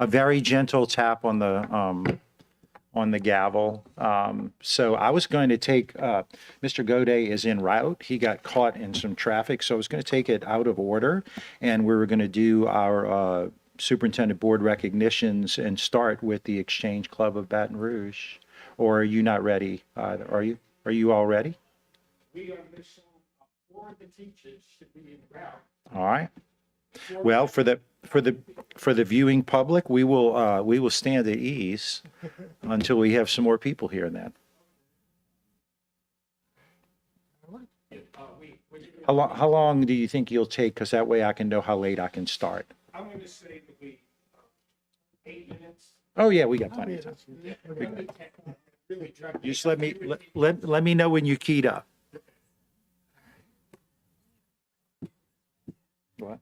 A very gentle tap on the gavel. So I was going to take, Mr. Godet is en route. He got caught in some traffic, so I was going to take it out of order, and we were going to do our superintendent board recognitions and start with the Exchange Club of Baton Rouge. Or are you not ready? Are you? Are you all ready? We are missing four of the teachers should be in route. All right. Well, for the viewing public, we will stand at ease until we have some more people here. Then, how long do you think you'll take? Because that way I can know how late I can start. I'm going to say that we 8 minutes. Oh yeah, we got plenty of time. Really Just let me know when you keyed up. What?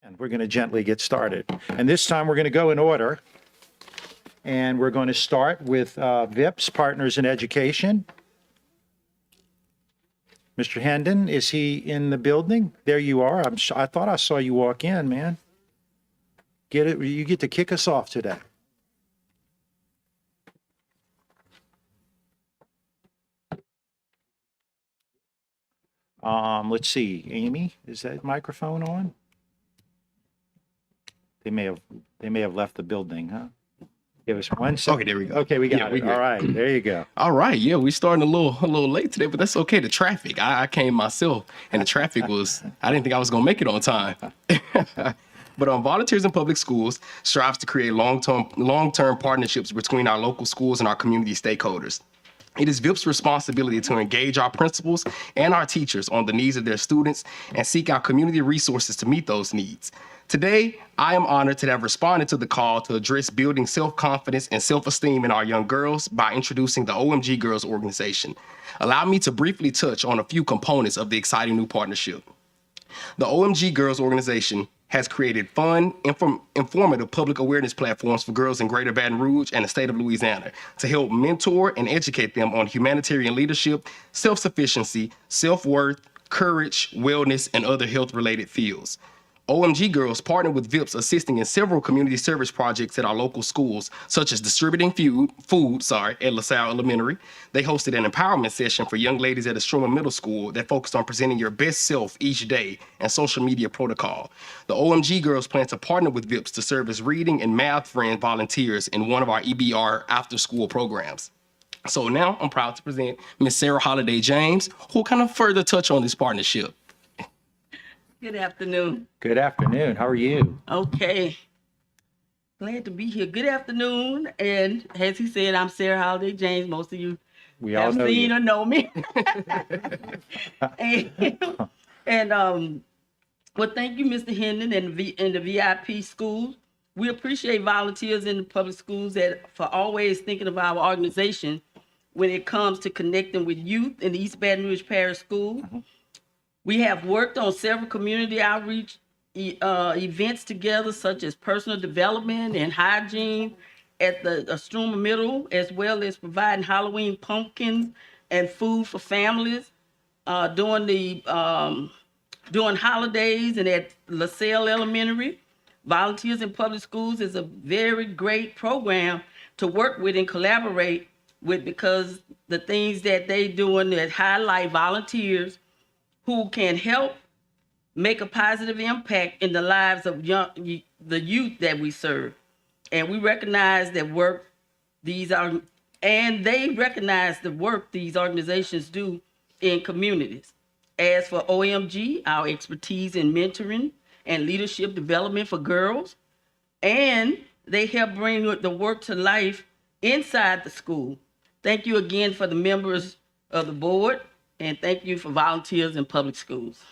And we're going to gently get started. And this time we're going to go in order. And we're going to start with VIPS, Partners in Education. Mr. Hendon, is he in the building? There you are. I thought I saw you walk in, man. Get it? You get to kick us off today. Let's see. Amy, is that microphone on? They may have left the building, huh? Give us 1 second. Okay, there we go. Okay, we got Yeah, it. we good. All right, there you go. All right, yeah, we starting a little late today, but that's okay. The traffic, I came myself, and the traffic was, I didn't think I was gonna make it on time. But Volunteers in Public Schools strives to create long-term partnerships between our local schools and our community stakeholders. It is VIP's responsibility to engage our principals and our teachers on the needs of their students and seek out community resources to meet those needs. Today, I am honored to have responded to the call to address building self-confidence and self-esteem in our young girls by introducing the OMG Girls organization. Allow me to briefly touch on a few components of the exciting new partnership. The OMG Girls organization has created fun, informative public awareness platforms for girls in Greater Baton Rouge and the state of Louisiana to help mentor and educate them on humanitarian leadership, self-sufficiency, self-worth, courage, wellness, and other health-related fields. OMG Girls partner with VIPS, assisting in several community service projects at our local schools, such as distributing food at LaSalle Elementary. They hosted an empowerment session for young ladies at Estroma Middle School that focused on presenting your best self each day and social media protocol. The OMG Girls plan to partner with VIPS to serve as reading and math friend volunteers in one of our EBR after-school programs. So now I'm proud to present Ms. Sarah Holiday James, who will kind of further touch on this partnership. Good afternoon. Good afternoon. How are you? Okay. Glad to be here. Good afternoon. And as he said, I'm Sarah Holiday James. Most of you We all have know seen you. or know me. Well, thank you, Mr. Hendon and the VIP schools. We appreciate volunteers in the public schools for always thinking of our organization when it comes to connecting with youth in the East Baton Rouge Parish School. We have worked on several community outreach events together, such as personal development and hygiene at the Estroma Middle, as well as providing Halloween pumpkins and food for families during holidays and at LaSalle Elementary. Volunteers in Public Schools is a very great program to work with and collaborate with, because the things that they doing that highlight volunteers who can help make a positive impact in the lives of the youth that we serve. And we recognize that they recognize the work these organizations do in communities. As for OMG, our expertise in mentoring and leadership development for girls, and they help bring the work to life inside the school. Thank you again for the members of the board, and thank you for volunteers in public schools.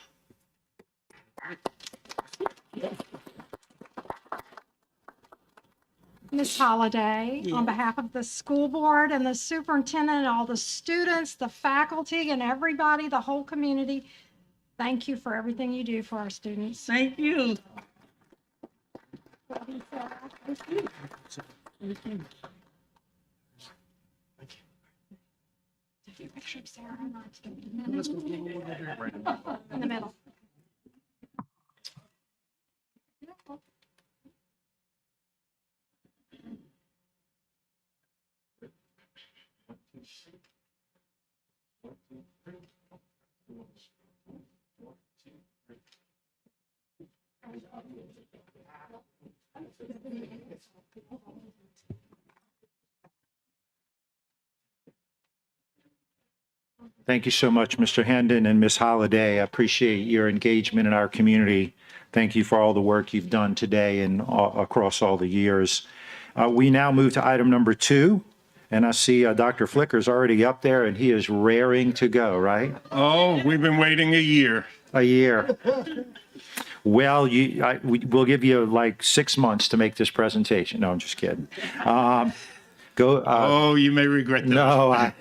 Ms. Holliday, on behalf of the school board and the superintendent, all the students, the faculty, and everybody, the whole community, thank you for everything you do for our students. Thank you. Take a picture of Sarah and I in the middle. Thank you so much, Mr. Hendon and Ms. Holliday. I appreciate your engagement in our community. Thank you for all the work you've done today and across all the years. We now move to item number 2, and I see Dr. Flicker's already up there, and he is raring to go, right? Oh, we've been waiting a year. A year. Well, we'll give you like 6 months to make this presentation. No, I'm just kidding. Oh, you may regret that. No,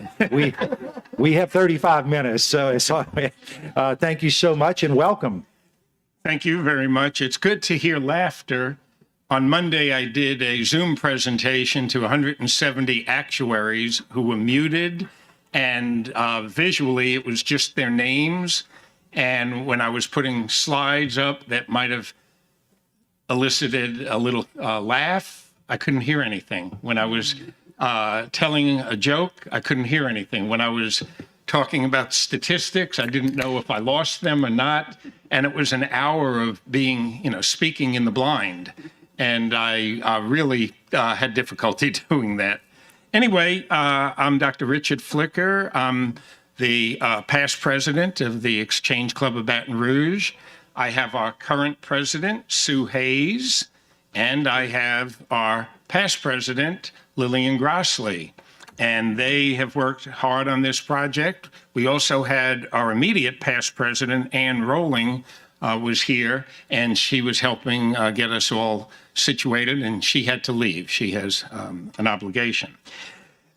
we have 35 minutes, so thank you so much and welcome. Thank you very much. It's good to hear laughter. On Monday, I did a Zoom presentation to 170 actuaries who were muted, and visually it was just their names. And when I was putting slides up that might have elicited a little laugh, I couldn't hear anything. When I was telling a joke, I couldn't hear anything. When I was talking about statistics, I didn't know if I lost them or not. And it was an hour of being, speaking in the blind. And I really had difficulty doing that. Anyway, I'm Dr. Richard Flicker. I'm the past president of the Exchange Club of Baton Rouge. I have our current president, Sue Hayes, and I have our past president, Lillian Grossley. And they have worked hard on this project. We also had our immediate past president, Ann Rowling, was here, and she was helping get us all situated, and she had to leave. She has an obligation.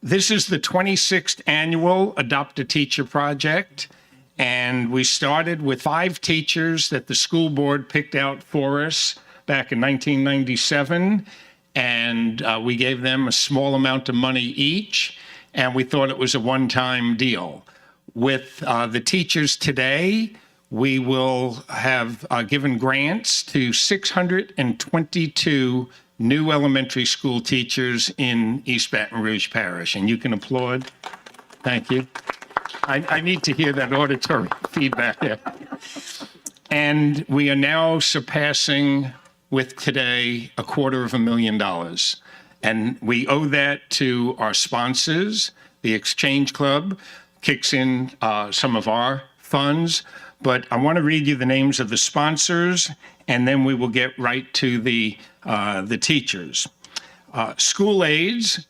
This is the 26th annual Adopt a Teacher project, and we started with 5 teachers that the school board picked out for us back in 1997, and we gave them a small amount of money each, and we thought it was a one-time deal. With the teachers today, we will have given grants to 622 new elementary school teachers in East Baton Rouge Parish, and you can applaud. Thank you. I need to hear that auditory feedback there. And we are now surpassing with today $250,000. And we owe that to our sponsors. The Exchange Club kicks in some of our funds, but I want to read you the names of the sponsors, and then we will get right to the teachers. School aides,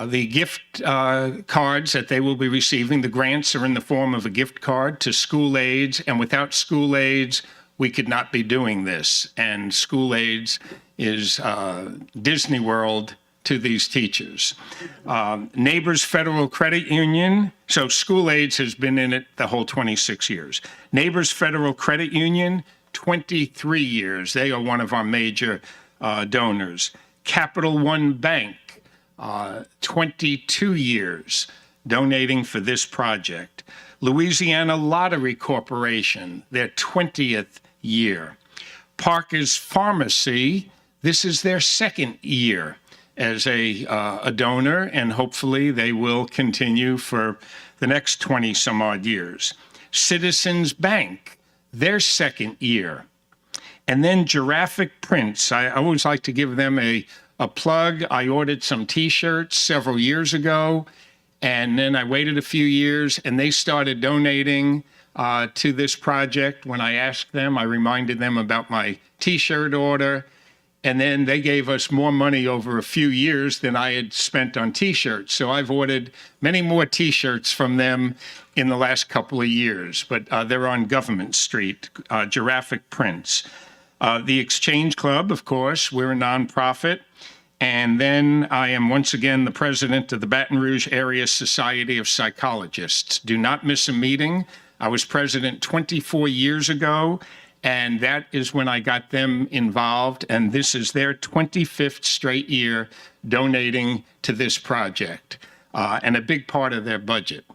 the gift cards that they will be receiving, the grants are in the form of a gift card to school aides, and without school aides, we could not be doing this. And school aides is Disney World to these teachers. Neighbors Federal Credit Union, so school aides has been in it the whole 26 years. Neighbors Federal Credit Union, 23 years. They are one of our major donors. Capital One Bank, 22 years donating for this project. Louisiana Lottery Corporation, their 20th year. Parker's Pharmacy, this is their 2nd year as a donor, and hopefully they will continue for the next 20 some odd years. Citizens Bank, their 2nd year. And then Giraffic Prints, I always like to give them a plug. I ordered some t-shirts several years ago, and then I waited a few years, and they started donating to this project. When I asked them, I reminded them about my t-shirt order, and then they gave us more money over a few years than I had spent on t-shirts. So I've ordered many more t-shirts from them in the last couple of years, but they're on Government Street, Giraffic Prints. The Exchange Club, of course, we're a nonprofit. And then I am once again the president of the Baton Rouge Area Society of Psychologists. Do not miss a meeting. I was president 24 years ago, and that is when I got them involved. And this is their 25th straight year donating to this project, and a big part of their budget.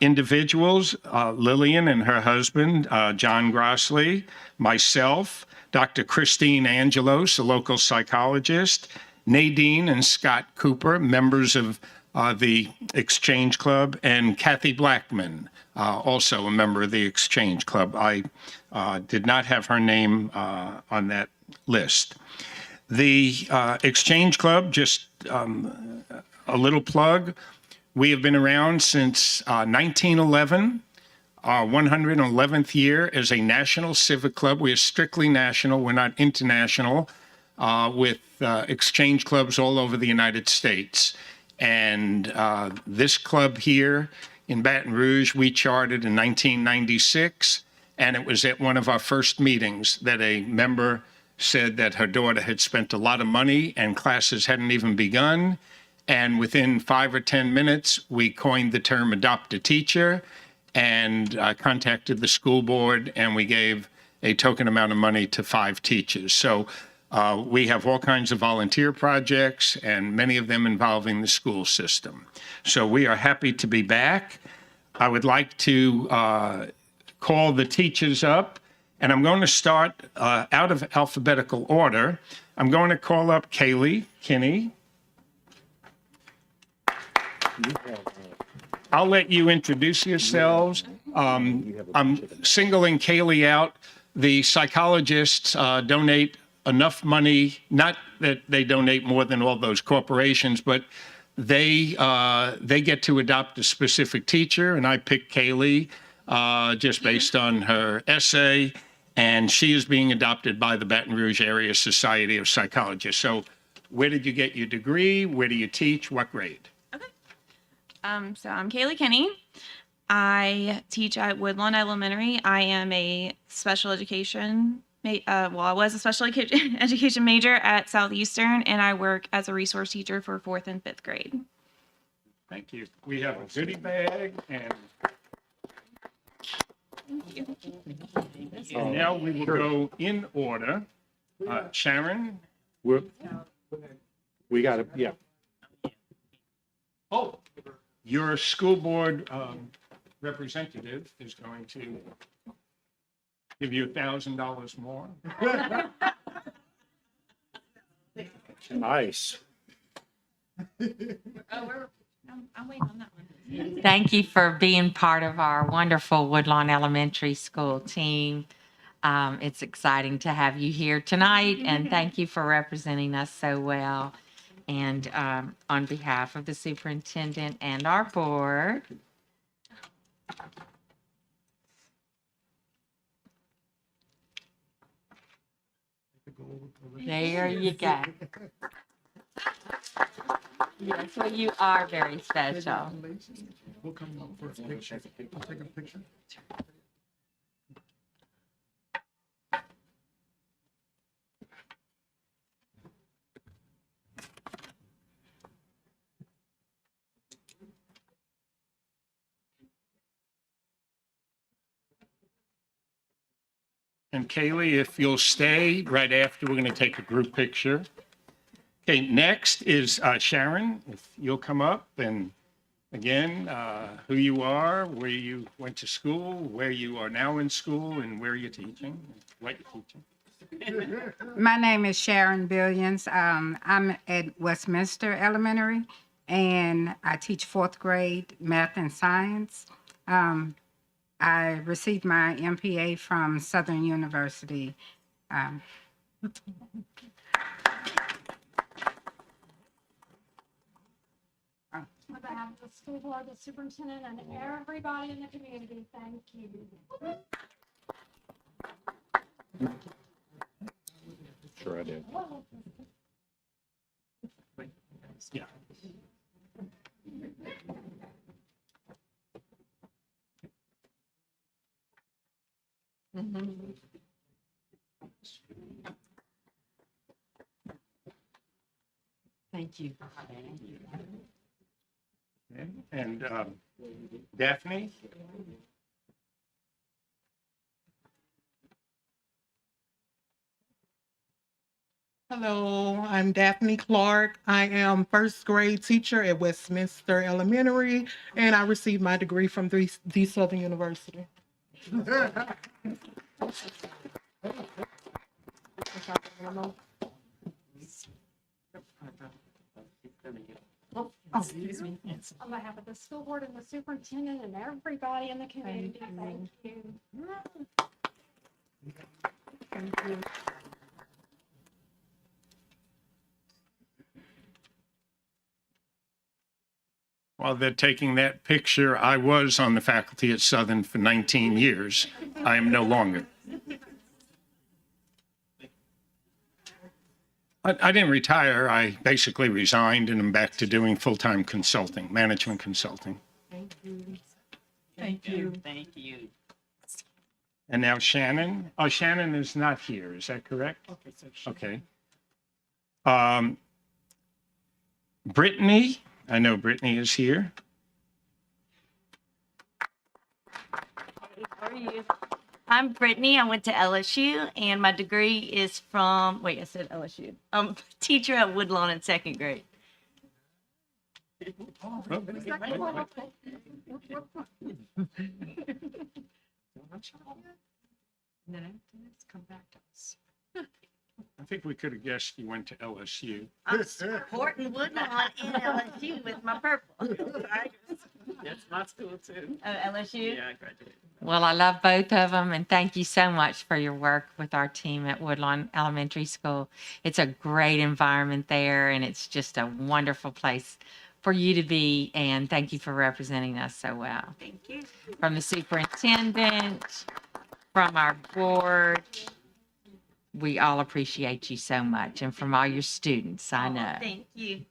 Individuals, Lillian and her husband, John Grossley, myself, Dr. Christine Angelos, a local psychologist, Nadine and Scott Cooper, members of the Exchange Club, and Kathy Blackman, also a member of the Exchange Club. I did not have her name on that list. The Exchange Club, just a little plug, we have been around since 1911. Our 111th year as a national civic club. We are strictly national. We're not international, with exchange clubs all over the United States. And this club here in Baton Rouge, we chartered in 1996. And it was at one of our first meetings that a member said that her daughter had spent a lot of money and classes hadn't even begun. And within 5 or 10 minutes, we coined the term adopt a teacher. And I contacted the school board, and we gave a token amount of money to 5 teachers. So we have all kinds of volunteer projects, and many of them involving the school system. So we are happy to be back. I would like to call the teachers up, and I'm going to start out of alphabetical order. I'm going to call up Kaylee Kinney. I'll let you introduce yourselves. I'm singling Kaylee out. The psychologists donate enough money, not that they donate more than all those corporations, but they get to adopt a specific teacher, and I picked Kaylee just based on her essay, and she is being adopted by the Baton Rouge Area Society of Psychologists. So where did you get your degree? Where do you teach? What grade? So I'm Kaylee Kinney. I teach at Woodlawn Elementary. I am a special education, I was a special education major at Southeastern, and I work as a resource teacher for 4th and 5th grade. Thank you. We have a goodie bag, and now we will go in order. Sharon? We got to, yeah. Oh, your school board representative is going to give you $1,000 more. Nice. I'm waiting on that one. Thank you for being part of our wonderful Woodlawn Elementary School team. It's exciting to have you here tonight, and thank you for representing us so well. And on behalf of the superintendent and our board, there you go. Yes, well, you are very special. We'll come up for a picture. I'll take a picture. And Kaylee, if you'll stay right after, we're going to take a group picture. Okay, next is Sharon, if you'll come up, and again, who you are, where you went to school, where you are now in school, and where you're teaching, what you're teaching. My name is Sharon Billions. I'm at Westminster Elementary, and I teach 4th grade math and science. I received my MPA from Southern University. On behalf of the school board, the superintendent, and everybody in the community, thank you. Sure I did. Yeah. Thank you. Okay, and Daphne? Hello, I'm Daphne Clark. I am 1st grade teacher at Westminster Elementary, and I received my degree from the Southern University. On behalf of the school board and the superintendent and everybody in the community, thank you. While they're taking that picture, I was on the faculty at Southern for 19 years. I am no longer. I didn't retire. I basically resigned and I'm back to doing full-time consulting, management consulting. Thank you. Thank you. And now Shannon. Oh, Shannon is not here. Is that correct? Okay. Brittany. I know Brittany is here. How are you? I'm Brittany. I went to LSU, and my degree is from, wait, I said LSU. I'm a teacher at Woodlawn in second grade. I think we could have guessed you went to LSU. I'm supporting Woodlawn and LSU with my purple. That's my school too. Oh, LSU? Yeah, I graduated. Well, I love both of them, and thank you so much for your work with our team at Woodlawn Elementary School. It's a great environment there, and it's just a wonderful place for you to be, and thank you for representing us so well. Thank you. From the superintendent, from our board, we all appreciate you so much, and from all your students, I know. Thank you.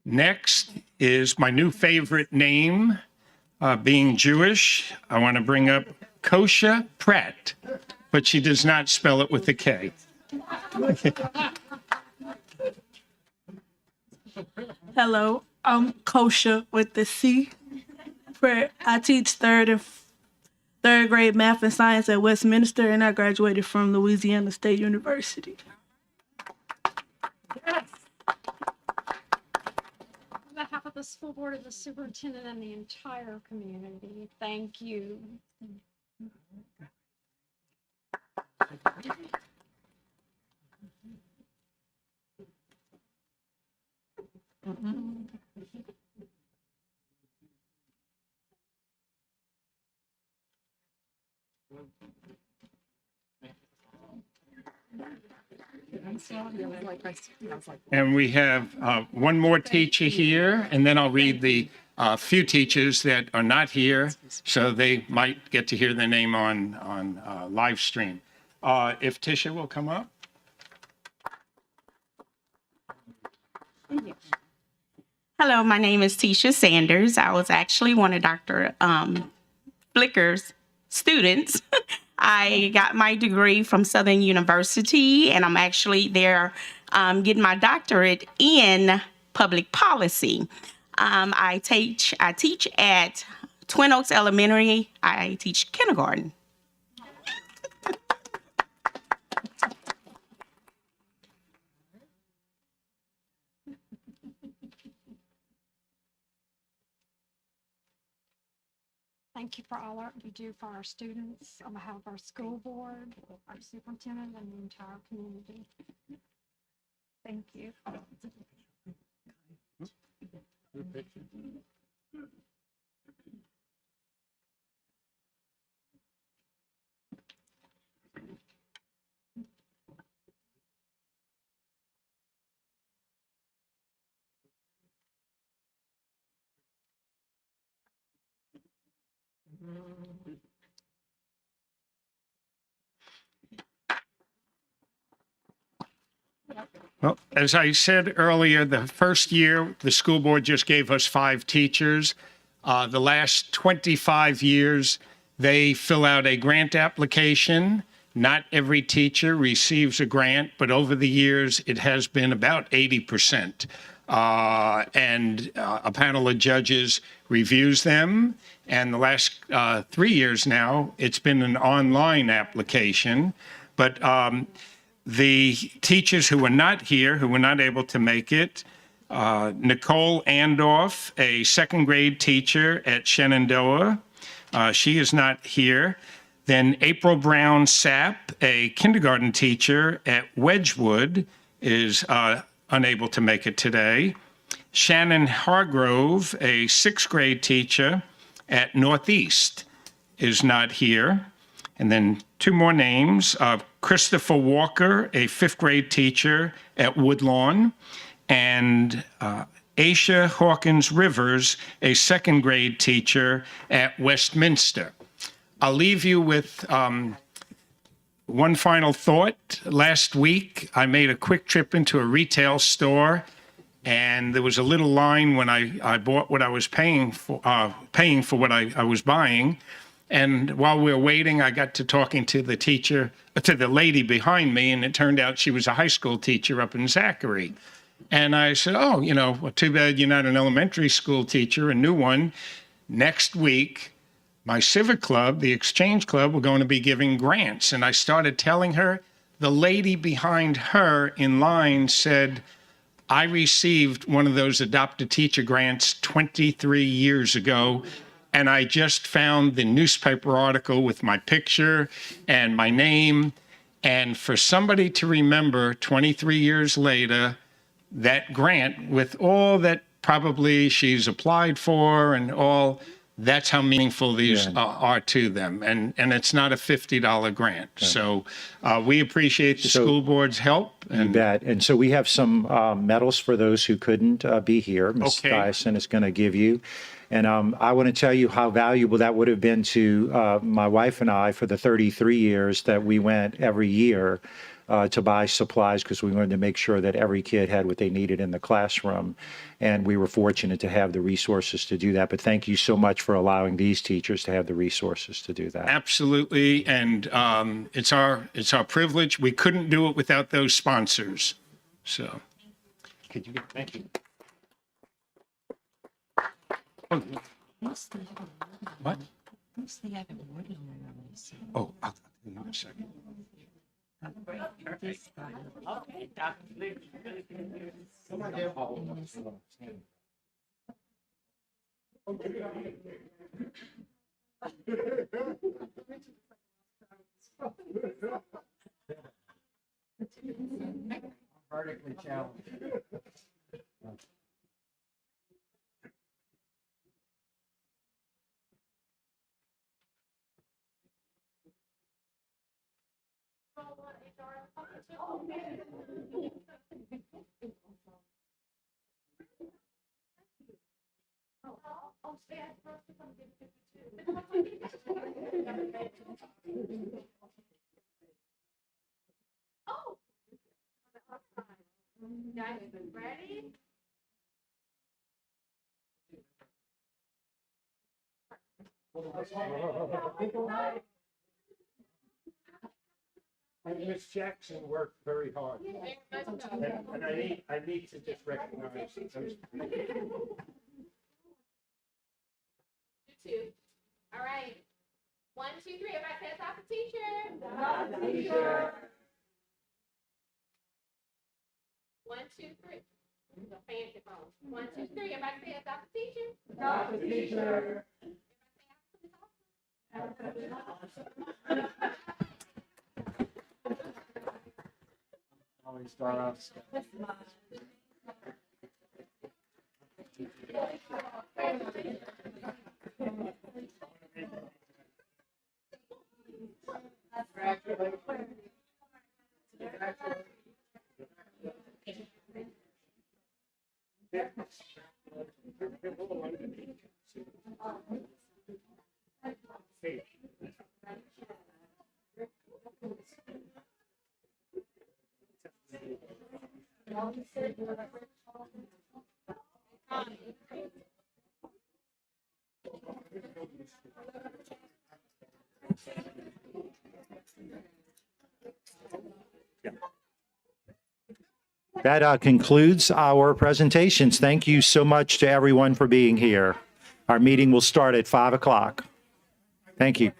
Next is my new favorite name, being Jewish. I want to bring up Kosha Pratt, but she does not spell it with a K. Hello, I'm Kosha with the C. I teach third grade math and science at Westminster, and I graduated from Louisiana State University. On behalf of the school board and the superintendent and the entire community, thank you. And we have one more teacher here, and then I'll read the few teachers that are not here, so they might get to hear their name on live stream. If Tisha will come up. Hello, my name is Tisha Sanders. I was actually one of Dr. Flicker's students. I got my degree from Southern University, and I'm actually there getting my doctorate in public policy. I teach at Twin Oaks Elementary. I teach kindergarten. Thank you for all you do for our students on behalf of our school board, our superintendent, and the entire community. Thank you. Well, as I said earlier, the first year, the school board just gave us 5 teachers. The last 25 years, they fill out a grant application. Not every teacher receives a grant, but over the years, it has been about 80%. And a panel of judges reviews them. And the last 3 years now, it's been an online application. But the teachers who were not here, who were not able to make it, Nicole Andorf, a second grade teacher at Shenandoah. She is not here. Then April Brown Sapp, a kindergarten teacher at Wedgwood, is unable to make it today. Shannon Hargrove, a sixth grade teacher at Northeast, is not here. And then 2 more names, Christopher Walker, a 5th grade teacher at Woodlawn, and Aisha Hawkins Rivers, a 2nd grade teacher at Westminster. I'll leave you with one final thought. Last week, I made a quick trip into a retail store, and there was a little line when I bought what I was paying for what I was buying. And while we were waiting, I got to talking to the teacher, to the lady behind me, and it turned out she was a high school teacher up in Zachary. And I said, oh, well, too bad you're not an elementary school teacher, a new one. Next week, my civic club, the Exchange Club, we're going to be giving grants. And I started telling her, the lady behind her in line said, I received one of those Adopt a Teacher grants 23 years ago, and I just found the newspaper article with my picture and my name. And for somebody to remember 23 years later, that grant with all that probably she's applied for and all, that's how meaningful these are to them. And it's not a $50 grant. So we appreciate the school board's help. You bet. And so we have some medals for those who couldn't be here. Ms. Okay. Dyson is going to give you. And I want to tell you how valuable that would have been to my wife and I for the 33 years that we went every year to buy supplies, because we wanted to make sure that every kid had what they needed in the classroom. And we were fortunate to have the resources to do that. But thank you so much for allowing these teachers to have the resources to do that. Absolutely. And it's our privilege. We couldn't do it without those sponsors. So could you thank you. Oh. What? Oh, I'll give you a second. Okay, Dr. Flick. Vertically challenged. Ready? And Miss Jackson worked very hard. And I need to just recognize those. Two. All right. 1, 2, 3. Everybody say stop the teacher. Stop the teacher. 1, 2, 3. The fancy phone. 1, 2, 3. Everybody say stop the teacher. Stop the teacher. Always start off. That concludes our presentations. Thank you so much to everyone for being here. Our meeting will start at 5 o'clock. Thank you.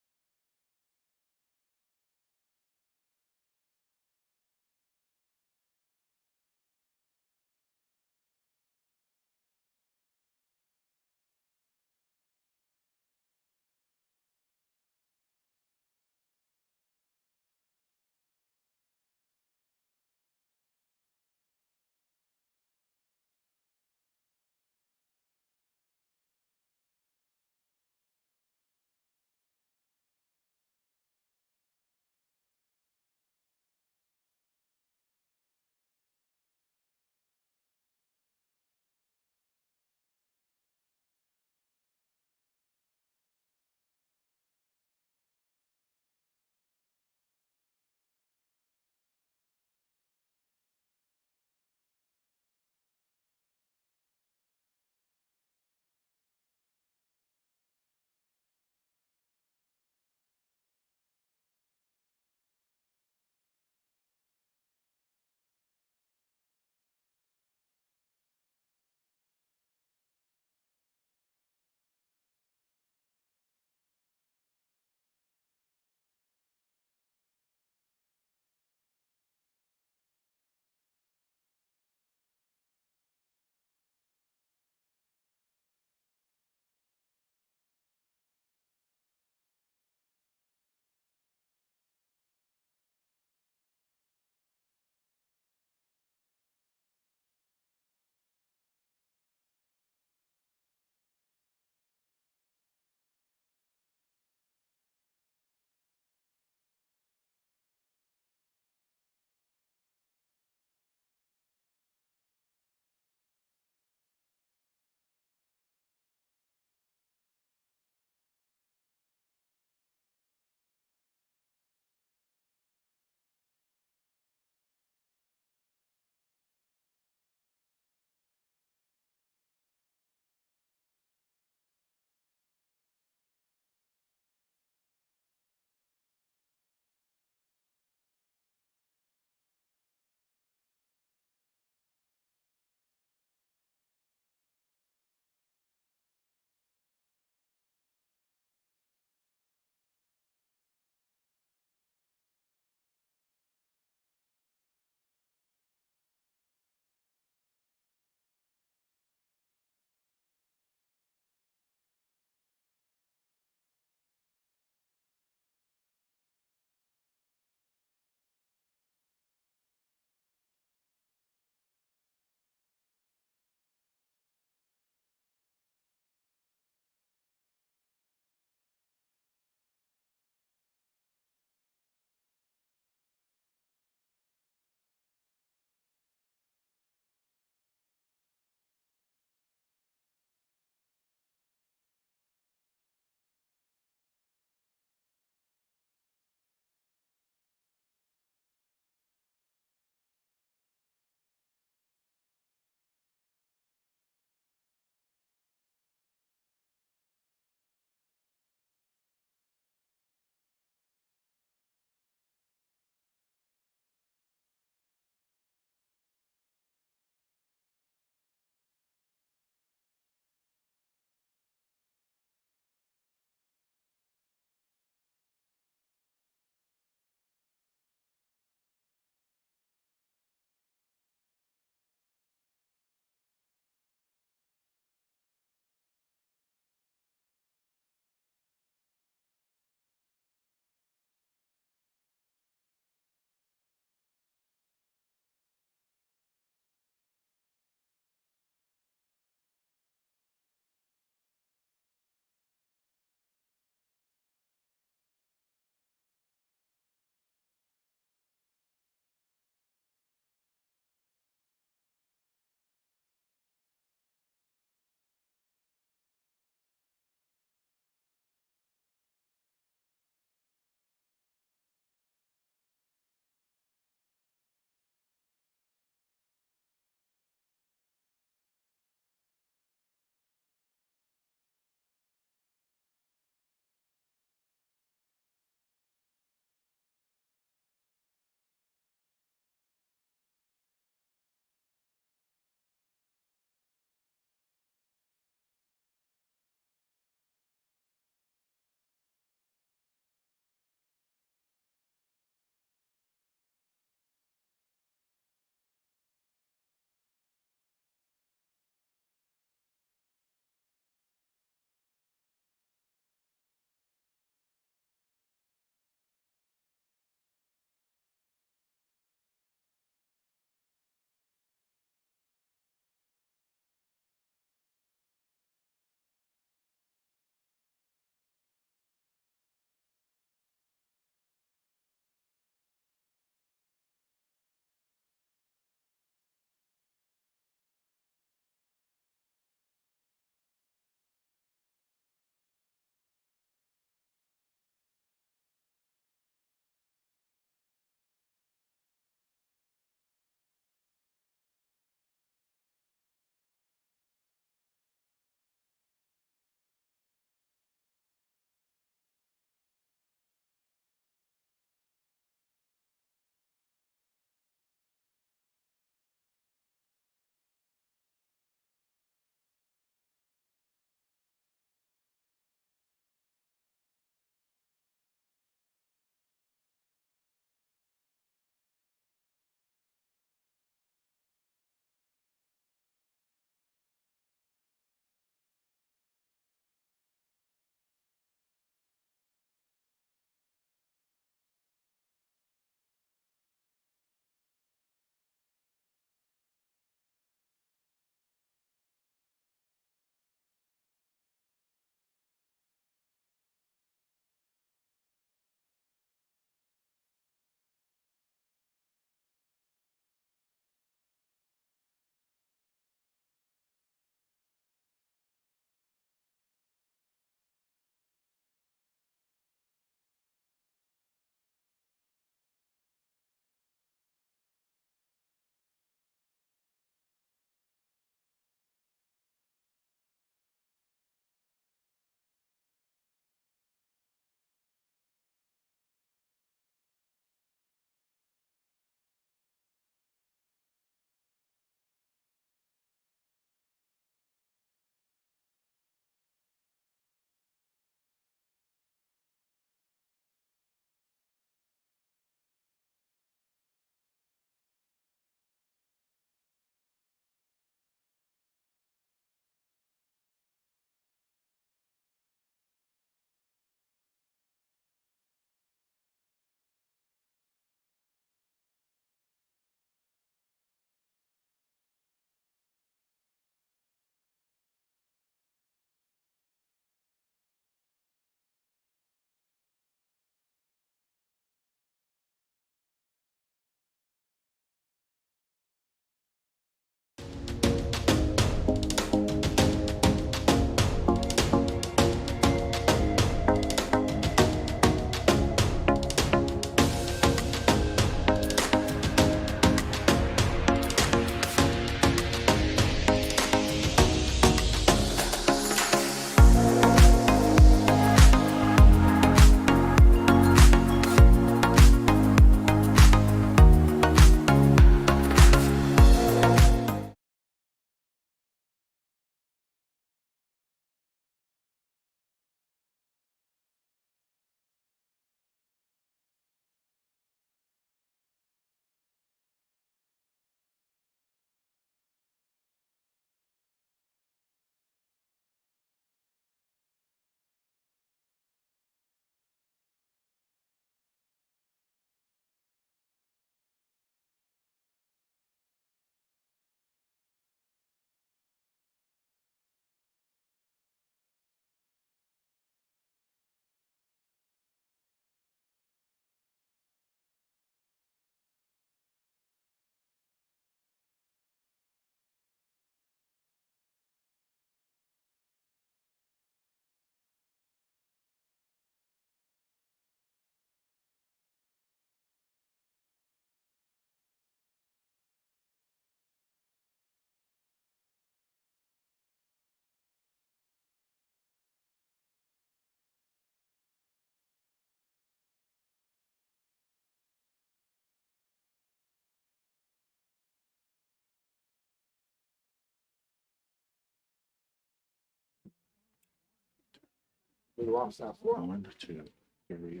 We lost our four. 1, 2, 3.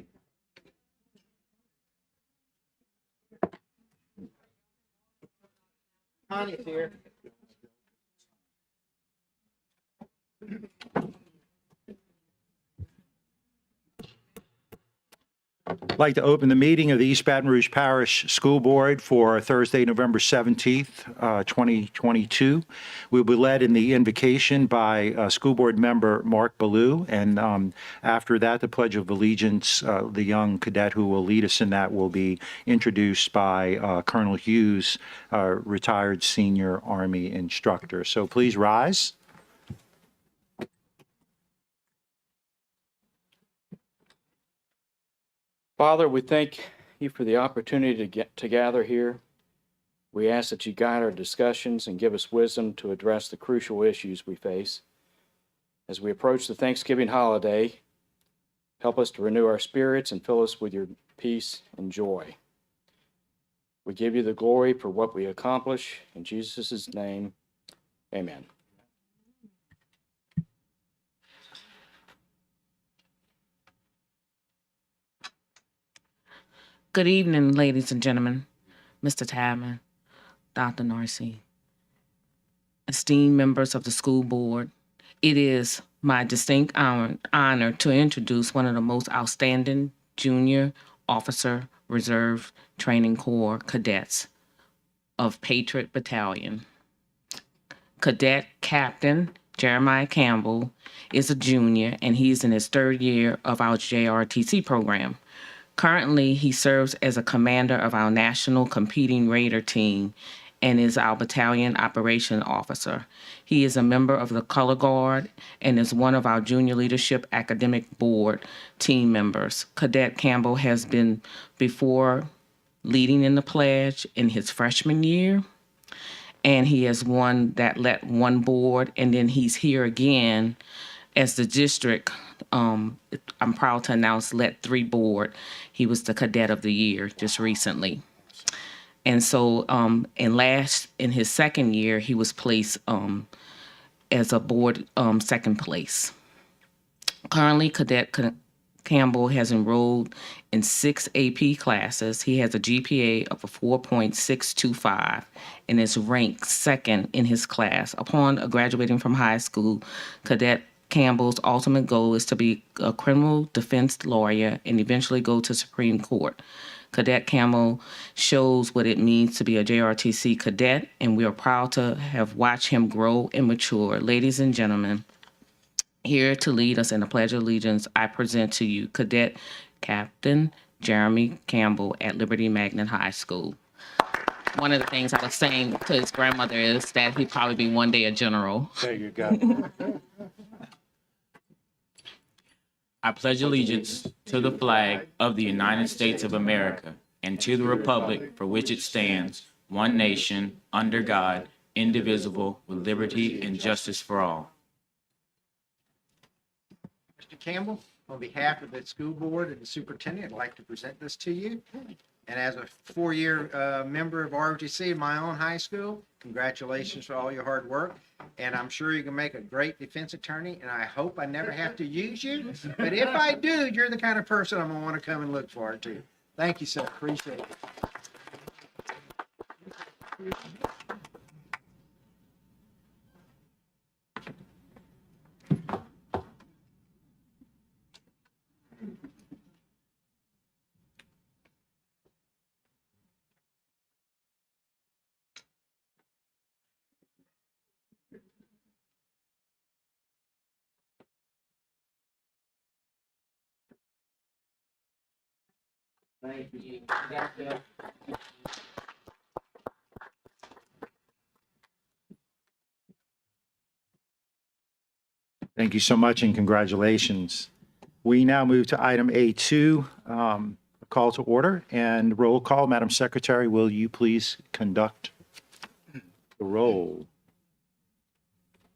Connie's here. I'd like to open the meeting of the East Baton Rouge Parish School Board for Thursday, November 17th, 2022. We'll be led in the invocation by School Board Member Mark Ballou, and after that, the Pledge of Allegiance, the young cadet who will lead us in that will be introduced by Colonel Hughes, retired senior Army instructor. So please rise. Father, we thank you for the opportunity to gather here. We ask that you guide our discussions and give us wisdom to address the crucial issues we face. As we approach the Thanksgiving holiday, help us to renew our spirits and fill us with your peace and joy. We give you the glory for what we accomplish. In Jesus' name, amen. Good evening, ladies and gentlemen, Mr. Tadman, Dr. Narcy, esteemed members of the school board. It is my distinct honor to introduce one of the most outstanding junior officer reserve training corps cadets of Patriot Battalion. Cadet Captain Jeremiah Campbell is a junior, and he's in his third year of our JRTC program. Currently, he serves as a commander of our National Competing Raider Team and is our battalion operation officer. He is a member of the Color Guard and is one of our Junior Leadership Academic Board team members. Cadet Campbell has been before leading in the pledge in his freshman year, and he has won that let one board, and then he's here again as the district, I'm proud to announce, let 3 board. He was the cadet of the year just recently. And so in his second year, he was placed as a board second place. Currently, Cadet Campbell has enrolled in 6 AP classes. He has a GPA of a 4.625 and is ranked second in his class. Upon graduating from high school, Cadet Campbell's ultimate goal is to be a criminal defense lawyer and eventually go to Supreme Court. Cadet Campbell shows what it means to be a JRTC cadet, and we are proud to have watched him grow and mature. Ladies and gentlemen, here to lead us in the Pledge of Allegiance, I present to you Cadet Captain Jeremy Campbell at Liberty Magnet High School. One of the things I was saying to his grandmother is that he'd probably be one day a general. There you go. I pledge allegiance to the flag of the United States of America and to the republic for which it stands, one nation, under God, indivisible, with liberty and justice for all. Mr. Campbell, on behalf of the school board and the superintendent, I'd like to present this to you. And as a 4-year member of ROTC in my own high school, congratulations for all your hard work. And I'm sure you can make a great defense attorney, and I hope I never have to use you. But if I do, you're the kind of person I'm going to want to come and look for too. Thank you, sir. Appreciate it. Thank you. Thank you so much and congratulations. We now move to item A2, a call to order and roll call. Madam Secretary, will you please conduct the roll?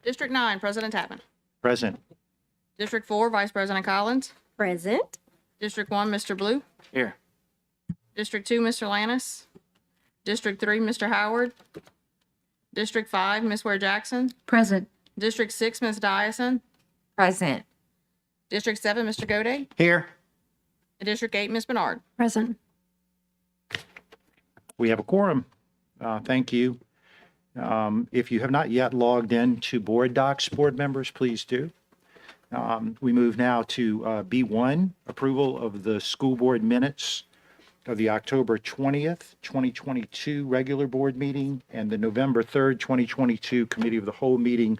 District 9, President Tappan. Present. District 4, Vice President Collins. Present. District 1, Mr. Blue. Here. District 2, Mr. Lannis. District 3, Mr. Howard. District 5, Ms. Ware Jackson. Present. District 6, Ms. Dyson. Present. District 7, Mr. Gode. Here. And District 8, Ms. Bernard. Present. We have a quorum. Thank you. If you have not yet logged in to Board Docs, board members, please do. We move now to B1, approval of the school board minutes of the October 20th, 2022 regular board meeting and the November 3rd, 2022 committee of the whole meeting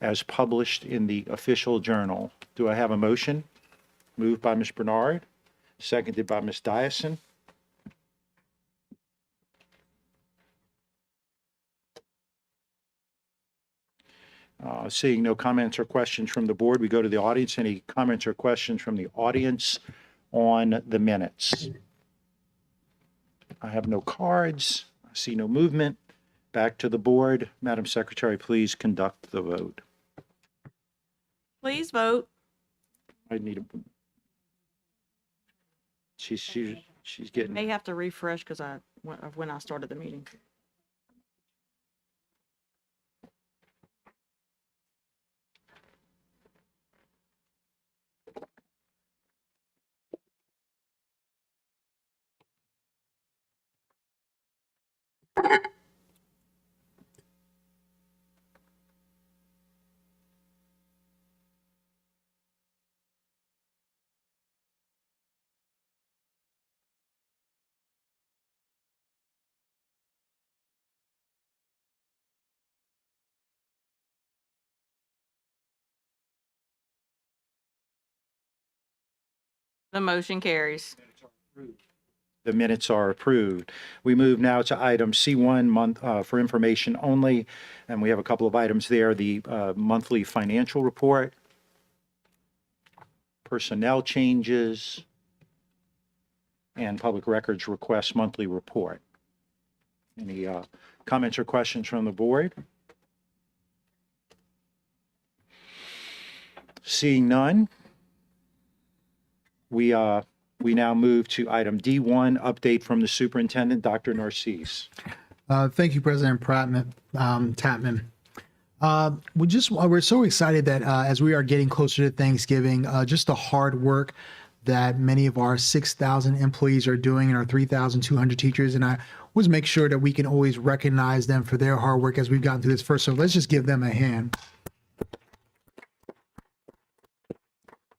as published in the official journal. Do I have a motion? Moved by Ms. Bernard, seconded by Ms. Dyson. Seeing no comments or questions from the board, we go to the audience. Any comments or questions from the audience on the minutes? I have no cards. I see no movement. Back to the board. Madam Secretary, please conduct the vote. Please vote. I need a. She's getting. May have to refresh because when I started the meeting. The motion carries. The minutes are approved. We move now to item C1 for information only, and we have a couple of items there. The monthly financial report, personnel changes, and public records request monthly report. Any comments or questions from the board? Seeing none, we now move to item D1, update from the superintendent, Dr. Narcisse. Thank you, President Tatman. We're so excited that as we are getting closer to Thanksgiving, just the hard work that many of our 6,000 employees are doing and our 3,200 teachers. And I always make sure that we can always recognize them for their hard work as we've gotten through this first. So let's just give them a hand.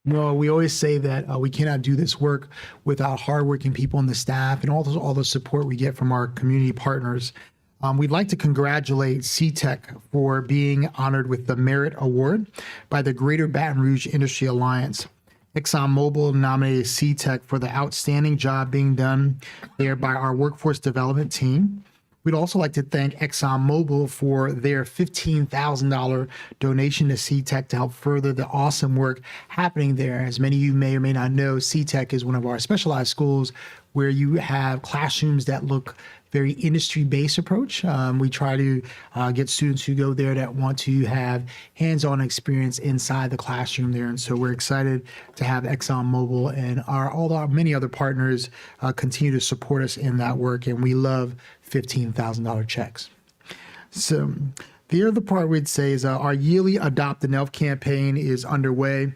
No, we always say that we cannot do this work without hardworking people on the staff and all the support we get from our community partners. We'd like to congratulate CTEC for being honored with the Merit Award by the Greater Baton Rouge Industry Alliance. ExxonMobil nominated CTEC for the outstanding job being done there by our workforce development team. We'd also like to thank ExxonMobil for their $15,000 donation to CTEC to help further the awesome work happening there. As many of you may or may not know, CTEC is one of our specialized schools where you have classrooms that look very industry-based approach. We try to get students who go there that want to have hands-on experience inside the classroom there. And so we're excited to have ExxonMobil and all our many other partners continue to support us in that work. And we love $15,000 checks. So the other part we'd say is our yearly Adopt an ELF campaign is underway.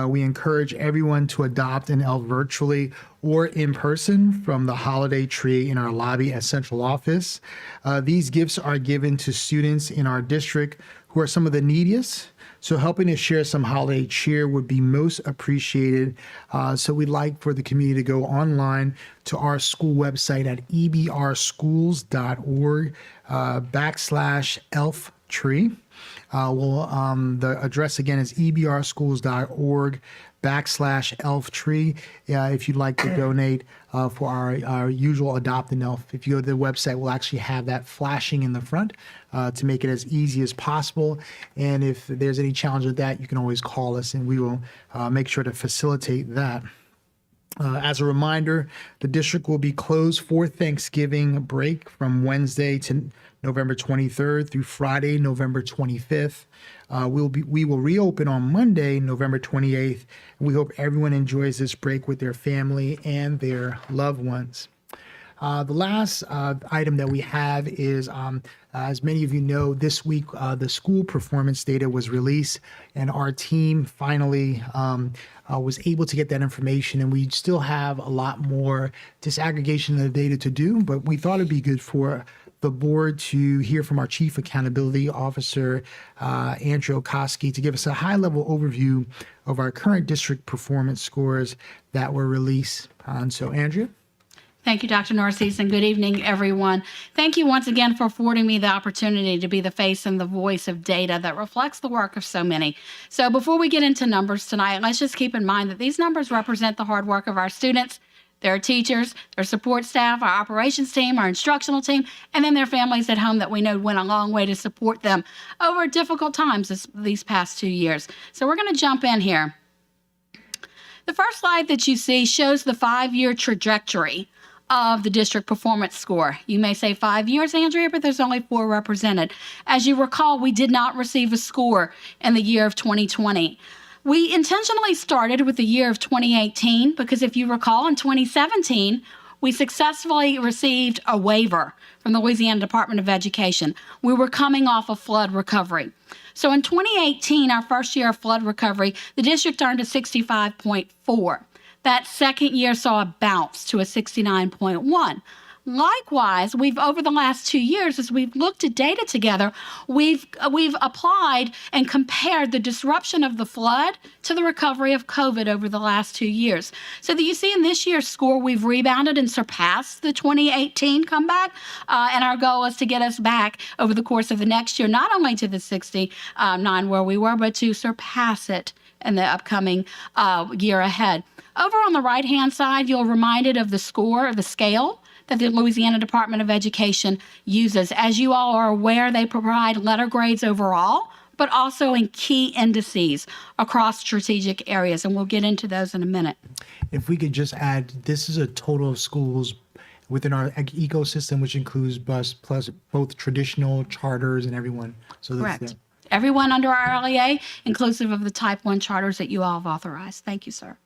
We encourage everyone to adopt an ELF virtually or in person from the holiday tree in our lobby at central office. These gifts are given to students in our district who are some of the neediest. So helping to share some holiday cheer would be most appreciated. So we'd like for the community to go online to our school website at ebrschools.org/ELF tree. The address again is ebrschools.org/ELF tree. If you'd like to donate for our usual Adopt an ELF, if you go to the website, we'll actually have that flashing in the front to make it as easy as possible. And if there's any challenge with that, you can always call us and we will make sure to facilitate that. As a reminder, the district will be closed for Thanksgiving break from Wednesday to November 23rd through Friday, November 25th. We will reopen on Monday, November 28th. And we hope everyone enjoys this break with their family and their loved ones. The last item that we have is, as many of you know, this week the school performance data was released, and our team finally was able to get that information. And we still have a lot more disaggregation of the data to do, but we thought it'd be good for the board to hear from our Chief Accountability Officer, Andrew Okoski, to give us a high-level overview of our current district performance scores that were released. And so, Andrea? Thank you, Dr. Narcisse, and good evening, everyone. Thank you once again for affording me the opportunity to be the face and the voice of data that reflects the work of so many. So before we get into numbers tonight, let's just keep in mind that these numbers represent the hard work of our students, their teachers, their support staff, our operations team, our instructional team, and then their families at home that we know went a long way to support them over difficult times these past 2 years. So we're going to jump in here. The first slide that you see shows the 5-year trajectory of the district performance score. You may say 5 years, Andrea, but there's only 4 represented. As you recall, we did not receive a score in the year of 2020. We intentionally started with the year of 2018 because if you recall, in 2017, we successfully received a waiver from the Louisiana Department of Education. We were coming off of flood recovery. So in 2018, our first year of flood recovery, the district earned a 65.4. That second year saw a bounce to a 69.1. Likewise, over the last 2 years, as we've looked at data together, we've applied and compared the disruption of the flood to the recovery of COVID over the last 2 years. So that you see in this year's score, we've rebounded and surpassed the 2018 comeback, and our goal is to get us back over the course of the next year, not only to the 69 where we were, but to surpass it in the upcoming year ahead. Over on the right-hand side, you're reminded of the score, of the scale that the Louisiana Department of Education uses. As you all are aware, they provide letter grades overall, but also in key indices across strategic areas, and we'll get into those in a minute. If we could just add, this is a total of schools within our ecosystem, which includes bus plus both traditional charters and everyone. So that's correct. Everyone under our LEA, inclusive of the Type 1 charters that you all have authorized. Thank you, sir.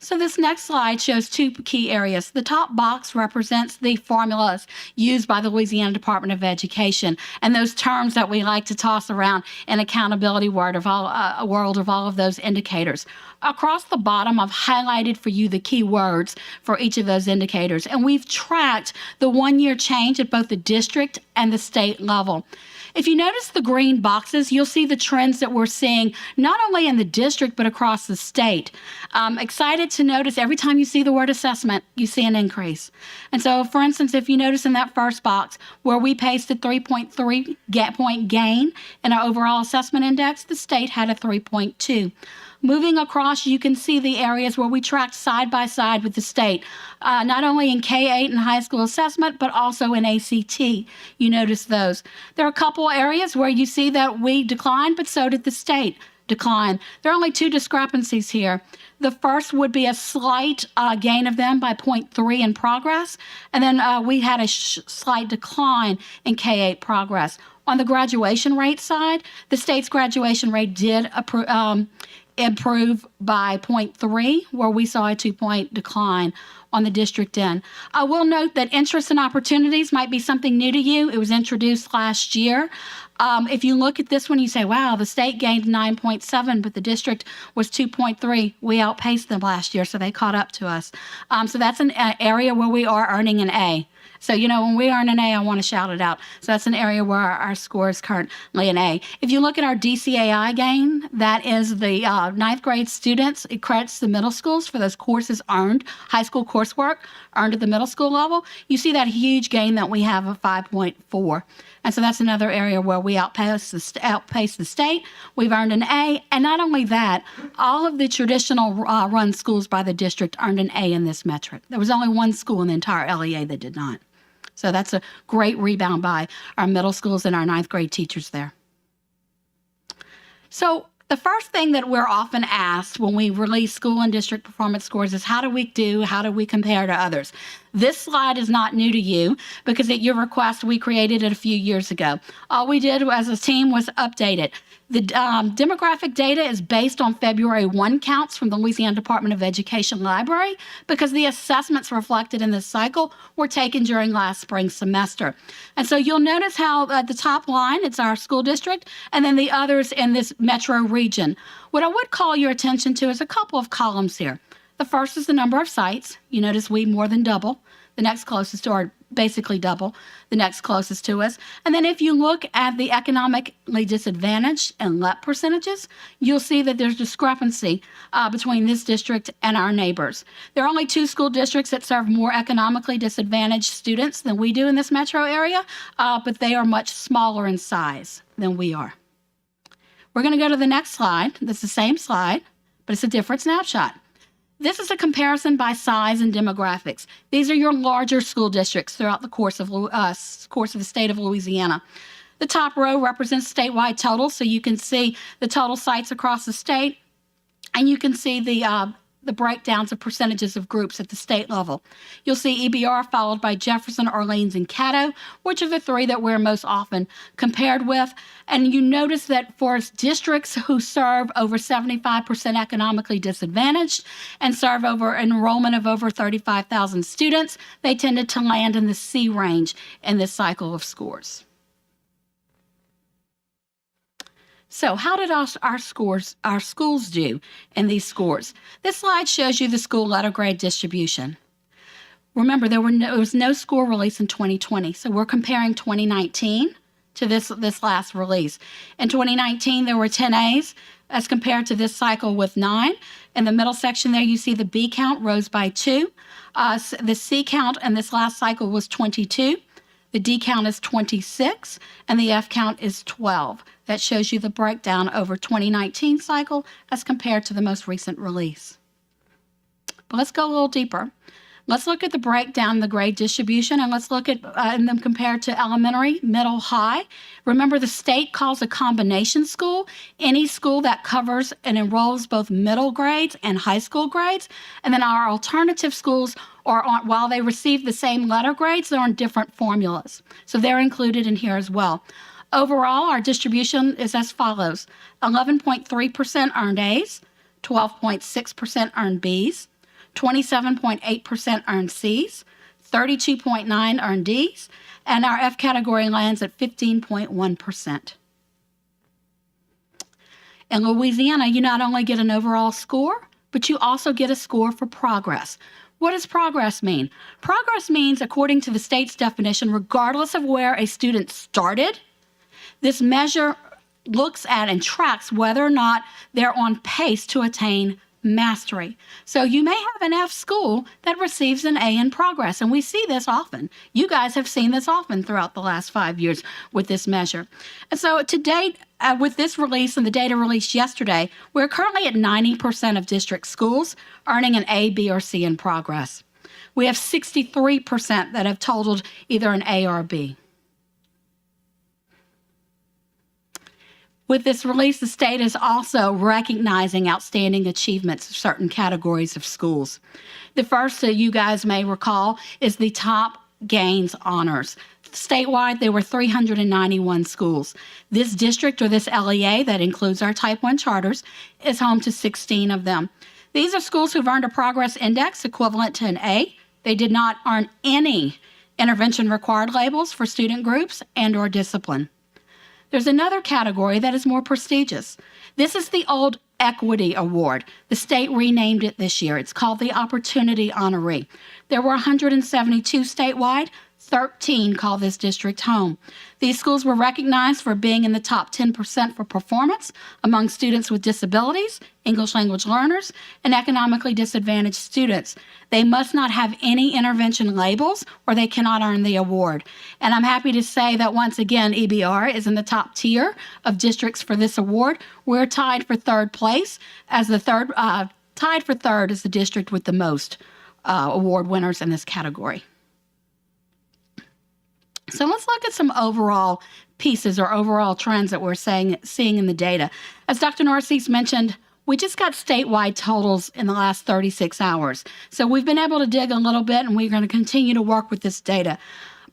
So this next slide shows 2 key areas. The top box represents the formulas used by the Louisiana Department of Education and those terms that we like to toss around in accountability world of all of those indicators. Across the bottom, I've highlighted for you the key words for each of those indicators, and we've tracked the 1-year change at both the district and the state level. If you notice the green boxes, you'll see the trends that we're seeing not only in the district, but across the state. Excited to notice every time you see the word assessment, you see an increase. And so, for instance, if you notice in that first box where we pasted 3.3 point gain in our overall assessment index, the state had a 3.2. Moving across, you can see the areas where we tracked side by side with the state, not only in K-8 and high school assessment, but also in ACT. You notice those. There are a couple areas where you see that we declined, but so did the state decline. There are only 2 discrepancies here. The first would be a slight gain of them by 0.3 in progress, and then we had a slight decline in K-8 progress. On the graduation rate side, the state's graduation rate did improve by 0.3, where we saw a 2-point decline on the district end. I will note that interest and opportunities might be something new to you. It was introduced last year. If you look at this one, you say, wow, the state gained 9.7, but the district was 2.3. We outpaced them last year, so they caught up to us. So that's an area where we are earning an A. So, you know, when we earn an A, I want to shout it out. So that's an area where our score is currently an A. If you look at our DCAI gain, that is the 9th grade students. It credits the middle schools for those courses earned, high school coursework earned at the middle school level. You see that huge gain that we have of 5.4. And so that's another area where we outpace the state. We've earned an A. And not only that, all of the traditional run schools by the district earned an A in this metric. There was only 1 school in the entire LEA that did not. So that's a great rebound by our middle schools and our 9th grade teachers there. So the first thing that we're often asked when we release school and district performance scores is how do we do? How do we compare to others? This slide is not new to you because at your request, we created it a few years ago. All we did as a team was update it. The demographic data is based on February 1 counts from the Louisiana Department of Education Library because the assessments reflected in this cycle were taken during last spring semester. And so you'll notice how at the top line, it's our school district, and then the others in this metro region. What I would call your attention to is a couple of columns here. The first is the number of sites. You notice we more than double. The next closest to our basically double the next closest to us. And then if you look at the economically disadvantaged and LEP percentages, you'll see that there's discrepancy between this district and our neighbors. There are only 2 school districts that serve more economically disadvantaged students than we do in this metro area, but they are much smaller in size than we are. We're going to go to the next slide. That's the same slide, but it's a different snapshot. This is a comparison by size and demographics. These are your larger school districts throughout the course of the state of Louisiana. The top row represents statewide totals, so you can see the total sites across the state, and you can see the breakdowns of percentages of groups at the state level. You'll see EBR followed by Jefferson, Orleans, and Caddo, which are the 3 that we're most often compared with. And you notice that for districts who serve over 75% economically disadvantaged and serve over enrollment of over 35,000 students, they tended to land in the C range in this cycle of scores. So how did our schools do in these scores? This slide shows you the school letter grade distribution. Remember, there was no score release in 2020, so we're comparing 2019 to this last release. In 2019, there were 10 A's as compared to this cycle with 9. In the middle section there, you see the B count rose by 2. The C count in this last cycle was 22. The D count is 26, and the F count is 12. That shows you the breakdown over 2019 cycle as compared to the most recent release. But let's go a little deeper. Let's look at the breakdown, the grade distribution, and let's look at them compared to elementary, middle, high. Remember, the state calls a combination school any school that covers and enrolls both middle grades and high school grades. And then our alternative schools are on, while they receive the same letter grades, they're on different formulas. So they're included in here as well. Overall, our distribution is as follows. 11.3% earned A's, 12.6% earned B's, 27.8% earned C's, 32.9% earned D's, and our F category lands at 15.1%. In Louisiana, you not only get an overall score, but you also get a score for progress. What does progress mean? Progress means, according to the state's definition, regardless of where a student started, this measure looks at and tracks whether or not they're on pace to attain mastery. So you may have an F school that receives an A in progress, and we see this often. You guys have seen this often throughout the last 5 years with this measure. And so to date, with this release and the data released yesterday, we're currently at 90% of district schools earning an A, B, or C in progress. We have 63% that have totaled either an A or B. With this release, the state is also recognizing outstanding achievements of certain categories of schools. The first that you guys may recall is the Top Gains Honors. Statewide, there were 391 schools. This district, or this LEA, that includes our Type 1 charters, is home to 16 of them. These are schools who've earned a progress index equivalent to an A. They did not earn any intervention required labels for student groups and or discipline. There's another category that is more prestigious. This is the old Equity Award. The state renamed it this year. It's called the Opportunity Honoree. There were 172 statewide. 13 call this district home. These schools were recognized for being in the top 10% for performance among students with disabilities, English language learners, and economically disadvantaged students. They must not have any intervention labels or they cannot earn the award. And I'm happy to say that once again, EBR is in the top tier of districts for this award. We're tied for third place as tied for third is the district with the most award winners in this category. So let's look at some overall pieces or overall trends that we're seeing in the data. As Dr. Narcisse mentioned, We just got statewide totals in the last 36 hours. So we've been able to dig a little bit, and we're going to continue to work with this data.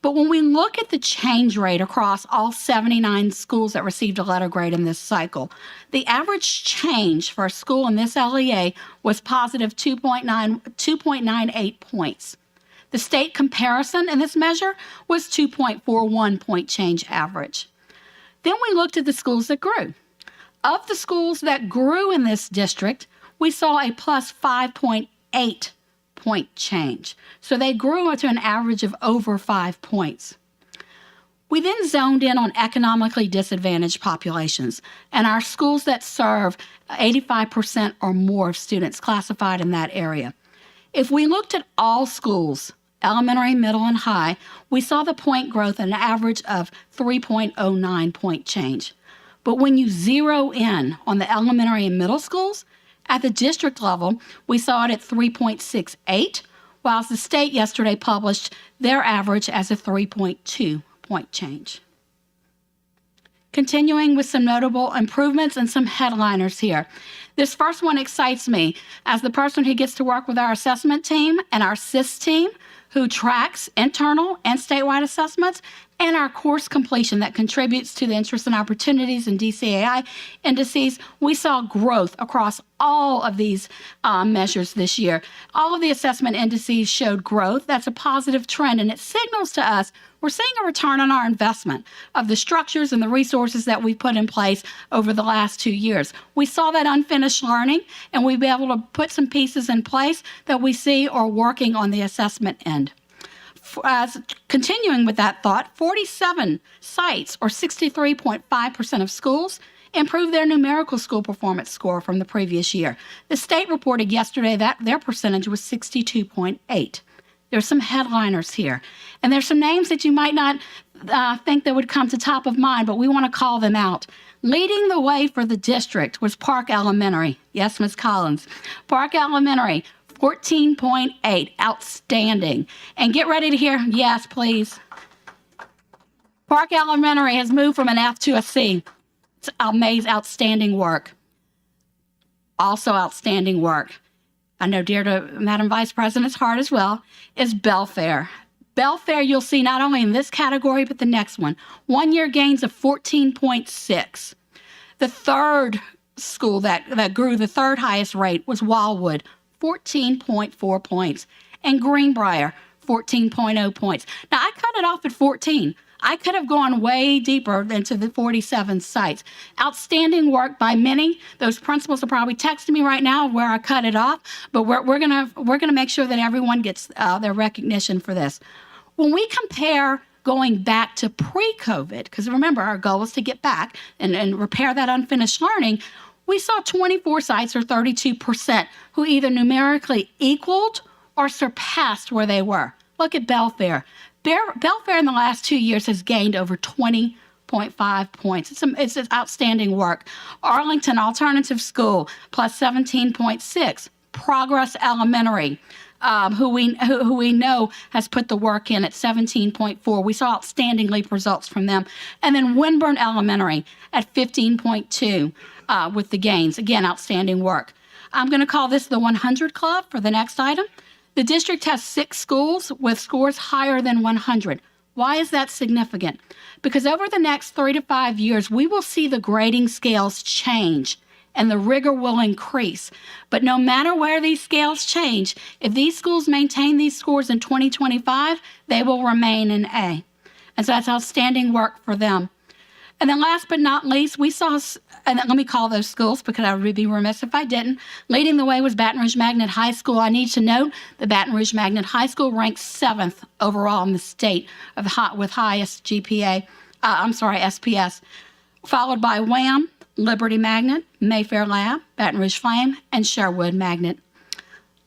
But when we look at the change rate across all 79 schools that received a letter grade in this cycle, the average change for a school in this LEA was positive 2.98 points. The state comparison in this measure was 2.41 point change average. Then we looked at the schools that grew. Of the schools that grew in this district, we saw a plus 5.8 point change. So they grew to an average of over 5 points. We then zoned in on economically disadvantaged populations and our schools that serve 85% or more of students classified in that area. If we looked at all schools, elementary, middle, and high, we saw the point growth at an average of 3.09 point change. But when you zero in on the elementary and middle schools, at the district level, we saw it at 3.68, whilst the state yesterday published their average as a 3.2 point change. Continuing with some notable improvements and some headliners here. This first one excites me as the person who gets to work with our assessment team and our SIS team, who tracks internal and statewide assessments, and our course completion that contributes to the interest and opportunities in DCAI indices. We saw growth across all of these measures this year. All of the assessment indices showed growth. That's a positive trend, and it signals to us we're seeing a return on our investment of the structures and the resources that we've put in place over the last 2 years. We saw that unfinished learning, and we've been able to put some pieces in place that we see are working on the assessment end. Continuing with that thought, 47 sites, or 63.5% of schools, improved their numerical school performance score from the previous year. The state reported yesterday that their percentage was 62.8. There's some headliners here, and there's some names that you might not think that would come to top of mind, but we want to call them out. Leading the way for the district was Park Elementary. Yes, Ms. Collins. Park Elementary, 14.8, outstanding. And get ready to hear, yes, please. Park Elementary has moved from an F to a C. It's amazing, outstanding work. Also outstanding work, I know dear to Madam Vice President's heart as well, is Belfair. Belfair, you'll see not only in this category, but the next one. 1 year gains of 14.6. The third school that grew the third highest rate was Wildwood, 14.4 points, and Greenbrier, 14.0 points. Now, I cut it off at 14. I could have gone way deeper into the 47 sites. Outstanding work by many. Those principals are probably texting me right now where I cut it off, but we're gonna make sure that everyone gets their recognition for this. When we compare going back to pre-COVID, because remember our goal was to get back and repair that unfinished learning, we saw 24 sites, or 32%, who either numerically equaled or surpassed where they were. Look at Belfair. Belfair in the last 2 years has gained over 20.5 points. It's outstanding work. Arlington Alternative School, plus 17.6. Progress Elementary, who we know has put the work in at 17.4. We saw outstanding leap results from them. And then Winburn Elementary at 15.2 with the gains. Again, outstanding work. I'm going to call this the 100 Club for the next item. The district has 6 schools with scores higher than 100. Why is that significant? Because over the next 3 to 5 years, we will see the grading scales change and the rigor will increase. But no matter where these scales change, if these schools maintain these scores in 2025, they will remain in A. And so that's outstanding work for them. And then last but not least, we saw, and let me call those schools because I would be remiss if I didn't. Leading the way was Baton Rouge Magnet High School. I need to note that Baton Rouge Magnet High School ranks 7th overall in the state with highest SPS, followed by WHAM, Liberty Magnet, Mayfair Lab, Baton Rouge Flame, and Sherwood Magnet.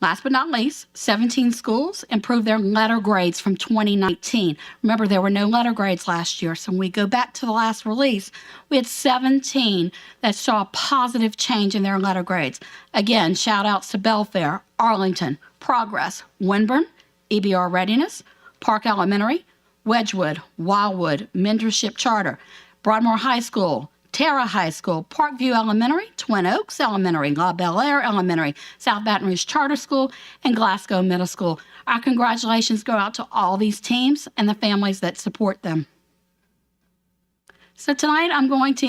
Last but not least, 17 schools improved their letter grades from 2019. Remember, there were no letter grades last year, so when we go back to the last release, we had 17 that saw a positive change in their letter grades. Again, shout outs to Belfair, Arlington, Progress, Winburn, EBR Readiness, Park Elementary, Wedgwood, Wildwood, Mentorship Charter, Broadmoor High School, Terra High School, Parkview Elementary, Twin Oaks Elementary, La Belle Aire Elementary, South Baton Rouge Charter School, and Glasgow Middle School. Our congratulations go out to all these teams and the families that support them. So tonight I'm going to,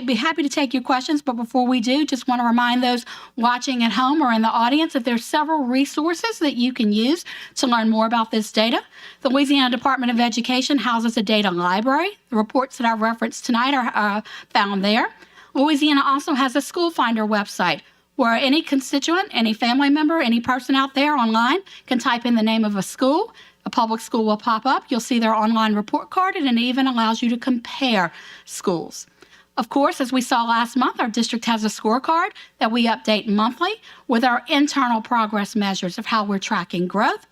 be happy to take your questions, but before we do, just want to remind those watching at home or in the audience that there's several resources that you can use to learn more about this data. The Louisiana Department of Education houses a data library. The reports that I've referenced tonight are found there. Louisiana also has a School Finder website where any constituent, any family member, any person out there online can type in the name of a school. A public school will pop up. You'll see their online report card, and it even allows you to compare schools. Of course, as we saw last month, our district has a scorecard that we update monthly with our internal progress measures of how we're tracking growth.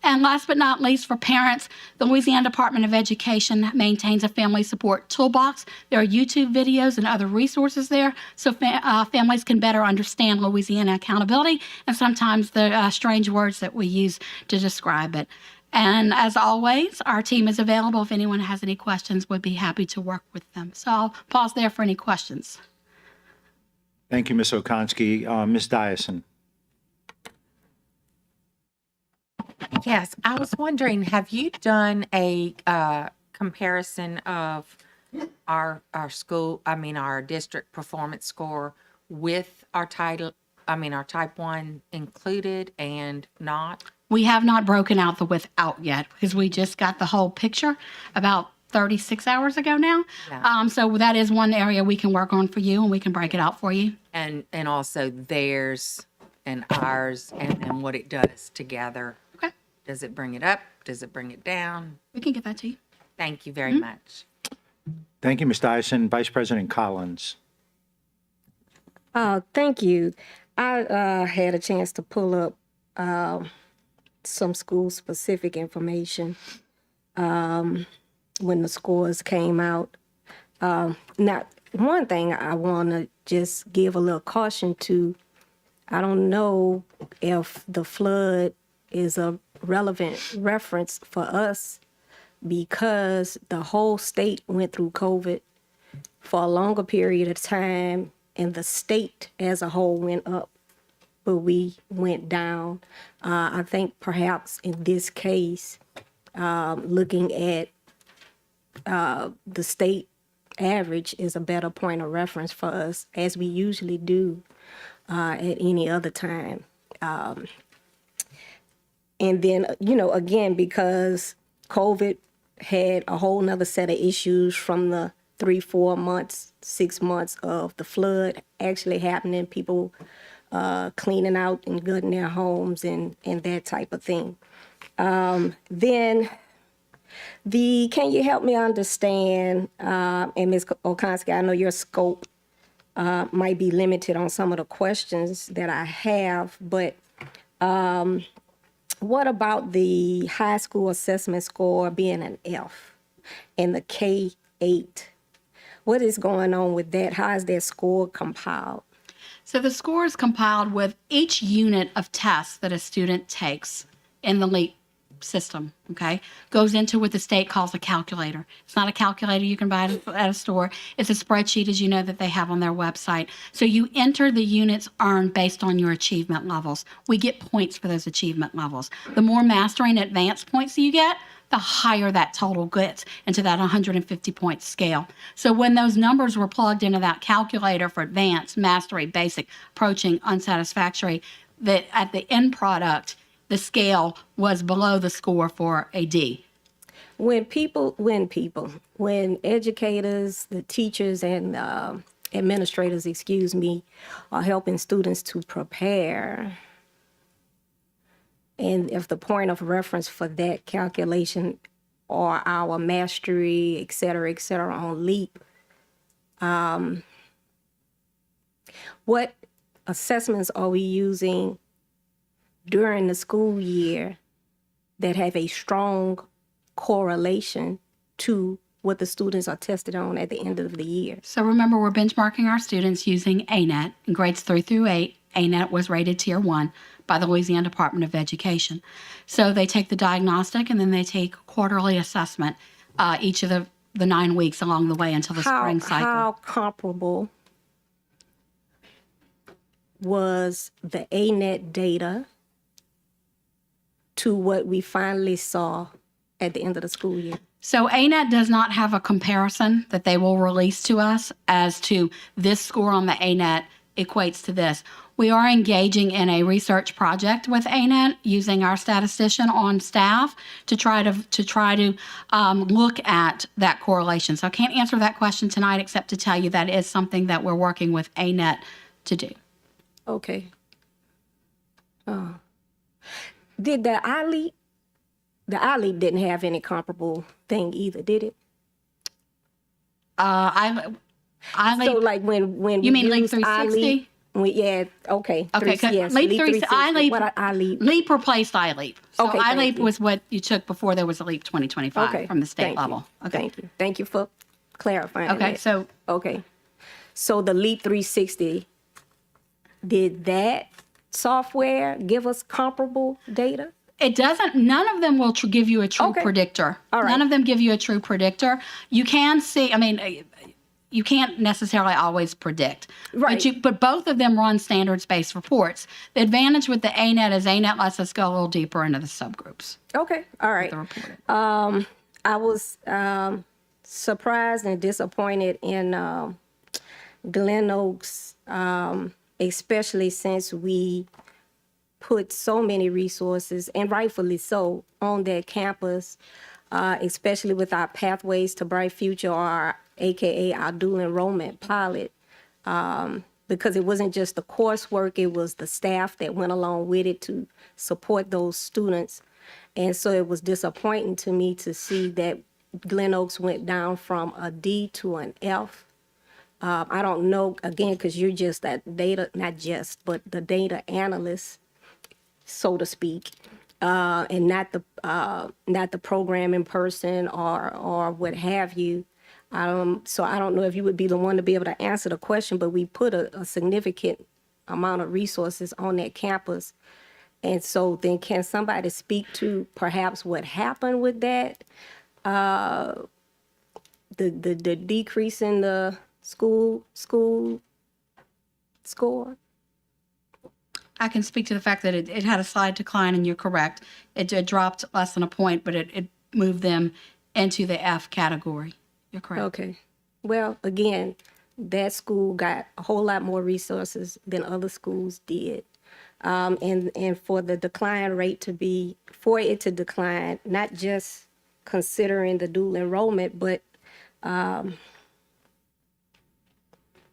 And last but not least, for parents, the Louisiana Department of Education maintains a family support toolbox. There are YouTube videos and other resources there so families can better understand Louisiana accountability and sometimes the strange words that we use to describe it. And as always, our team is available. If anyone has any questions, we'd be happy to work with them. So I'll pause there for any questions. Thank you, Ms. Okonski. Ms. Dyson. Yes, I was wondering, have you done a comparison of our district performance score with our type 1 included and not? We have not broken out the without yet because we just got the whole picture about 36 hours ago now. Yeah. So that is one area we can work on for you, and we can break it out for you. And also theirs and ours and what it does together. Okay. Does it bring it up? Does it bring it down? We can get that to you. Thank you very much. Thank you, Ms. Dyson. Vice President Collins. Thank you. I had a chance to pull up some school-specific information when the scores came out. Now, one thing I want to just give a little caution to, I don't know if the flood is a relevant reference for us because the whole state went through COVID for a longer period of time, and the state as a whole went up, but we went down. I think perhaps in this case, looking at the state average is a better point of reference for us, as we usually do at any other time. And then, again, because COVID had a whole nother set of issues from the 3, 4 months, 6 months of the flood actually happening, people cleaning out and gutting their homes and that type of thing. Then can you help me understand, and Ms. Okonski, I know your scope might be limited on some of the questions that I have, but what about the high school assessment score being an F and the K-8? What is going on with that? How is that score compiled? So the score is compiled with each unit of tests that a student takes in the LEAP system, okay? Goes into what the state calls a calculator. It's not a calculator you can buy at a store. It's a spreadsheet, as you know, that they have on their website. So you enter the units earned based on your achievement levels. We get points for those achievement levels. The more mastery and advanced points you get, the higher that total gets into that 150-point scale. So when those numbers were plugged into that calculator for advanced, mastery, basic, approaching, unsatisfactory, that at the end product, the scale was below the score for a D. When educators, the teachers and administrators, are helping students to prepare, and if the point of reference for that calculation are our mastery, et cetera, on LEAP, what assessments are we using during the school year that have a strong correlation to what the students are tested on at the end of the year? So remember, we're benchmarking our students using ANET in grades 3 through 8. ANET was rated Tier 1 by the Louisiana Department of Education. So they take the diagnostic and then they take quarterly assessment each of the the 9 weeks along the way until the spring cycle. How comparable was the ANET data to what we finally saw at the end of the school year? So ANET does not have a comparison that they will release to us as to this score on the ANET equates to this. We are engaging in a research project with ANET using our statistician on staff to try to look at that correlation. So I can't answer that question tonight except to tell you that is something that we're working with ANET to do. Okay. Did the iLeap? The iLeap didn't have any comparable thing either, did it? iLeap. So like when You we mean Leap used 360? iLeap, yeah, okay. Okay, Yes, Leap 360. iLeap. What iLeap? Leap replaced iLeap. So Okay, thank iLeap you. was what you took before there was a Leap 2025 Okay, from the state thank you. level. Okay. Thank you. Thank you for clarifying. Okay, that. so Okay. So the Leap 360, did that software give us comparable data? it doesn't, none of them will give you a true predictor. All right. None of them give you a true predictor. You can see, I mean, you can't necessarily always predict. Right. But both of them run standards-based reports. The advantage with the ANET is ANET lets us go a little deeper into the subgroups. Okay. All right. I was surprised and disappointed in Glen Oaks, especially since we put so many resources, and rightfully so, on that campus, especially with our Pathways to Bright Future, or AKA our dual enrollment pilot, because it wasn't just the coursework, it was the staff that went along with it to support those students. And so it was disappointing to me to see that Glen Oaks went down from a D to an F. I don't know, again, because you're just that data, not just, but the data analyst, so to speak, and not the programming person or what have you. So I don't know if you would be the one to be able to answer the question, but we put a significant amount of resources on that campus. And so then can somebody speak to perhaps what happened with that? The decrease in the school score? I can speak to the fact that it had a slight decline, and you're correct. It dropped less than a point, but it moved them into the F category. You're correct. Okay. Well, again, that school got a whole lot more resources than other schools did. And for the decline rate for it to decline, not just considering the dual enrollment, but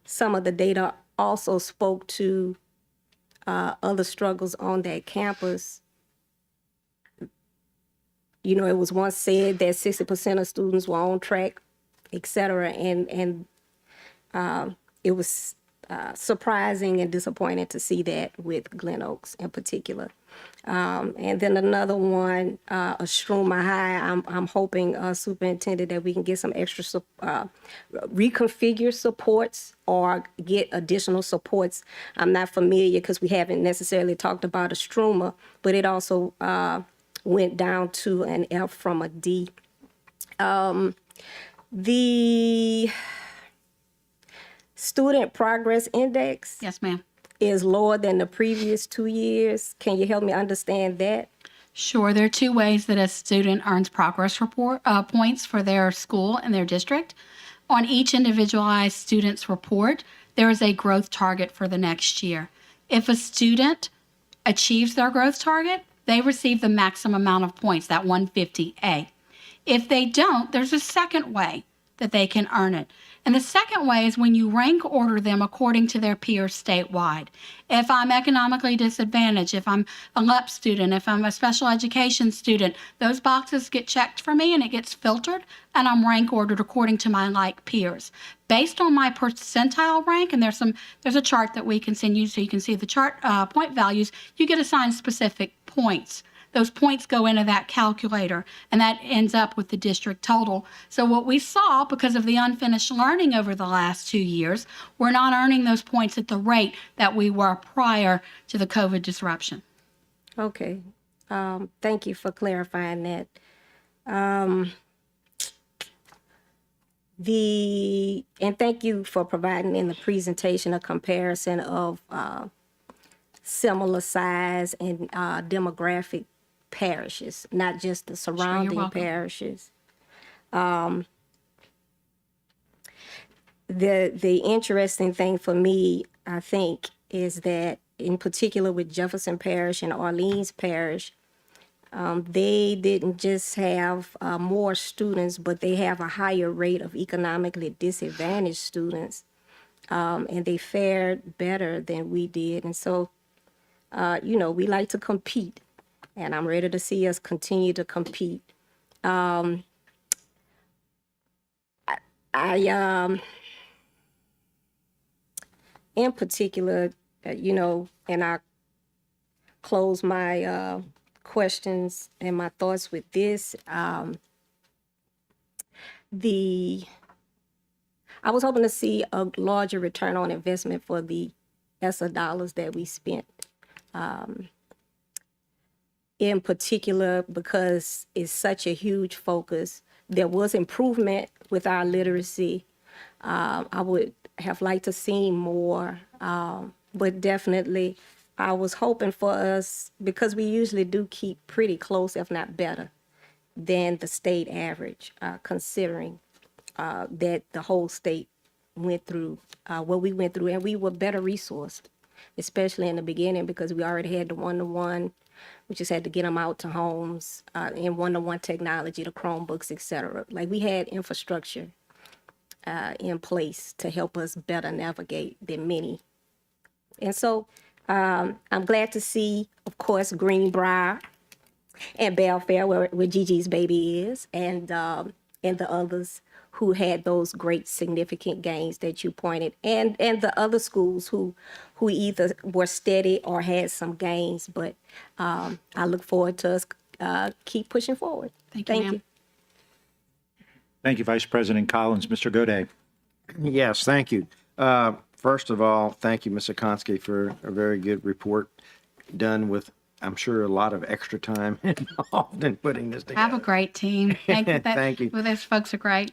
some of the data also spoke to other struggles on that campus. You know, it was once said that 60% of students were on track, et cetera, and it was surprising and disappointing to see that with Glen Oaks in particular. And then another one, Astruma High, I'm hoping, Superintendent, that we can get some extra reconfigure supports or get additional supports. I'm not familiar because we haven't necessarily talked about Astruma, but it also went down to an F from a D. The Student Progress Index. Yes, ma'am. Is lower than the previous 2 years. Can you help me understand that? Sure. There are two ways that a student earns progress report points for their school and their district. On each individualized student's report, there is a growth target for the next year. If a student achieves their growth target, they receive the maximum amount of points, that 150A. If they don't, there's a second way that they can earn it. And the second way is when you rank order them according to their peers statewide. If I'm economically disadvantaged, if I'm a LEP student, if I'm a special education student, those boxes get checked for me and it gets filtered, and I'm rank ordered according to my like peers. Based on my percentile rank, and there's a chart that we can send you so you can see the chart point values, you get assigned specific points. Those points go into that calculator, and that ends up with the district total. So what we saw, because of the unfinished learning over the last 2 years, we're not earning those points at the rate that we were prior to the COVID disruption. Okay. Thank you for clarifying that. And thank you for providing in the presentation a comparison of similar size and demographic parishes, not just the surrounding welcome. parishes. The interesting thing for me, I think, is that in particular with Jefferson Parish and Orleans Parish, they didn't just have more students, but they have a higher rate of economically disadvantaged students, and they fared better than we did. And so, we like to compete, and I'm ready to see us continue to compete. In particular, and I close my questions and my thoughts with this. I was hoping to see a larger return on investment for the ESSA dollars that we spent. In particular, because it's such a huge focus. There was improvement with our literacy. I would have liked to see more, but definitely I was hoping for us, because we usually do keep pretty close, if not better, than the state average, considering that the whole state went through what we went through, and we were better resourced, especially in the beginning, because we already had the one-to-one. We just had to get them out to homes in one-to-one technology, the Chromebooks, et cetera. Like, we had infrastructure in place to help us better navigate than many. And so I'm glad to see, of course, Greenbrier and Belfair, where Gigi's baby is, and the others who had those great significant gains that you pointed, and the other schools who either were steady or had some gains. But I look forward to us keep pushing forward. Thank you, ma'am. Thank you, Vice President Collins. Mr. Goday. Yes, thank you. First of all, thank you, Ms. Okonski, for a very good report done with, I'm sure, a lot of extra time involved in putting this together. Have a great team. Thank you. Thank you. Well, those folks are great.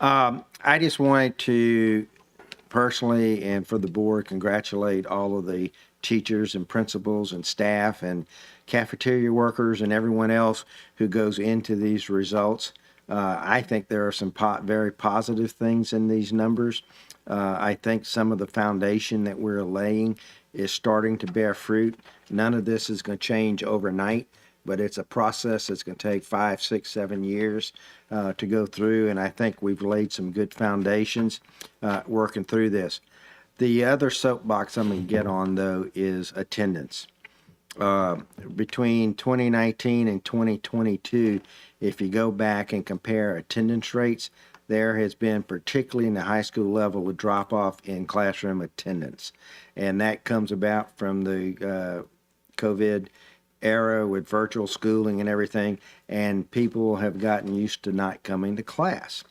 I just wanted to personally and for the board congratulate all of the teachers and principals and staff and cafeteria workers and everyone else who goes into these results. I think there are some very positive things in these numbers. I think some of the foundation that we're laying is starting to bear fruit. None of this is going to change overnight, but it's a process that's going to take 5, 6, 7 years to go through, and I think we've laid some good foundations working through this. The other soapbox I'm going to get on, though, is attendance. Between 2019 and 2022, if you go back and compare attendance rates, there has been, particularly in the high school level, a drop-off in classroom attendance. And that comes about from the COVID era with virtual schooling and everything, and people have gotten used to not coming to class.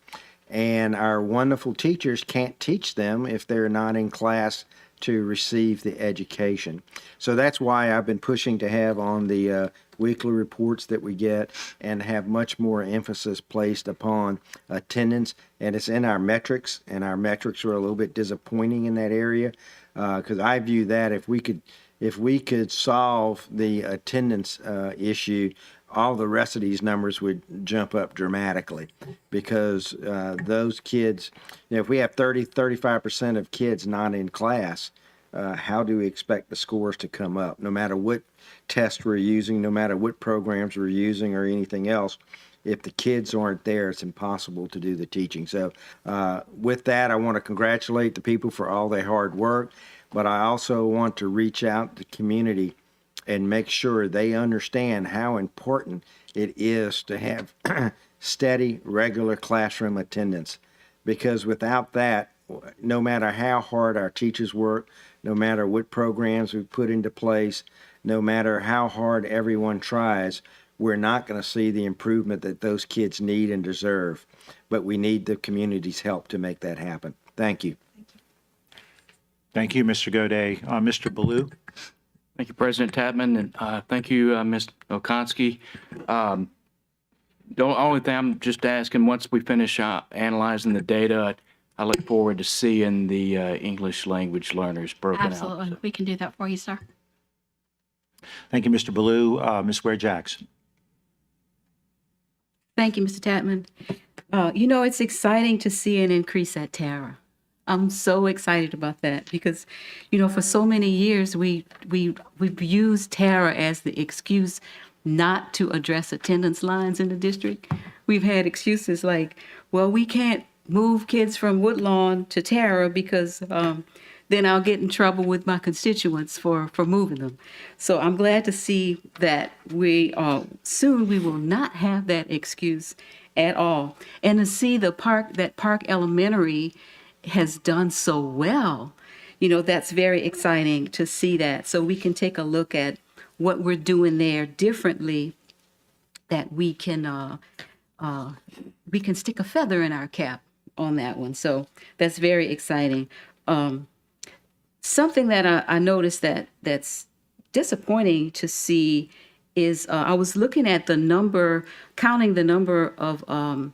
And our wonderful teachers can't teach them if they're not in class to receive the education. So that's why I've been pushing to have on the weekly reports that we get and have much more emphasis placed upon attendance. And it's in our metrics, and our metrics are a little bit disappointing in that area, because I view that if we could solve the attendance issue, all the rest of these numbers would jump up dramatically, because those kids, if we have 35% of kids not in class, how do we expect the scores to come up? No matter what test we're using, no matter what programs we're using or anything else, if the kids aren't there, it's impossible to do the teaching. So with that, I want to congratulate the people for all their hard work, but I also want to reach out to the community and make sure they understand how important it is to have steady, regular classroom attendance. Because without that, no matter how hard our teachers work, no matter what programs we put into place, no matter how hard everyone tries, we're not going to see the improvement that those kids need and deserve. But we need the community's help to make that happen. Thank you. Thank you, Mr. Goday. Mr. Ballou. Thank you, President Tapman, and thank you, Ms. Okonski. The only thing I'm just asking, once we finish analyzing the data, I look forward to seeing the English language learners broken out. Absolutely. We can do that for you, sir. Thank you, Mr. Ballou. Ms. Ware Jackson. Thank you, Mr. Tatman. It's exciting to see an increase at Tara. I'm so excited about that because, for so many years we've used Tara as the excuse not to address attendance lines in the district. We've had excuses like, well, we can't move kids from Woodlawn to Tara because then I'll get in trouble with my constituents for moving them. So I'm glad to see that soon we will not have that excuse at all. And to see that Park Elementary has done so well, that's very exciting to see that. So we can take a look at what we're doing there differently, that we can stick a feather in our cap on that one. So that's very exciting. Something that I noticed that's disappointing to see is I was looking at counting the number of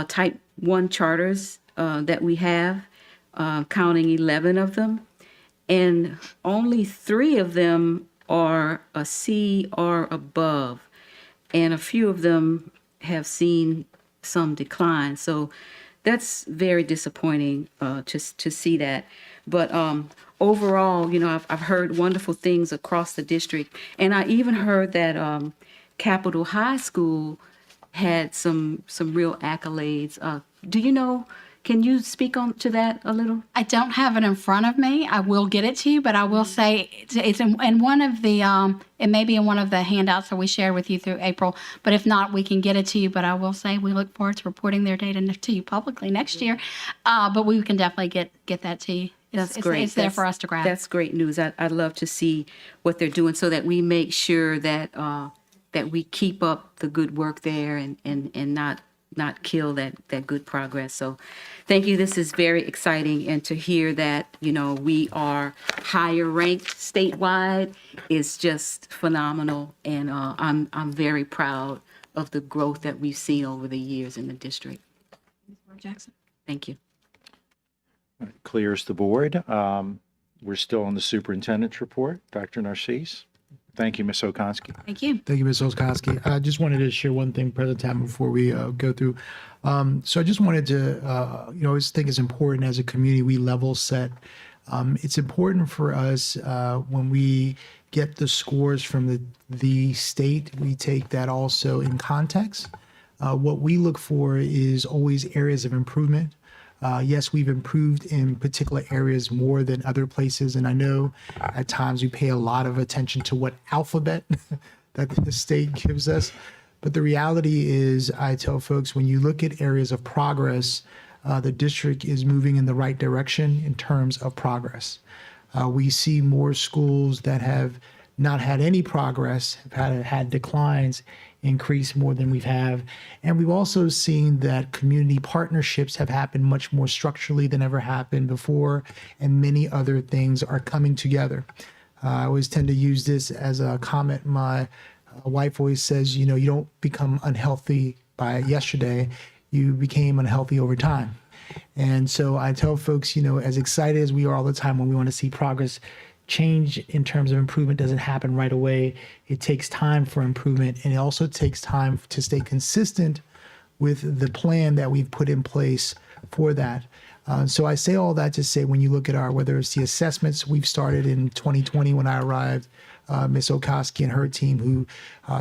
Type 1 charters that we have, counting 11 of them, and only 3 of them are a C or above, and a few of them have seen some decline. So that's very disappointing to see that. But overall, I've heard wonderful things across the district, and I even heard that Capitol High School had some real accolades. Can you speak to that a little? I don't have it in front of me. I will get it to you, but I will say it's in one of the, it may be in one of the handouts that we shared with you through April, but if not, we can get it to you. But I will say we look forward to reporting their data to you publicly next year. But we can definitely get that to you. That's great. It's there for us to grab. That's great news. I'd love to see what they're doing so that we make sure that that we keep up the good work there and not kill that good progress. So thank you. This is very exciting. And to hear that, we are higher ranked statewide is just phenomenal. And I'm very proud of the growth that we've seen over the years in the district. Jackson. Thank you. Clears the board. We're still on the superintendent's report. Dr. Narcisse. Thank you, Ms. Okonski. Thank you. Thank you, Ms. Oskoski. I just wanted to share one thing, President Tam, before we go through. So I just wanted to, I always think it's important as a community we level set. It's important for us when we get the scores from the state, we take that also in context. What we look for is always areas of improvement. Yes, we've improved in particular areas more than other places. And I know at times we pay a lot of attention to what alphabet that the state gives us. But the reality is, I tell folks, when you look at areas of progress, the district is moving in the right direction in terms of progress. We see more schools that have not had any progress, have had declines, increase more than we've had. And we've also seen that community partnerships have happened much more structurally than ever happened before, and many other things are coming together. I always tend to use this as a comment. My wife always says, you don't become unhealthy by yesterday, you became unhealthy over time. And so I tell folks, as excited as we are all the time when we want to see progress, change in terms of improvement doesn't happen right away. It takes time for improvement, and it also takes time to stay consistent with the plan that we've put in place for that. So I say all that to say, when you look at whether it's the assessments we've started in 2020 when I arrived, Ms. Okoski and her team who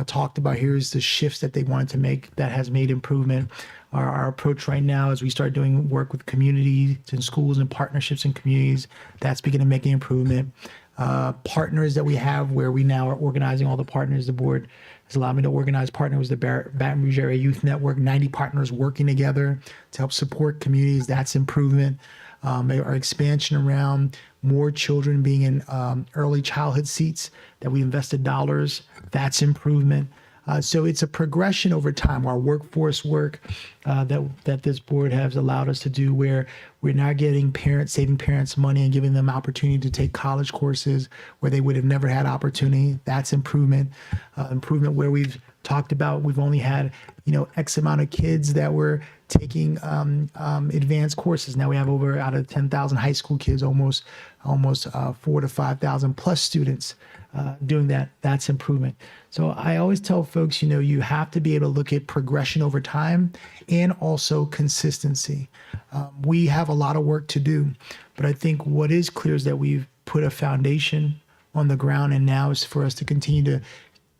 talked about here's the shifts that they wanted to make that has made improvement. Our approach right now as we start doing work with communities and schools and partnerships and communities, that's beginning to make an improvement. Partners that we have where we now are organizing all the partners. The board has allowed me to organize partners with the Baton Rouge Area Youth Network, 90 partners working together to help support communities. That's improvement. Our expansion around more children being in early childhood seats that we invested dollars, that's improvement. So it's a progression over time. Our workforce work that this board has allowed us to do, where we're now getting saving parents money and giving them opportunity to take college courses where they would have never had opportunity. That's improvement. Improvement where we've talked about we've only had X amount of kids that were taking advanced courses. Now we have over out of 10,000 high school kids, almost 4 to 5,000 plus students doing that. That's improvement. So I always tell folks, you have to be able to look at progression over time and also consistency. We have a lot of work to do, but I think what is clear is that we've put a foundation on the ground, and now is for us to continue to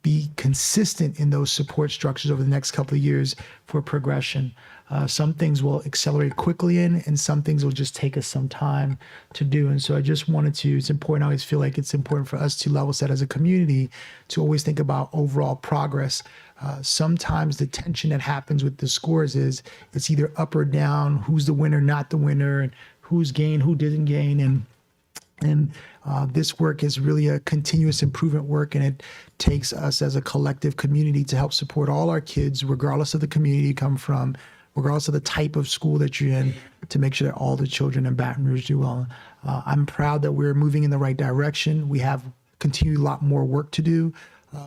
be consistent in those support structures over the next couple of years for progression. Some things will accelerate quickly and some things will just take us some time to do. And so I just wanted to, it's important, I always feel like it's important for us to level set as a community to always think about overall progress. Sometimes the tension that happens with the scores is it's either up or down, who's the winner, not the winner, and who's gained, who didn't gain. And this work is really a continuous improvement work, and it takes us as a collective community to help support all our kids, regardless of the community you come from, regardless of the type of school that you're in, to make sure that all the children in Baton Rouge do well. I'm proud that we're moving in the right direction. We have continued a lot more work to do,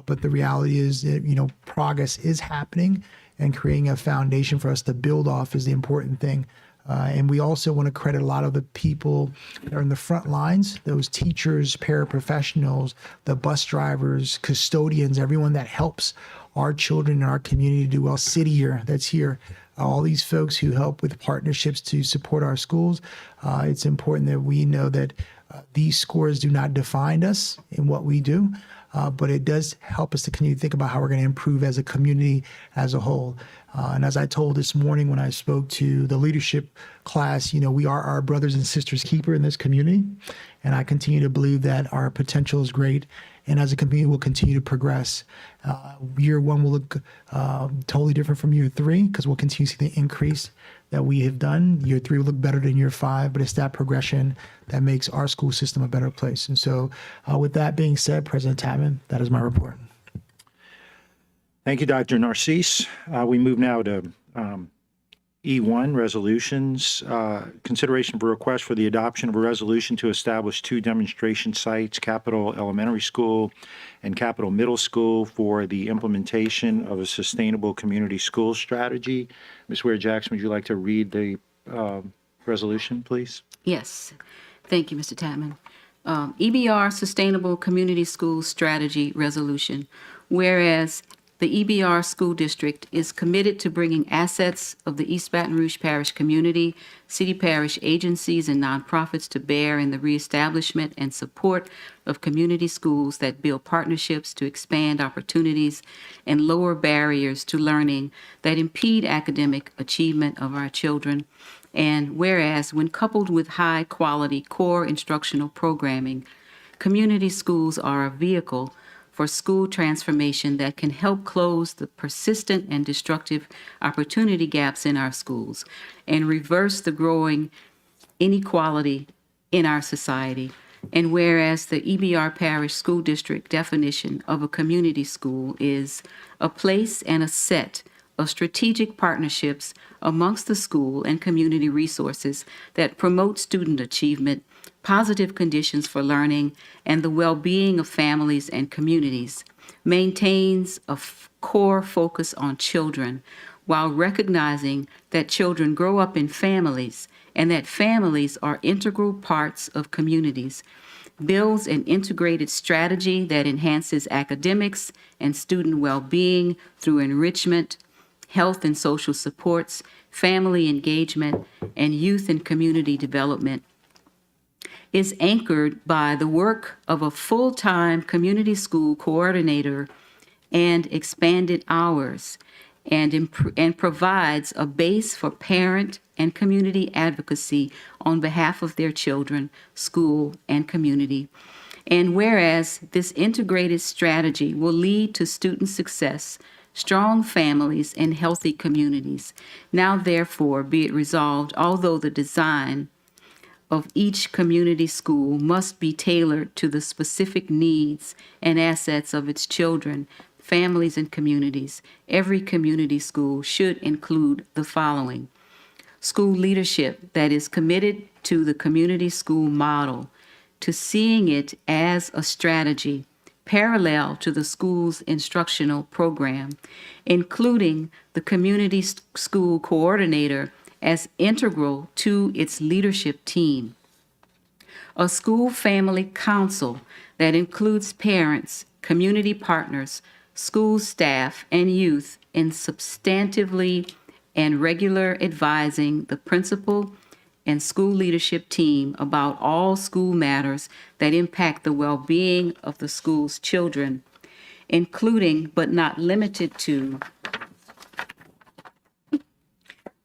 but the reality is that, progress is happening, and creating a foundation for us to build off is the important thing. And we also want to credit a lot of the people that are in the front lines, those teachers, paraprofessionals, the bus drivers, custodians, everyone that helps our children in our community do well. City Year that's here, all these folks who help with partnerships to support our schools. It's important that we know that these scores do not define us in what we do, but it does help us to continue to think about how we're going to improve as a community as a whole. And as I told this morning when I spoke to the leadership class, we are our brothers and sisters keeper in this community. And I continue to believe that our potential is great. And as a community, we'll continue to progress. Year one will look totally different from year three, because we'll continue to see the increase that we have done. Year three will look better than year five, but it's that progression that makes our school system a better place. And so with that being said, President Tapman, that is my report. Thank you, Dr. Narcisse. We move now to E1, resolutions. Consideration of a request for the adoption of a resolution to establish 2 demonstration sites, Capitol Elementary School and Capitol Middle School, for the implementation of a sustainable community school strategy. Ms. Ware-Jackson, would you like to read the resolution, please? Yes. Thank you, Mr. Tapman. EBR Sustainable Community School Strategy Resolution. Whereas the EBR School District is committed to bringing assets of the East Baton Rouge Parish community, city parish agencies, and nonprofits to bear in the reestablishment and support of community schools that build partnerships to expand opportunities and lower barriers to learning that impede academic achievement of our children. And whereas, when coupled with high-quality core instructional programming, community schools are a vehicle for school transformation that can help close the persistent and destructive opportunity gaps in our schools and reverse the growing inequality in our society. And whereas the EBR Parish School District definition of a community school is a place and a set of strategic partnerships amongst the school and community resources that promote student achievement, positive conditions for learning, and the well-being of families and communities, maintains a core focus on children while recognizing that children grow up in families and that families are integral parts of communities, builds an integrated strategy that enhances academics and student well-being through enrichment, health and social supports, family engagement, and youth and community development, is anchored by the work of a full-time community school coordinator and expanded hours, and provides a base for parent and community advocacy on behalf of their children, school, and community. And whereas this integrated strategy will lead to student success, strong families, and healthy communities, now therefore be it resolved, although the design of each community school must be tailored to the specific needs and assets of its children, families, and communities, every community school should include the following: school leadership that is committed to the community school model, to seeing it as a strategy, parallel to the school's instructional program, including the community school coordinator as integral to its leadership team. A school family council that includes parents, community partners, school staff, and youth in substantively and regular advising the principal and school leadership team about all school matters that impact the well-being of the school's children, including but not limited to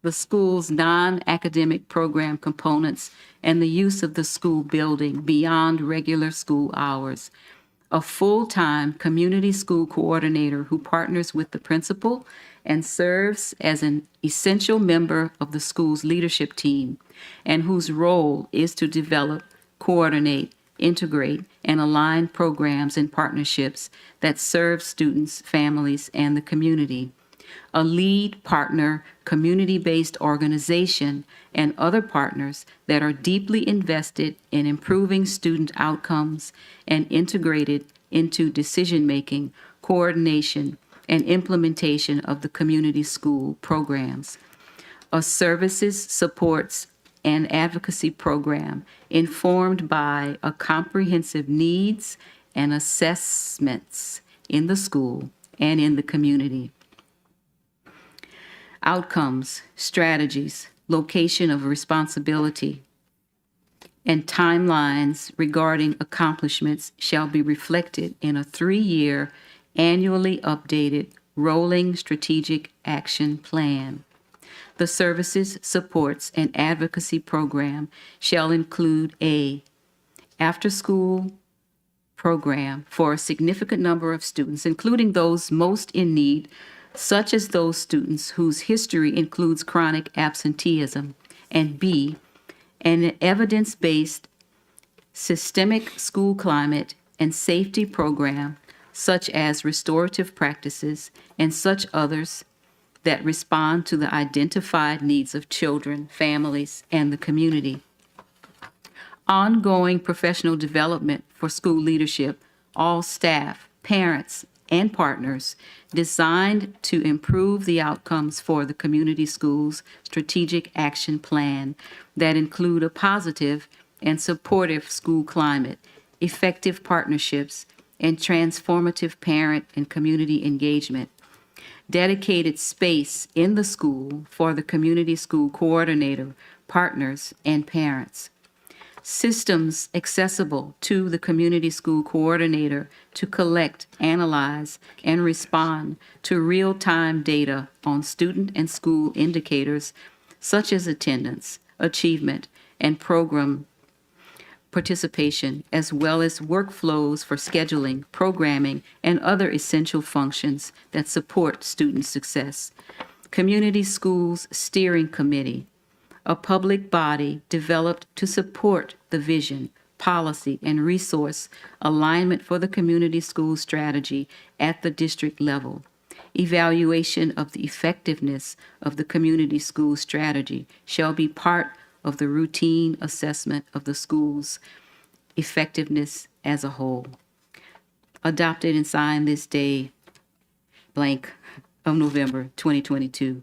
the school's non-academic program components and the use of the school building beyond regular school hours. A full-time community school coordinator who partners with the principal and serves as an essential member of the school's leadership team, and whose role is to develop, coordinate, integrate, and align programs and partnerships that serve students, families, and the community. A lead partner, community-based organization, and other partners that are deeply invested in improving student outcomes and integrated into decision-making, coordination, and implementation of the community school programs. A services, supports, and advocacy program informed by a comprehensive needs and assessments in the school and in the community. Outcomes, strategies, location of responsibility, and timelines regarding accomplishments shall be reflected in a 3-year, annually updated, rolling strategic action plan. The services, supports, and advocacy program shall include a after-school program for a significant number of students, including those most in need, such as those students whose history includes chronic absenteeism, and B, an evidence-based systemic school climate and safety program, such as restorative practices and such others that respond to the identified needs of children, families, and the community. Ongoing professional development for school leadership, all staff, parents, and partners, designed to improve the outcomes for the community schools strategic action plan that include a positive and supportive school climate, effective partnerships, and transformative parent and community engagement. Dedicated space in the school for the community school coordinator, partners, and parents. Systems accessible to the community school coordinator to collect, analyze, and respond to real-time data on student and school indicators such as attendance, achievement, and program participation, as well as workflows for scheduling, programming, and other essential functions that support student success. Community Schools Steering Committee, a public body developed to support the vision, policy, and resource alignment for the community school strategy at the district level. Evaluation of the effectiveness of the community school strategy shall be part of the routine assessment of the school's effectiveness as a whole. Adopted and signed this day, blank, of November 2022.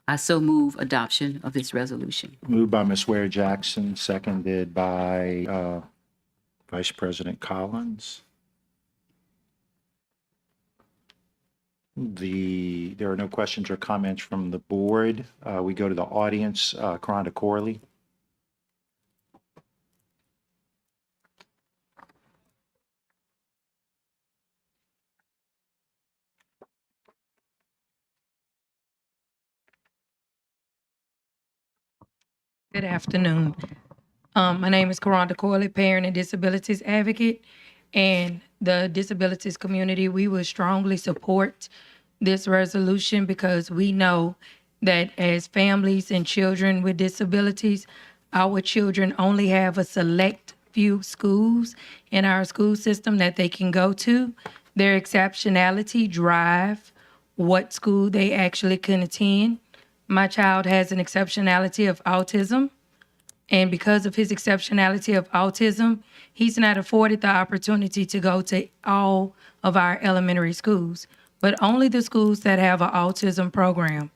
I so move adoption of this resolution. Moved by Ms. Ware Jackson, seconded by Vice President Collins. There are no questions or comments from the board. We go to the audience. Karonda Corley. Good afternoon. My name is Karonda Corley, parent and disabilities advocate, and the disabilities community, we will strongly support this resolution because we know that as families and children with disabilities, our children only have a select few schools in our school system that they can go to. Their exceptionality drive what school they actually can attend. My child has an exceptionality of autism, And because of his exceptionality of autism, he's not afforded the opportunity to go to all of our elementary schools, but only the schools that have an autism program.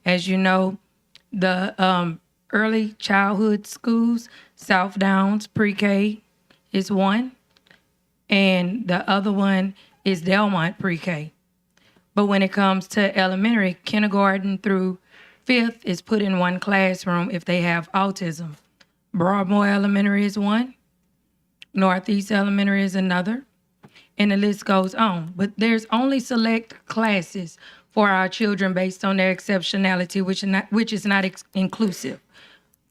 As you know, the early childhood schools, South Downs Pre-K is one, and the other one is Delmont Pre-K. But when it comes to elementary, kindergarten through fifth is put in one classroom if they have autism. Broadmoor Elementary is one, Northeast Elementary is another, and the list goes on. But there's only select classes for our children based on their exceptionality, which is not inclusive.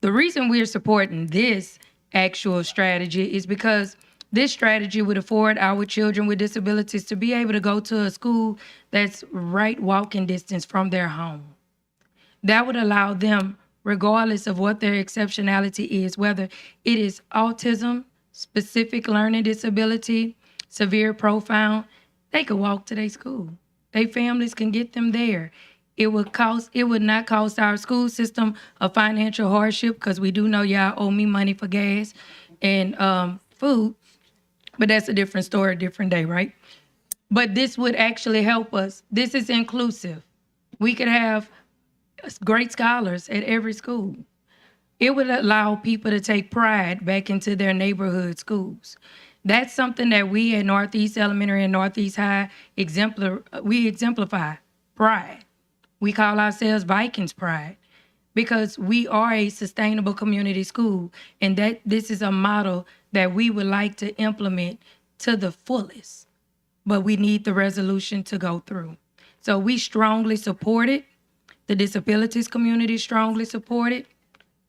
The reason we're supporting this actual strategy is because this strategy would afford our children with disabilities to be able to go to a school that's right walking distance from their home. That would allow them, regardless of what their exceptionality is, whether it is autism, specific learning disability, severe profound, they could walk to their school. Their families can get them there. It would not cost our school system a financial hardship, because we do know y'all owe me money for gas and food, but that's a different story, a different day, right? But this would actually help us. This is inclusive. We could have great scholars at every school. It would allow people to take pride back into their neighborhood schools. That's something that we at Northeast Elementary and Northeast High exemplify pride. We call ourselves Vikings Pride because we are a sustainable community school, and that this is a model that we would like to implement to the fullest. But we need the resolution to go through. So we strongly support it. The disabilities community strongly support it.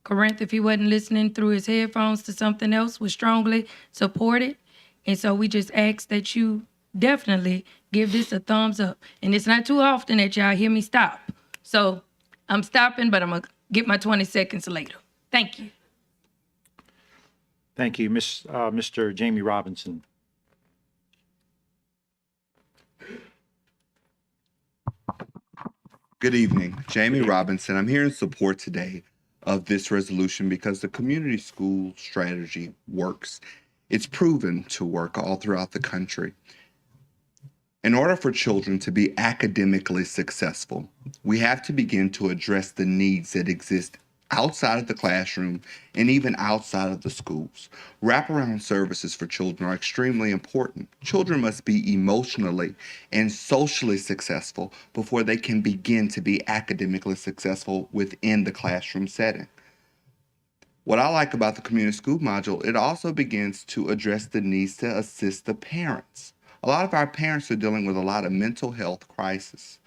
Corinth, if he wasn't listening through his headphones to something else, would strongly support it. And so we just ask that you definitely give this a thumbs up. And it's not too often that y'all hear me stop. So I'm stopping, but I'm going to get my 20 seconds later. Thank you. Thank you, Mr. Jamie Robinson. Good evening, Jamie Robinson. I'm here in support today of this resolution because the community school strategy works. It's proven to work all throughout the country. In order for children to be academically successful, we have to begin to address the needs that exist outside of the classroom and even outside of the schools. Wraparound services for children are extremely important. Children must be emotionally and socially successful before they can begin to be academically successful within the classroom setting. What I like about the community school module, it also begins to address the needs to assist the parents. A lot of our parents are dealing with a lot of mental health crisis.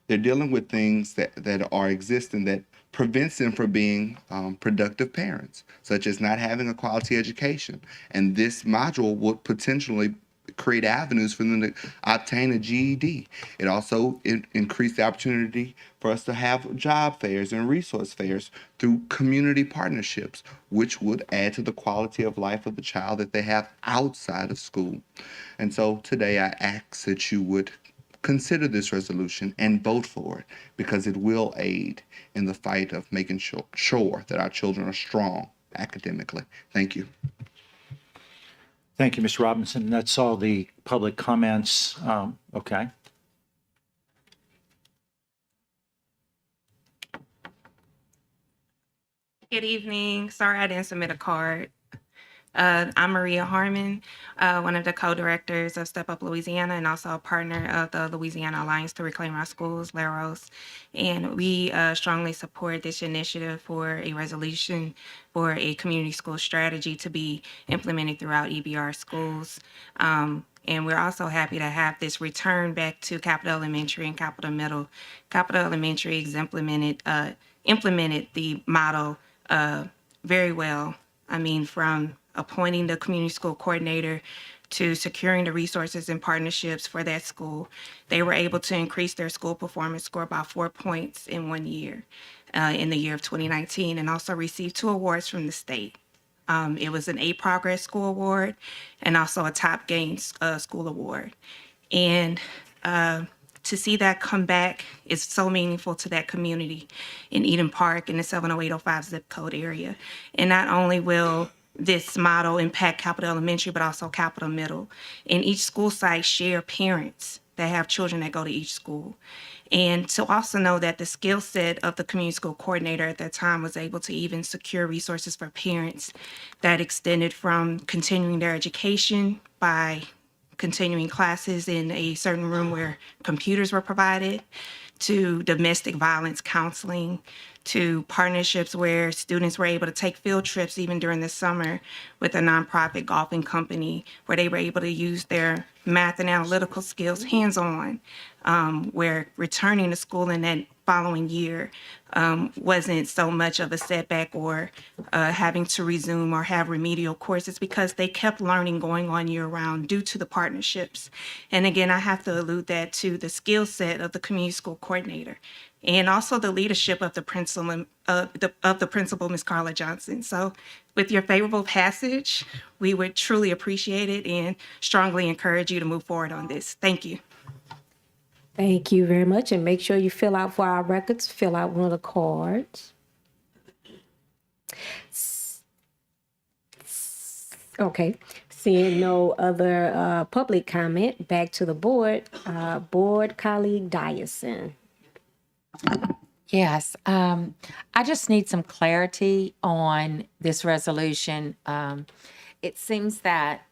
They're dealing with things that are existing that prevents them from being productive parents, such as not having a quality education. And this module would potentially create avenues for them to obtain a GED. It also increased the opportunity for us to have job fairs and resource fairs through community partnerships, which would add to the quality of life of the child that they have outside of school. And so today I ask that you would consider this resolution and vote for it, because it will aid in the fight of making sure that our children are strong academically. Thank you. Thank you, Ms. Robinson. That's all the public comments. Okay. Good evening. Sorry I didn't submit a card. I'm Maria Harmon, one of the co-directors of Step Up Louisiana and also a partner of the Louisiana Alliance to Reclaim Our Schools, LAROS. And we strongly support this initiative for a resolution for a community school strategy to be implemented throughout EBR schools. And we're also happy to have this return back to Capital Elementary and Capital Middle. Capital Elementary implemented the model very well. I mean, from appointing the community school coordinator to securing the resources and partnerships for that school, they were able to increase their school performance score by 4 points in 1 year, in the year of 2019, and also received 2 awards from the state. It was an A Progress School Award and also a Top Gain School Award. And to see that come back is so meaningful to that community in Eden Park in the 70805 zip code area. And not only will this model impact Capital Elementary, but also Capital Middle. And each school site share parents that have children that go to each school. And to also know that the skill set of the community school coordinator at that time was able to even secure resources for parents that extended from continuing their education by continuing classes in a certain room where computers were provided, to domestic violence counseling, to partnerships where students were able to take field trips even during the summer with a nonprofit golfing company, where they were able to use their math and analytical skills hands-on, where returning to school in that following year wasn't so much of a setback or having to resume or have remedial courses, because they kept learning going on year-round due to the partnerships. And again, I have to allude that to the skill set of the community school coordinator and also the leadership of the principal, Ms. Carla Johnson. So with your favorable passage, we would truly appreciate it and strongly encourage you to move forward on this. Thank you. Thank you very much. And make sure you fill out for our records, fill out one of the cards. Okay. Seeing no other public comment, back to the board. Board colleague Dyson. Yes, I just need some clarity on this resolution. It seems that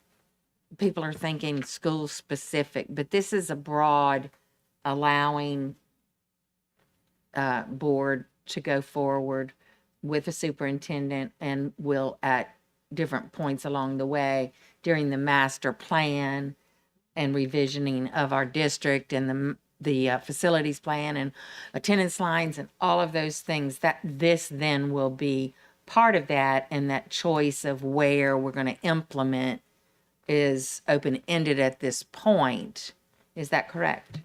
people are thinking school specific, but this is a broad allowing board to go forward with a superintendent, and will at different points along the way during the master plan and revisioning of our district and the facilities plan and attendance lines and all of those things, that this then will be part of that, and that choice of where we're going to implement is open-ended at this point. Is that correct?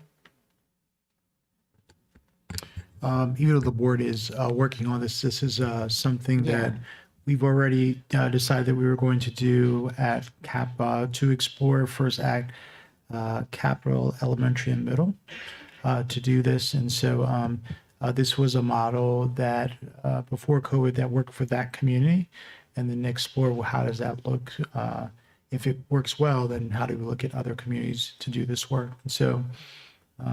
Even though the board is working on this, this is something that we've already decided that we were going to do at to explore first at Capital Elementary and Middle to do this. And so this was a model that before COVID that worked for that community, and then explore, well, how does that look? If it works well, then how do we look at other communities to do this work? And so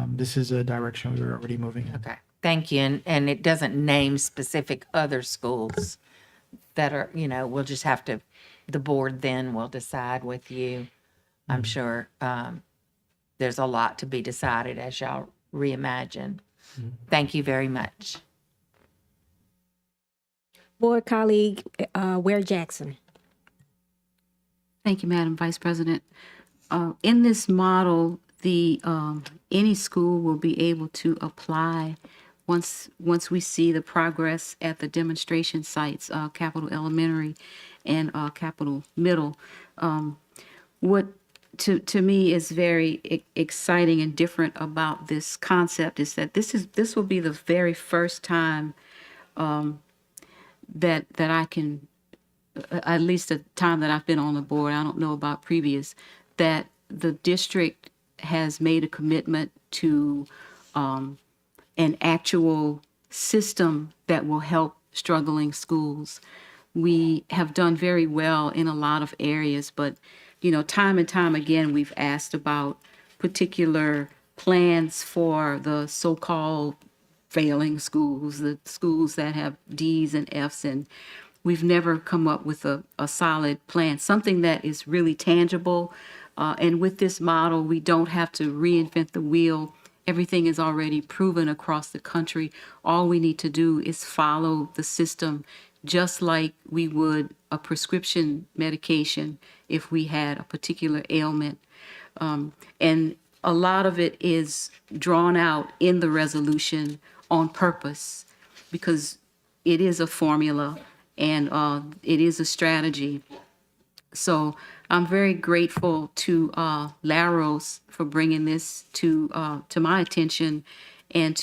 this is a direction we were already moving in. Okay, thank you. And it doesn't name specific other schools that are, we'll just have to, the board then will decide with you. I'm sure there's a lot to be decided as y'all reimagine. Thank you very much. Board colleague Ware Jackson. Thank you, Madam Vice President. In this model, the any school will be able to apply once we see the progress at the demonstration sites, Capital Elementary and Capital Middle. What to me is very exciting and different about this concept is that this will be the very first time that I can, at least the time that I've been on the board, I don't know about previous, that the district has made a commitment to an actual system that will help struggling schools. We have done very well in a lot of areas, but time and time again, we've asked about particular plans for the so-called failing schools, the schools that have D's and F's, and we've never come up with a solid plan, something that is really tangible. And with this model, we don't have to reinvent the wheel. Everything is already proven across the country. All we need to do is follow the system, just like we would a prescription medication if we had a particular ailment. And a lot of it is drawn out in the resolution on purpose, because it is a formula and it is a strategy. So I'm very grateful to Laros for bringing this to my attention, and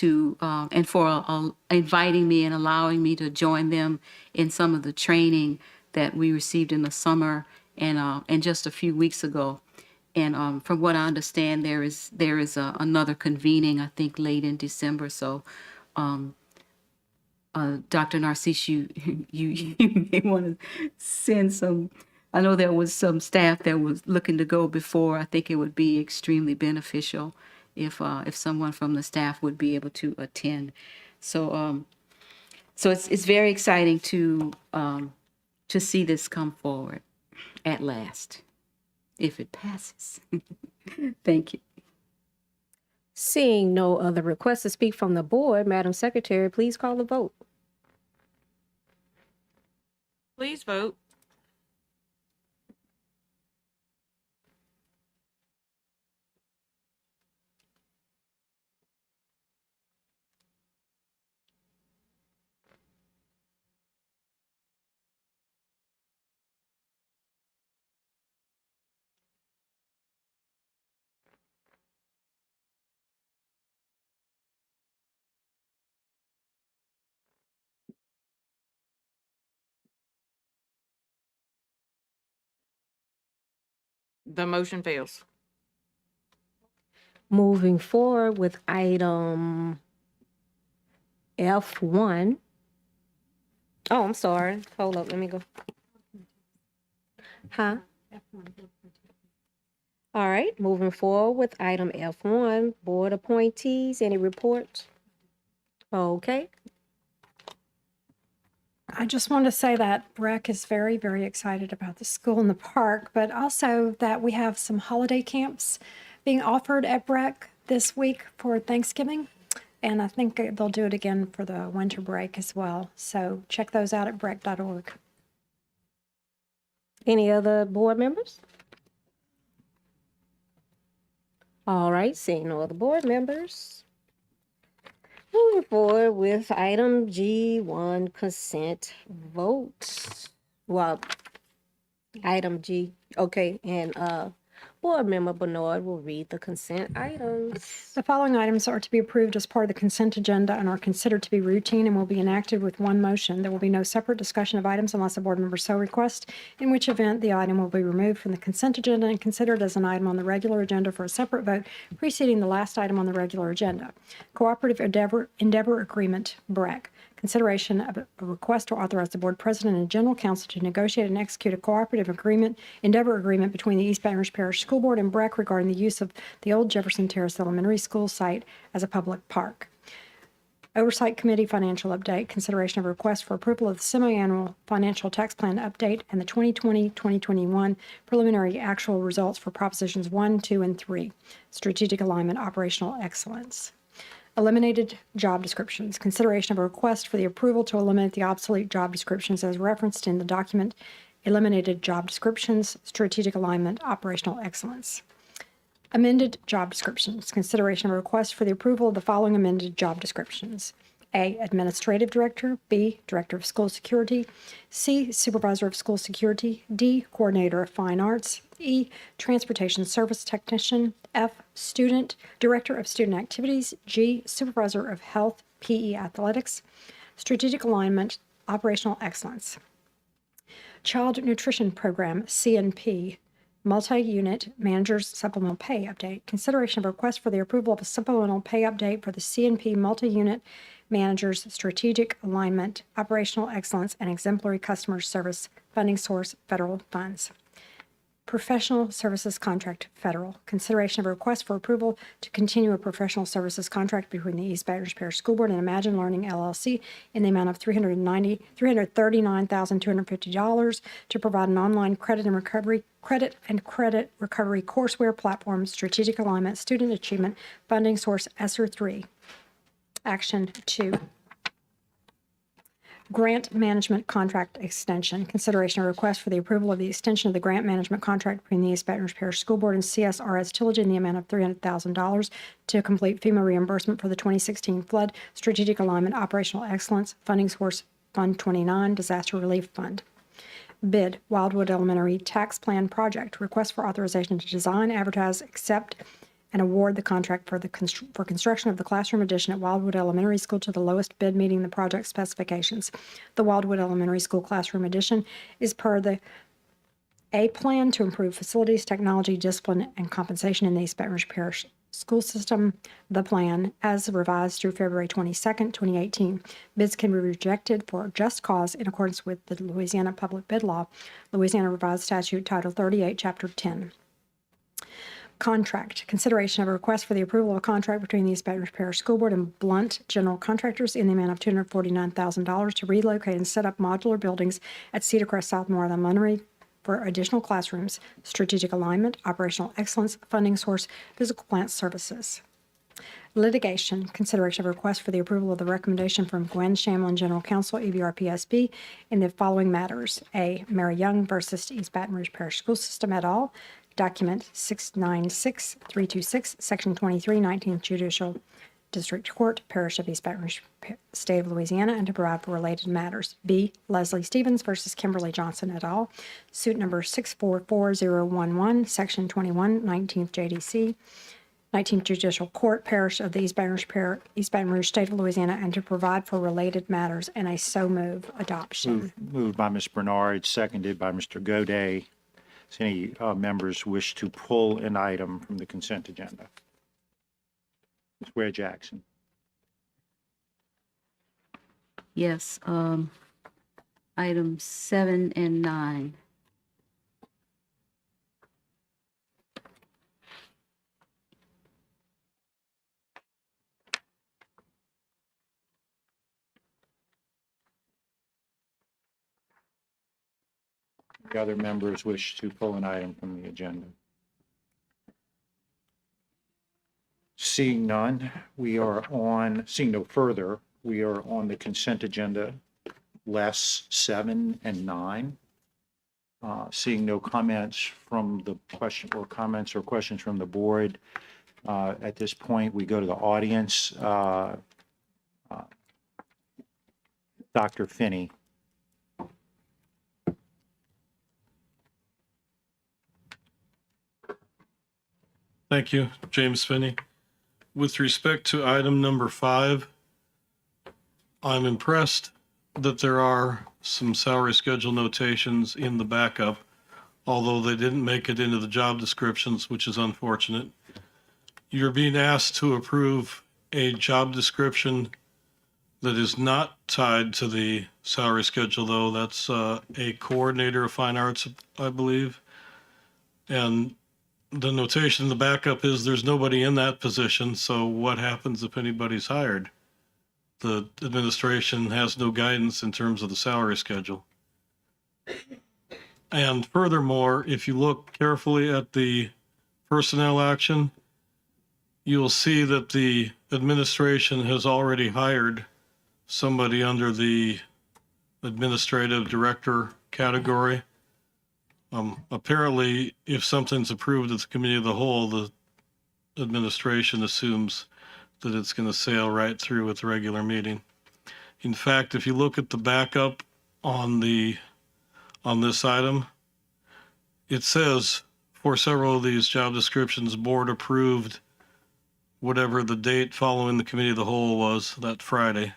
for inviting me and allowing me to join them in some of the training that we received in the summer and just a few weeks ago. And from what I understand, there is another convening, I think, late in December. So, Dr. Narcisse, you may want to send some. I know there was some staff that was looking to go before. I think it would be extremely beneficial if someone from the staff would be able to attend. So so it's very exciting to see this come forward at last, if it passes. Thank you. Seeing no other requests to speak from the board, Madam Secretary, please call the vote. Please vote. The motion fails. Moving forward with item F1. Oh, I'm sorry. Hold up, let me go. Huh? All right, moving forward with item F1, board appointees, any reports? Okay. I just want to say that Breck is very, very excited about the school and the park, but also that we have some holiday camps being offered at Breck this week for Thanksgiving. And I think they'll do it again for the winter break as well. So check those out at breck.org. Any other board members? All right, seeing no other board members. Moving forward with item G1, consent votes. Well, item G, okay, and board member Bernard will read the consent items. The following items are to be approved as part of the consent agenda and are considered to be routine and will be enacted with one motion. There will be no separate discussion of items unless a board member so requests, in which event the item will be removed from the consent agenda and considered as an item on the regular agenda for a separate vote preceding the last item on the regular agenda. Cooperative Endeavor Agreement, BREC. Consideration of a request to authorize the board president and general counsel to negotiate and execute a cooperative endeavor agreement between the East Baton Rouge Parish School Board and BREC regarding the use of the old Jefferson Terrace Elementary School site as a public park. Oversight Committee financial update, consideration of a request for approval of the semi-annual financial tax plan update and the 2020-2021 preliminary actual results for propositions 1, 2, and 3. Strategic alignment, operational excellence. Eliminated job descriptions. Consideration of a request for the approval to eliminate the obsolete job descriptions as referenced in the document. Eliminated job descriptions, strategic alignment, operational excellence. Amended job descriptions. Consideration of a request for the approval of the following amended job descriptions. A, Administrative Director. B, Director of School Security. C, Supervisor of School Security. D, Coordinator of Fine Arts. E, Transportation Service Technician. F, Director of Student Activities. G, Supervisor of Health, PE Athletics. Strategic Alignment, Operational Excellence. Child Nutrition Program, CNP. Multi-Unit Manager's Supplemental Pay Update. Consideration of a request for the approval of a supplemental pay update for the CNP Multi-Unit Manager's Strategic Alignment, Operational Excellence, and Exemplary Customer Service Funding Source Federal Funds. Professional Services Contract Federal. Consideration of a request for approval to continue a professional services contract between the East Baton Rouge Parish School Board and Imagine Learning LLC in the amount of $339,250 to provide an online credit and credit recovery courseware platform, strategic alignment, student achievement, funding source ESSER 3. Action 2. Grant Management Contract Extension. Consideration of request for the approval of the extension of the grant management contract between the East Baton Rouge Parish School Board and CSRS Tillage in the amount of $300,000 to complete FEMA reimbursement for the 2016 flood, strategic alignment, operational excellence, funding source Fund 29, Disaster Relief Fund. Bid, Wildwood Elementary Tax Plan Project. Request for authorization to design, advertise, accept, and award the contract for construction of the classroom addition at Wildwood Elementary School to the lowest bid meeting the project specifications. The Wildwood Elementary School classroom addition is per the A plan to improve facilities, technology, discipline, and compensation in the East Baton Rouge Parish School System. The plan, as revised through February 22nd, 2018. Bids can be rejected for just cause in accordance with the Louisiana Public Bid Law, Louisiana Revised Statute, Title 38, Chapter 10. Contract. Consideration of a request for the approval of a contract between the East Baton Rouge Parish School Board and Blunt General Contractors in the amount of $249,000 to relocate and set up modular buildings at Cedar Crest South Memorial Elementary for additional classrooms, strategic alignment, operational excellence, funding source, physical plant services. Litigation. Consideration of a request for the approval of the recommendation from Gwen Shamlin, General Counsel, EBR PSB, in the following matters. A. Mary Young versus East Baton Rouge Parish School System et al. Document 696326, Section 23, 19th Judicial District Court, Parish of East Baton Rouge, State of Louisiana, and to provide for related matters. B. Leslie Stevens versus Kimberly Johnson et al. Suit number 644011, Section 21, 19th JDC, 19th Judicial Court, Parish of the East Baton Rouge, State of Louisiana, and to provide for related matters. And I so move adoption. Moved by Ms. Bernard, seconded by Mr. Goday. Does any members wish to pull an item from the consent agenda? Ms. Ware Jackson. Yes, items 7 and 9. The other members wish to pull an item from the agenda? Seeing none, seeing no further, we are on the consent agenda, less 7 and 9. Seeing no comments from the questions from the board, at this point, we go to the audience. Dr. Finney. Thank you, James Finney. With respect to item number 5, I'm impressed that there are some salary schedule notations in the backup, although they didn't make it into the job descriptions, which is unfortunate. You're being asked to approve a job description that is not tied to the salary schedule, though. That's a coordinator of fine arts, I believe. And the notation in the backup is there's nobody in that position, so what happens if anybody's hired? The administration has no guidance in terms of the salary schedule. And furthermore, if you look carefully at the personnel action, you'll see that the administration has already hired somebody under the administrative director category. Apparently, if something's approved at the committee of the whole, the administration assumes that it's going to sail right through with the regular meeting. In fact, if you look at the backup on this item, it says for several of these job descriptions, board approved whatever the date following the committee of the whole was that Friday.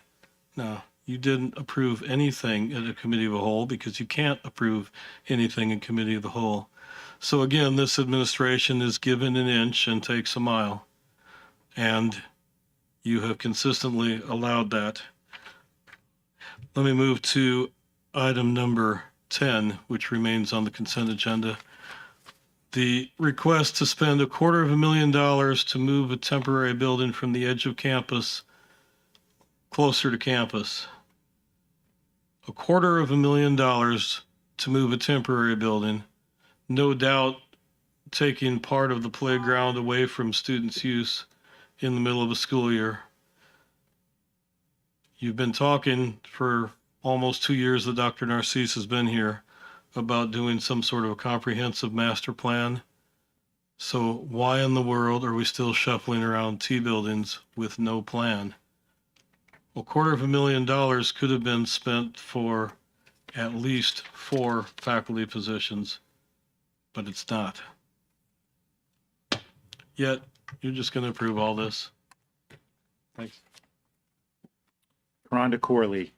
Now, you didn't approve anything at a committee of the whole because you can't approve anything in committee of the whole. So again, this administration is given an inch and takes a mile. And you have consistently allowed that. Let me move to item number 10, which remains on the consent agenda. The request to spend $250,000 to move a temporary building from the edge of campus closer to campus. $250,000 to move a temporary building, no doubt taking part of the playground away from students' use in the middle of a school year. You've been talking for almost 2 years that Dr. Narcisse has been here about doing some sort of a comprehensive master plan. So why in the world are we still shuffling around T buildings with no plan? $250,000 could have been spent for at least 4 faculty positions, but it's not. Yet, you're just going to approve all this. Thanks. Rhonda Corley.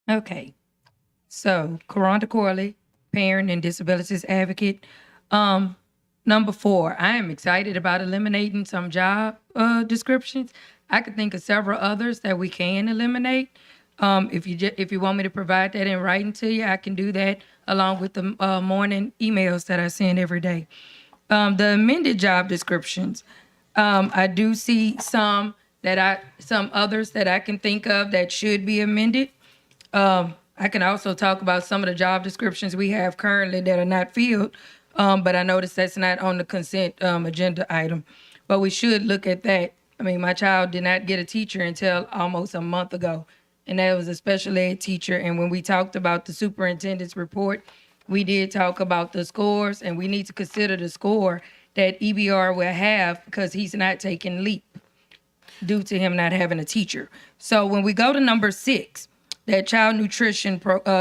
Okay. So, Karonda Corley, parent and disabilities advocate. Number 4, I am excited about eliminating some job descriptions. I could think of several others that we can eliminate. If you want me to provide that in writing to you, I can do that along with the morning emails that I send every day. The amended job descriptions, I do see some others that I can think of that should be amended. I can also talk about some of the job descriptions we have currently that are not filled, but I noticed that's not on the consent agenda item. But we should look at that. I mean, my child did not get a teacher until almost a month ago, and that was a special ed teacher. And when we talked about the superintendent's report, we did talk about the scores, and we need to consider the score that EBR will have because he's not taking LEAP due to him not having a teacher. So when we go to number 6, that child nutrition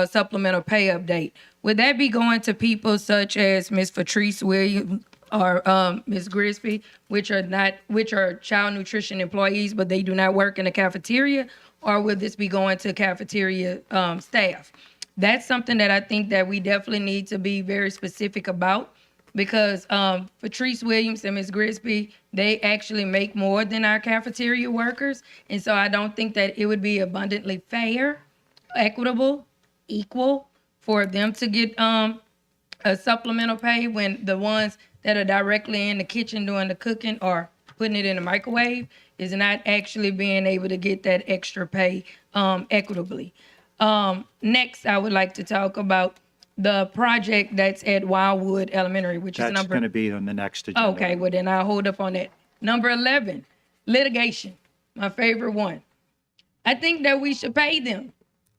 supplemental pay update, would that be going to people such as Ms. Patrice Williams or Ms. Grisby, which are child nutrition employees, but they do not work in the cafeteria, or would this be going to cafeteria staff? That's something that I think that we definitely need to be very specific about, because Patrice Williams and Ms. Grisby, they actually make more than our cafeteria workers. And so I don't think that it would be abundantly fair, equitable, equal for them to get a supplemental pay when the ones that are directly in the kitchen doing the cooking or putting it in the microwave is not actually being able to get that extra pay equitably. Next, I would like to talk about the project that's at Wildwood Elementary, which is That's number. going to be on the next agenda. Okay, well then I'll hold up on that. Number 11, litigation, my favorite one. I think that we should pay them.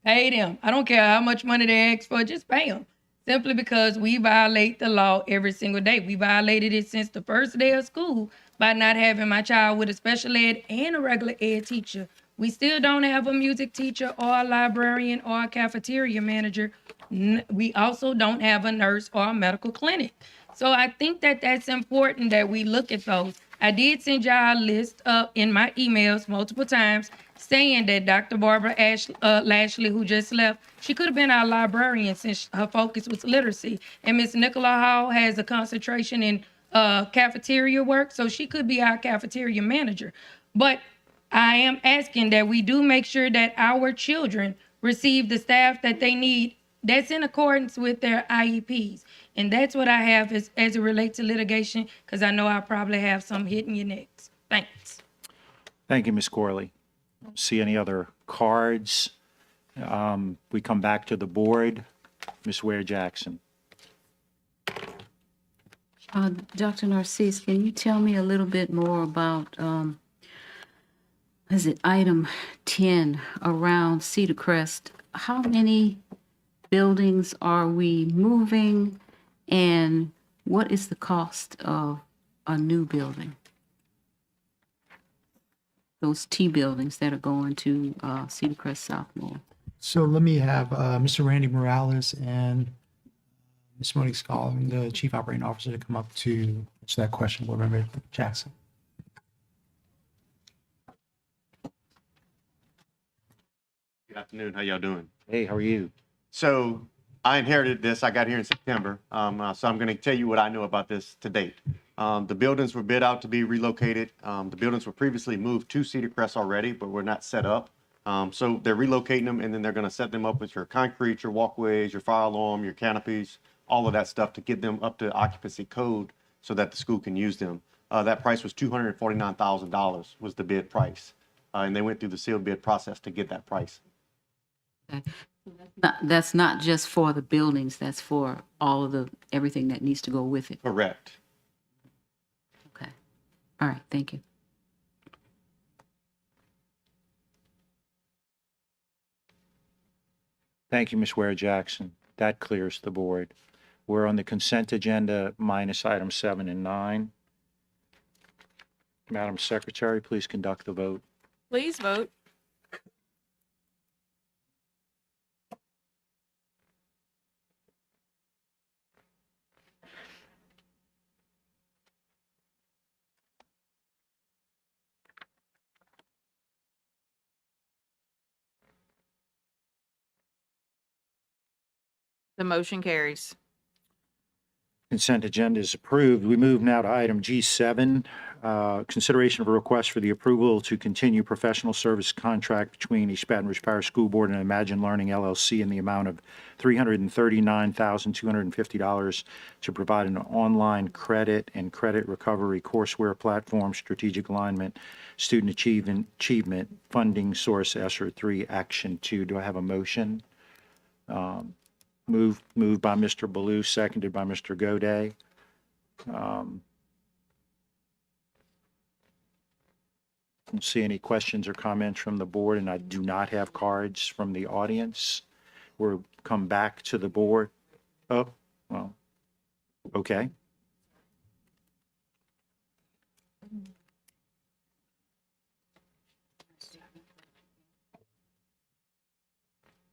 Pay them. I don't care how much money they ask for, just pay them. Simply because we violate the law every single day. We violated it since the first day of school by not having my child with a special ed and a regular ed teacher. We still don't have a music teacher or a librarian or a cafeteria manager. We also don't have a nurse or a medical clinic. So I think that that's important that we look at those. I did send y'all a list in my emails multiple times saying that Dr. Barbara Lashley, who just left, she could have been our librarian since her focus was literacy. And Miss Nicola Hall has a concentration in cafeteria work, so she could be our cafeteria manager. But I am asking that we do make sure that our children receive the staff that they need that's in accordance with their IEPs. And that's what I have as it relates to litigation, because I know I probably have some hitting your necks. Thanks. Thank you, Ms. Corley. See any other cards? We come back to the board. Ms. Ware Jackson. Dr. Narcisse, can you tell me a little bit more about, is it item 10 around Cedar Crest? How many buildings are we moving, and what is the cost of a new building? Those T buildings that are going to Cedar Crest Sophomore. So let me have Mr. Randy Morales and Ms. Monique Scallon, the Chief Operating Officer, to come up to answer that question. Board Member Jackson. Good afternoon. How y'all doing? Hey, how are you? So I inherited this. I got here in September. So I'm going to tell you what I know about this to date. The buildings were bid out to be relocated. The buildings were previously moved to Cedar Crest already, but were not set up. So they're relocating them, and then they're going to set them up with your concrete, your walkways, your fire alarm, your canopies, all of that stuff to get them up to occupancy code so that the school can use them. That price was $249,000 was the bid price. And they went through the sealed bid process to get that price. Okay. That's not just for the buildings, that's for all of everything that needs to go with it. Correct. Okay. All right, thank you. Thank you, Ms. Ware Jackson. That clears the board. We're on the consent agenda minus items 7 and 9. Madam Secretary, please conduct the vote. Please vote. The motion carries. Consent agenda is approved. We move now to item G7, consideration of a request for the approval to continue professional service contract between East Baton Rouge Parish School Board and Imagine Learning LLC in the amount of $339,250 to provide an online credit and credit recovery courseware platform, strategic alignment, student achievement funding source, ESSER 3, Action 2. Do I have a motion? Moved by Mr. Baloo, seconded by Mr. Goday. Don't see any questions or comments from the board, and I do not have cards from the audience. We'll come back to the board. Oh, well, okay.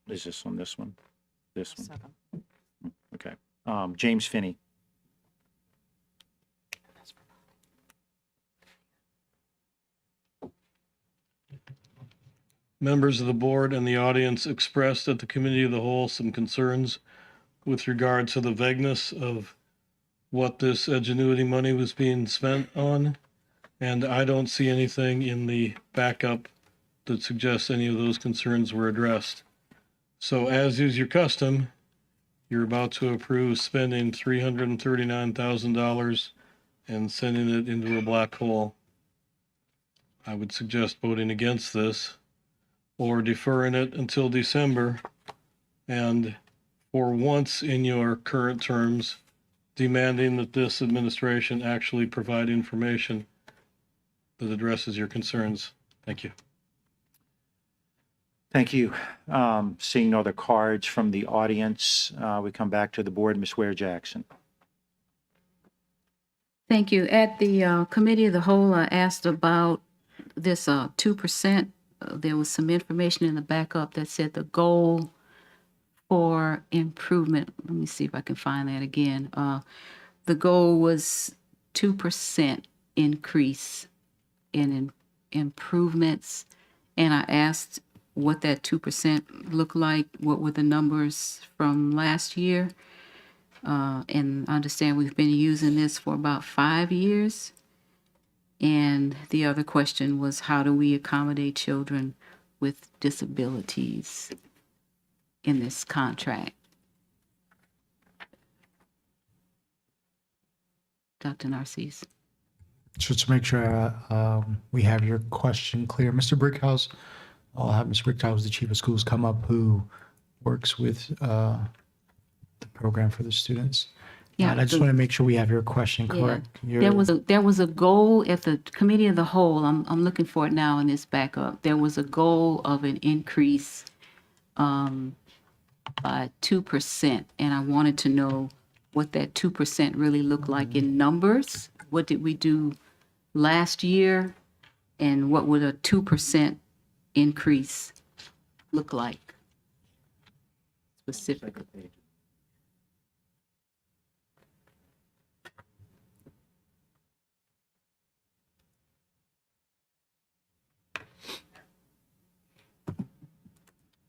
Is this on this one? This one? Okay. James Finney. Members of the board and the audience expressed at the committee of the whole some concerns with regard to the vagueness of what this Edgenuity money was being spent on. And I don't see anything in the backup that suggests any of those concerns were addressed. So as is your custom, you're about to approve spending $339,000 and sending it into a black hole. I would suggest voting against this or deferring it until December, and for once in your current terms, demanding that this administration actually provide information that addresses your concerns. Thank you. Thank you. Seeing no other cards from the audience, we come back to the board. Ms. Ware Jackson. Thank you. At the committee of the whole, I asked about this 2%. There was some information in the backup that said the goal for improvement. Let me see if I can find that again. The goal was 2% increase in improvements. And I asked what that 2% looked like, what were the numbers from last year. And I understand we've been using this for about 5 years. And the other question was, how do we accommodate children with disabilities in this contract? Dr. Narcisse. Just to make sure we have your question clear. Mr. Brickhouse, I'll have Mr. Brickhouse, the chief of schools, come up, who works with the program for the students. Yeah, And I just want to make sure we have your question correct. There was a goal at the committee of the whole. I'm looking for it now in this backup. There was a goal of an increase by 2%, and I wanted to know what that 2% really looked like in numbers. What did we do last year, and what would a 2% increase look like specifically?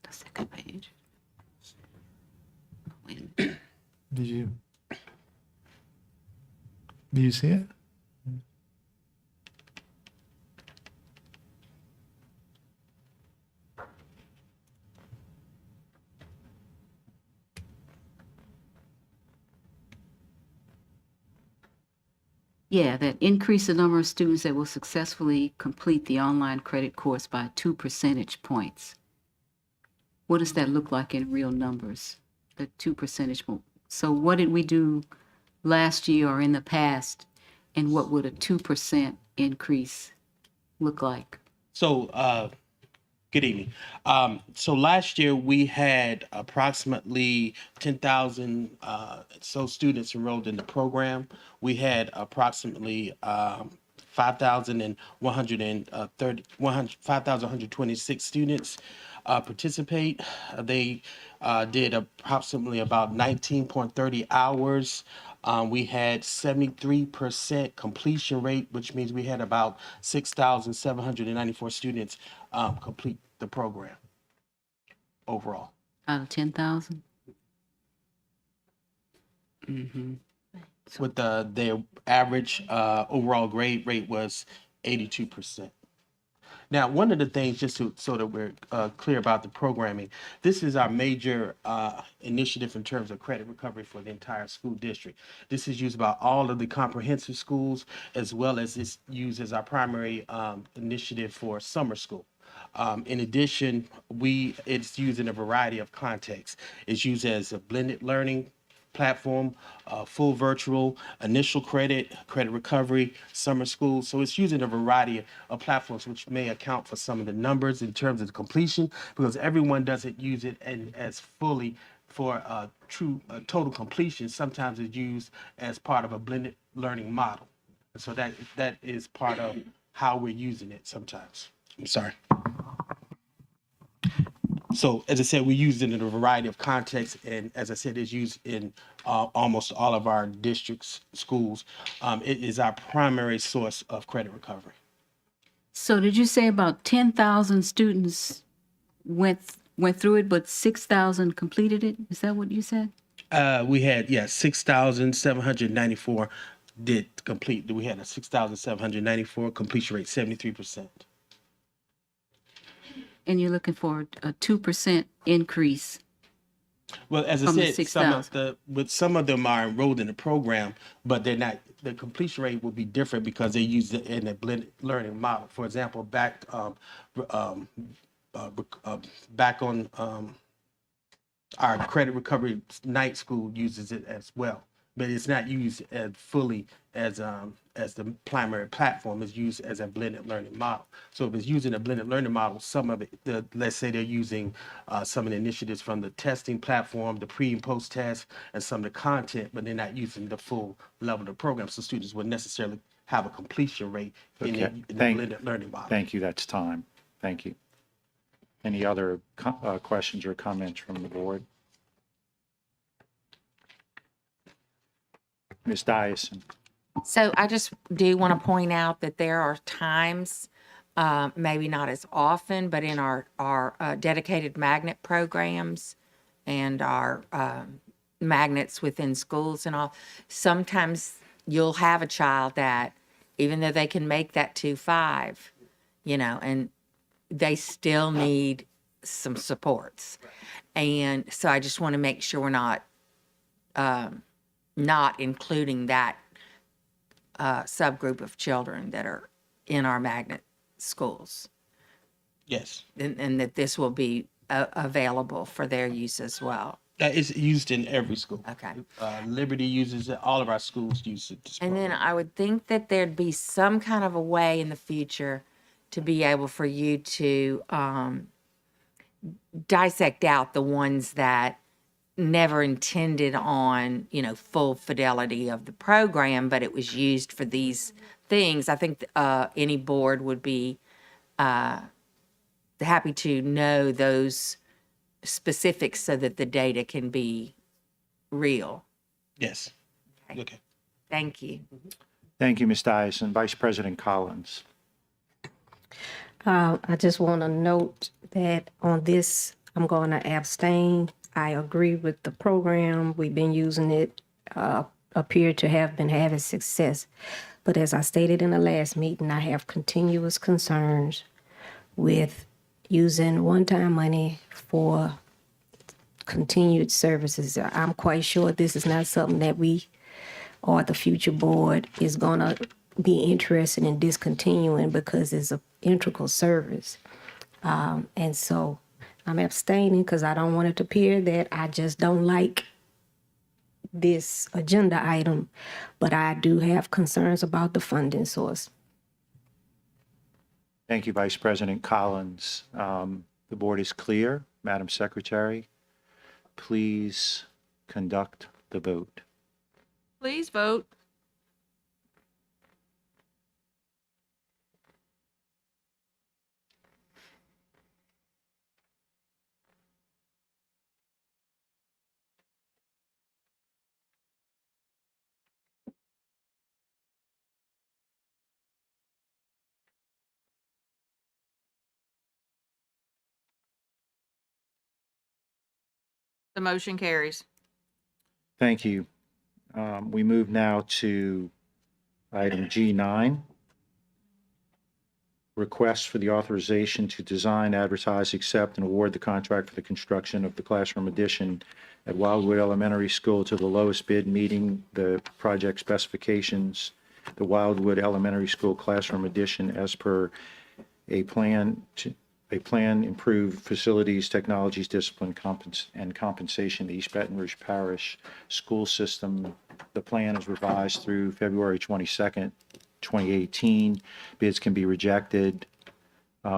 The second page. Wait a minute. Do you see it? Yeah, that increase the number of students that will successfully complete the online credit course by 2 percentage points. What does that look like in real numbers? The 2 percentage points. So what did we do last year or in the past, and what would a 2% increase look like? So, good evening. So last year we had approximately 10,000 so students enrolled in the program. We had approximately 5,126 students participate. They did approximately about 19.30 hours. We had 73% completion rate, which means we had about 6,794 students complete the program overall. Out of 10,000? With their average overall grade rate was 82%. Now, one of the things, just so that we're clear about the programming, this is our major initiative in terms of credit recovery for the entire school district. This is used by all of the comprehensive schools, as well as it's used as our primary initiative for summer school. In addition, it's used in a variety of contexts. It's used as a blended learning platform, full virtual, initial credit, credit recovery, summer school. So it's using a variety of platforms, which may account for some of the numbers in terms of the completion, because everyone doesn't use it as fully for true total completion. Sometimes it's used as part of a blended learning model. And so that is part of how we're using it sometimes. I'm sorry. So, as I said, we use it in a variety of contexts, and as I said, it's used in almost all of our districts, schools. It is our primary source of credit recovery. So did you say about 10,000 students went through it, but 6,000 completed it? Is that what you said? We had 6,794 did complete. We had a 6,794 completion rate, 73%. And you're looking for a 2% increase. Well, as I From the said, some of them are enrolled in the program, but they're not. The completion rate will be different because they use it in a blended learning model. For example, back on our credit recovery night school uses it as well, but it's not used as fully as the primary platform. Is used as a blended learning model. So if it's using a blended learning model, some of it, let's say they're using some of the initiatives from the testing platform, the pre and post test, and some of the content, but they're not using the full level of the program. So students wouldn't necessarily have a completion rate in the blended learning model. Thank you. That's time. Thank you. Any other questions or comments from the board? Ms. Dyson. So I just do want to point out that there are times, maybe not as often, but in our dedicated magnet programs and our magnets within schools and all, sometimes you'll have a child that, even though they can make that 2.5, and they still need some supports. And so I just want to make sure we're not including that subgroup of children that are in our magnet schools. Yes. And that this will be available for their use as well. It's used in every school. Okay. Liberty uses it. All of our schools use it. And then I would think that there'd be some kind of a way in the future to be able for you to dissect out the ones that never intended on, full fidelity of the program, but it was used for these things. I think any board would be happy to know those specifics so that the data can be real. Yes. Okay. Thank you. Thank you, Ms. Dyson. Vice President Collins. I just want to note that on this, I'm going to abstain. I agree with the program. We've been using it, appear to have been having success. But as I stated in the last meeting, I have continuous concerns with using one-time money for continued services. I'm quite sure this is not something that we or the future board is going to be interested in discontinuing because it's an integral service. And so I'm abstaining because I don't want it to appear that I just don't like this agenda item, but I do have concerns about the funding source. Thank you, Vice President Collins. The board is clear. Madam Secretary, please conduct the vote. Please vote. The motion carries. Thank you. We move now to item G9. Request for the authorization to design, advertise, accept, and award the contract for the construction of the classroom addition at Wildwood Elementary School to the lowest bid meeting the project specifications, the Wildwood Elementary School classroom addition as per a plan, improve facilities, technologies, discipline, and compensation, the East Baton Rouge Parish School System. The plan is revised through February 22nd, 2018. Bids can be rejected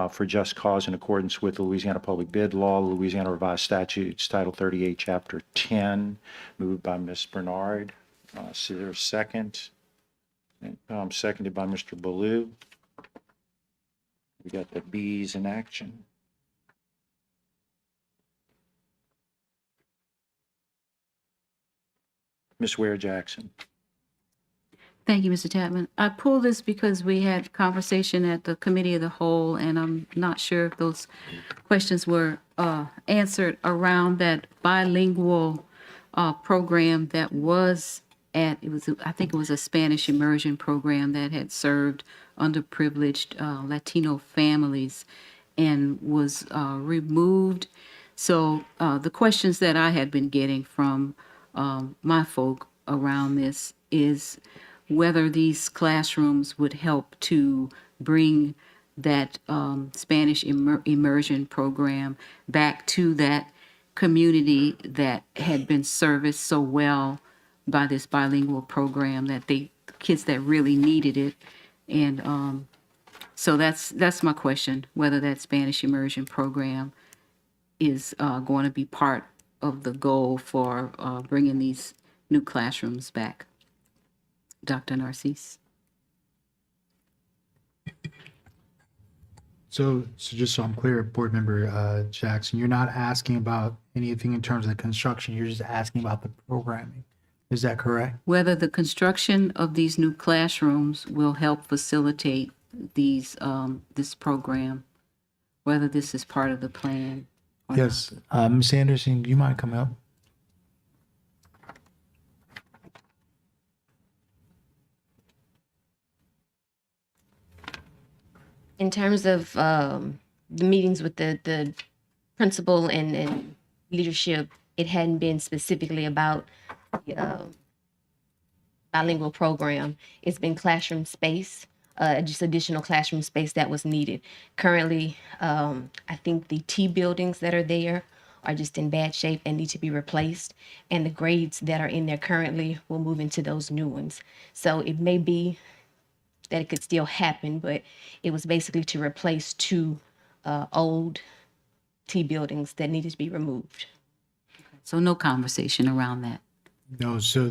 for just cause in accordance with the Louisiana Public Bid Law, Louisiana Revised Statutes, Title 38, Chapter 10. Moved by Ms. Bernard. Is there a second? Seconded by Mr. Baloo. We got the B's in action. Ms. Ware Jackson. Thank you, Mr. Tapman. I pulled this because we had conversation at the Committee of the Whole, and I'm not sure if those questions were answered around that bilingual program that was I think it was a Spanish immersion program that had served underprivileged Latino families and was removed. So the questions that I had been getting from my folk around this is whether these classrooms would help to bring that Spanish immersion program back to that community that had been serviced so well by this bilingual program, that the kids that really needed it. And so that's my question, whether that Spanish immersion program is going to be part of the goal for bringing these new classrooms back. Dr. Narcisse. So just so I'm clear, Board Member Jackson, you're not asking about anything in terms of the construction, you're just asking about the programming. Is that correct? Whether the construction of these new classrooms will help facilitate these this program, whether this is part of the plan. Yes. Ms. Anderson, you might come up. In terms of the meetings with the principal and leadership, it hadn't been specifically about the bilingual program. It's been classroom space, just additional classroom space that was needed. Currently, I think the T buildings that are there are just in bad shape and need to be replaced. And the grades that are in there currently will move into those new ones. So it may be that it could still happen, but it was basically to replace two old T buildings that needed to be removed. So no conversation around that. No, so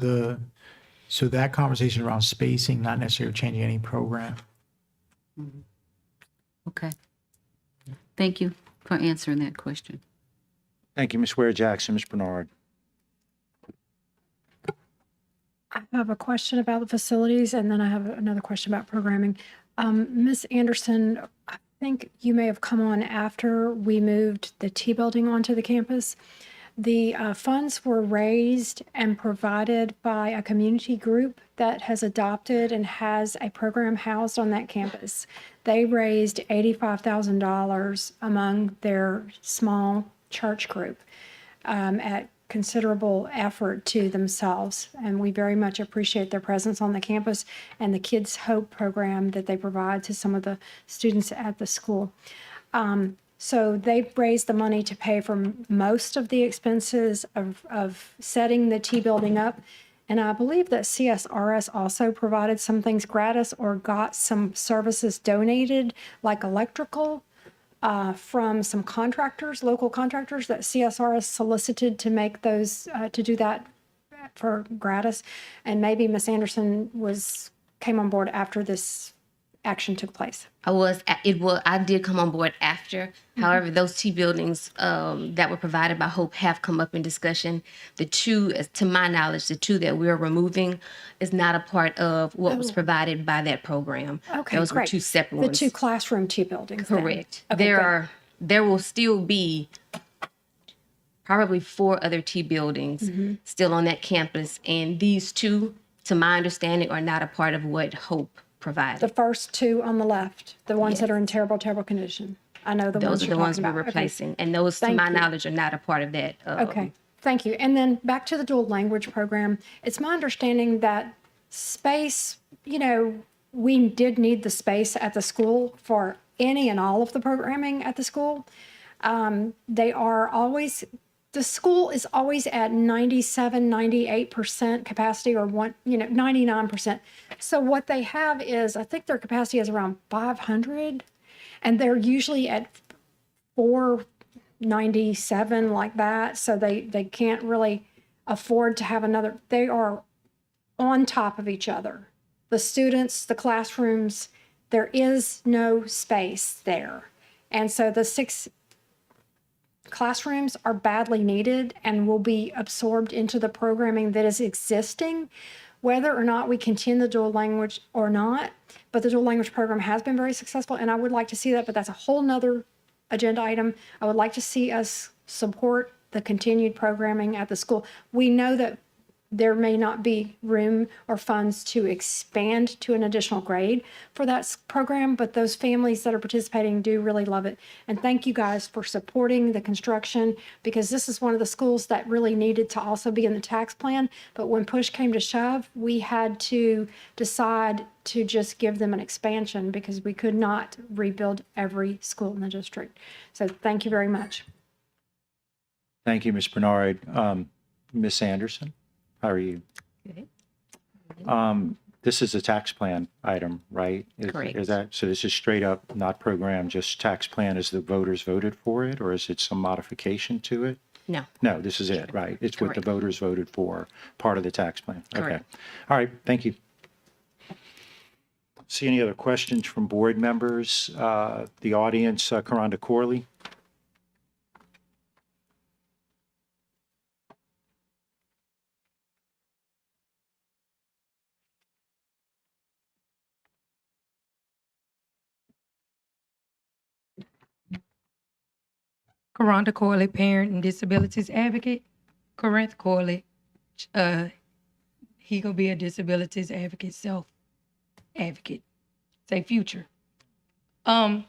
that conversation around spacing, not necessarily changing any program. Okay. Thank you for answering that question. Thank you, Ms. Ware Jackson. Ms. Bernard. I have a question about the facilities, and then I have another question about programming. Ms. Anderson, I think you may have come on after we moved the T building onto the campus. The funds were raised and provided by a community group that has adopted and has a program housed on that campus. They raised $85,000 among their small church group at considerable effort to themselves, and we very much appreciate their presence on the campus and the Kids Hope program that they provide to some of the students at the school. So they raised the money to pay for most of the expenses of setting the T building up. And I believe that CSRS also provided some things gratis or got some services donated, like electrical, from some contractors, local contractors that CSRS solicited to make those, to do that for gratis. And maybe Ms. Anderson came on board after this action took place. I did come on board after. However, those T buildings that were provided by Hope have come up in discussion. The two, to my knowledge, the two that we're removing is not a part of what was provided by that program. Okay, those great. were two separate The ones. two classroom T buildings. then. Correct. Okay, good. There will still be probably 4 other T buildings still on that campus. And these 2, to my understanding, are not a part of what Hope provided. The first 2 on the left, the ones Yes. that are in terrible, terrible condition. I know the ones Those are you're the ones talking we're about. Okay. replacing. And those, to Thank my you. knowledge, are not a part of that. Okay, thank you. And then back to the dual language program. It's my understanding that space, we did need the space at the school for any and all of the programming at the school. The school is always at 97, 98% capacity, or 99%. So what they have is, I think their capacity is around 500, and they're usually at 497, like that. So they can't really afford to have another. They are on top of each other. The students, the classrooms, there is no space there. And so the 6 classrooms are badly needed and will be absorbed into the programming that is existing, whether or not we continue the dual language or not. But the dual language program has been very successful, and I would like to see that, but that's a whole nother agenda item. I would like to see us support the continued programming at the school. We know that there may not be room or funds to expand to an additional grade for that program, but those families that are participating do really love it. And thank you guys for supporting the construction, because this is one of the schools that really needed to also be in the tax plan. But when push came to shove, we had to decide to just give them an expansion because we could not rebuild every school in the district. So thank you very much. Thank you, Ms. Bernard. Ms. Anderson, how are you? Good. This is a tax plan item, right? Correct. Is that, so this is straight up, not program, just tax plan as the voters voted for it, or is it some modification to it? No. No, this is it, right? It's what the Correct. voters voted for, part of the tax plan. Okay. Correct. All right, thank you. See any other questions from board members? The audience, Karonda Corley? Karonda Corley, parent and disabilities advocate. Corinth Corley, he gonna be a disabilities advocate, self advocate, say future.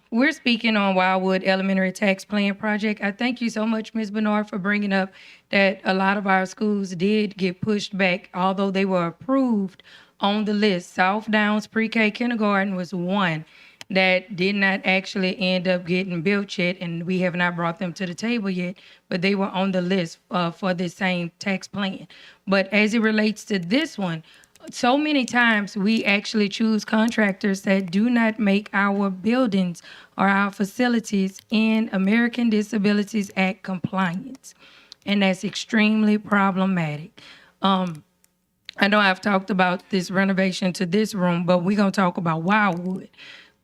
We're speaking on Wildwood Elementary Tax Plan Project. I thank you so much, Ms. Bernard, for bringing up that a lot of our schools did get pushed back, although they were approved on the list. South Downs Pre-K Kindergarten was one that did not actually end up getting built yet, and we have not brought them to the table yet, but they were on the list for the same tax plan. But as it relates to this one, so many times we actually choose contractors that do not make our buildings or our facilities in American Disabilities Act compliance. And that's extremely problematic. I know I've talked about this renovation to this room, but we're gonna talk about Wildwood.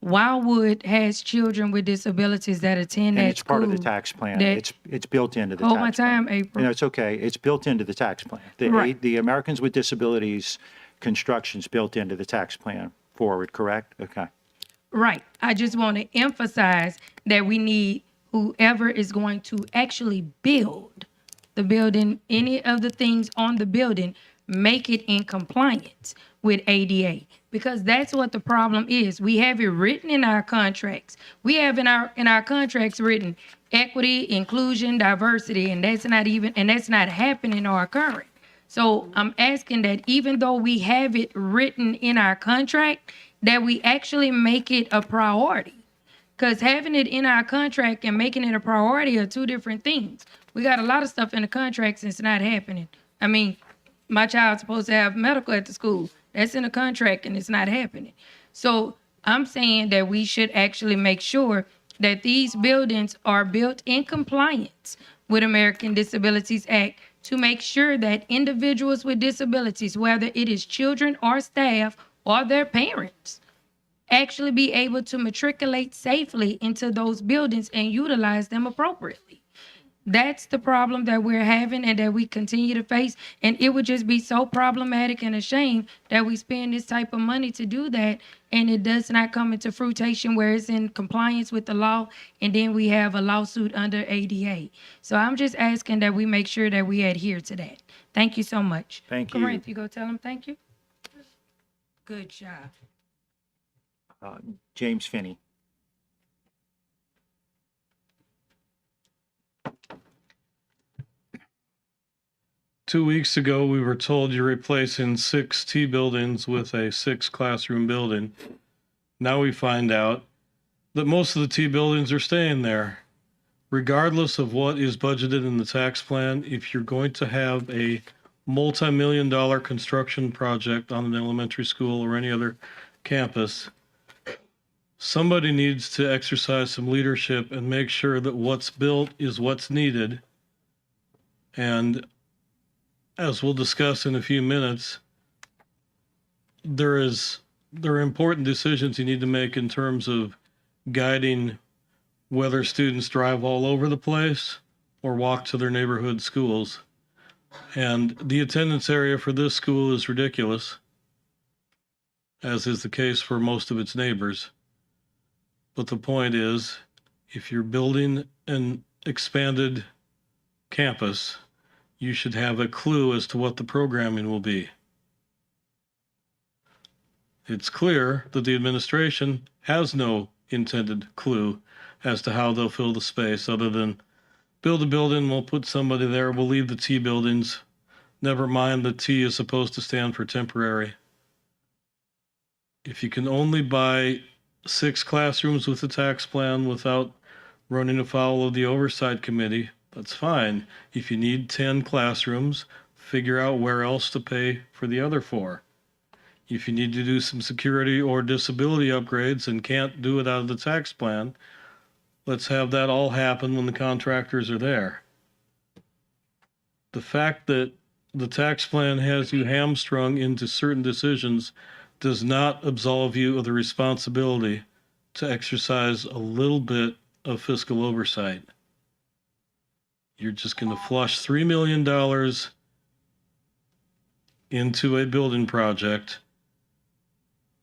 Wildwood has children with disabilities that attend And that it's part of the school tax plan. that- It's built into the Hold tax my plan. time, April. No, it's okay. It's built into the tax plan. Right. The Americans with Disabilities construction's built into the tax plan forward, correct? Okay. Right. I just want to emphasize that we need whoever is going to actually build the building, any of the things on the building, make it in compliance with ADA, because that's what the problem is. We have it written in our contracts. We have in our contracts written equity, inclusion, diversity, and that's not happening or occurring. So I'm asking that even though we have it written in our contract, that we actually make it a priority. Because having it in our contract and making it a priority are two different things. We got a lot of stuff in the contracts and it's not happening. I mean, my child's supposed to have medical at the school. That's in the contract and it's not happening. So I'm saying that we should actually make sure that these buildings are built in compliance with American Disabilities Act, to make sure that individuals with disabilities, whether it is children or staff or their parents, actually be able to matriculate safely into those buildings and utilize them appropriately. That's the problem that we're having and that we continue to face. And it would just be so problematic and a shame that we spend this type of money to do that and it does not come into fruition where it's in compliance with the law and then we have a lawsuit under ADA. So I'm just asking that we make sure that we adhere to that. Thank you so much. Thank you. Corinth, you go tell them thank you? Good job. James Finney. Two weeks ago, we were told you're replacing 6 T buildings with a 6 classroom building. Now we find out that most of the T buildings are staying there. Regardless of what is budgeted in the tax plan, if you're going to have a multi-million-dollar construction project on an elementary school or any other campus, somebody needs to exercise some leadership and make sure that what's built is what's needed. And as we'll discuss in a few minutes, there are important decisions you need to make in terms of guiding whether students drive all over the place or walk to their neighborhood schools. And the attendance area for this school is ridiculous, as is the case for most of its neighbors. But the point is, if you're building an expanded campus, you should have a clue as to what the programming will be. It's clear that the administration has no intended clue as to how they'll fill the space other than build a building, we'll put somebody there, we'll leave the T buildings. Never mind the T is supposed to stand for temporary. If you can only buy 6 classrooms with the tax plan without running afoul of the oversight committee, that's fine. If you need 10 classrooms, figure out where else to pay for the other 4. If you need to do some security or disability upgrades and can't do it out of the tax plan, let's have that all happen when the contractors are there. The fact that the tax plan has you hamstrung into certain decisions does not absolve you of the responsibility to exercise a little bit of fiscal oversight. You're just going to flush $3 million into a building project.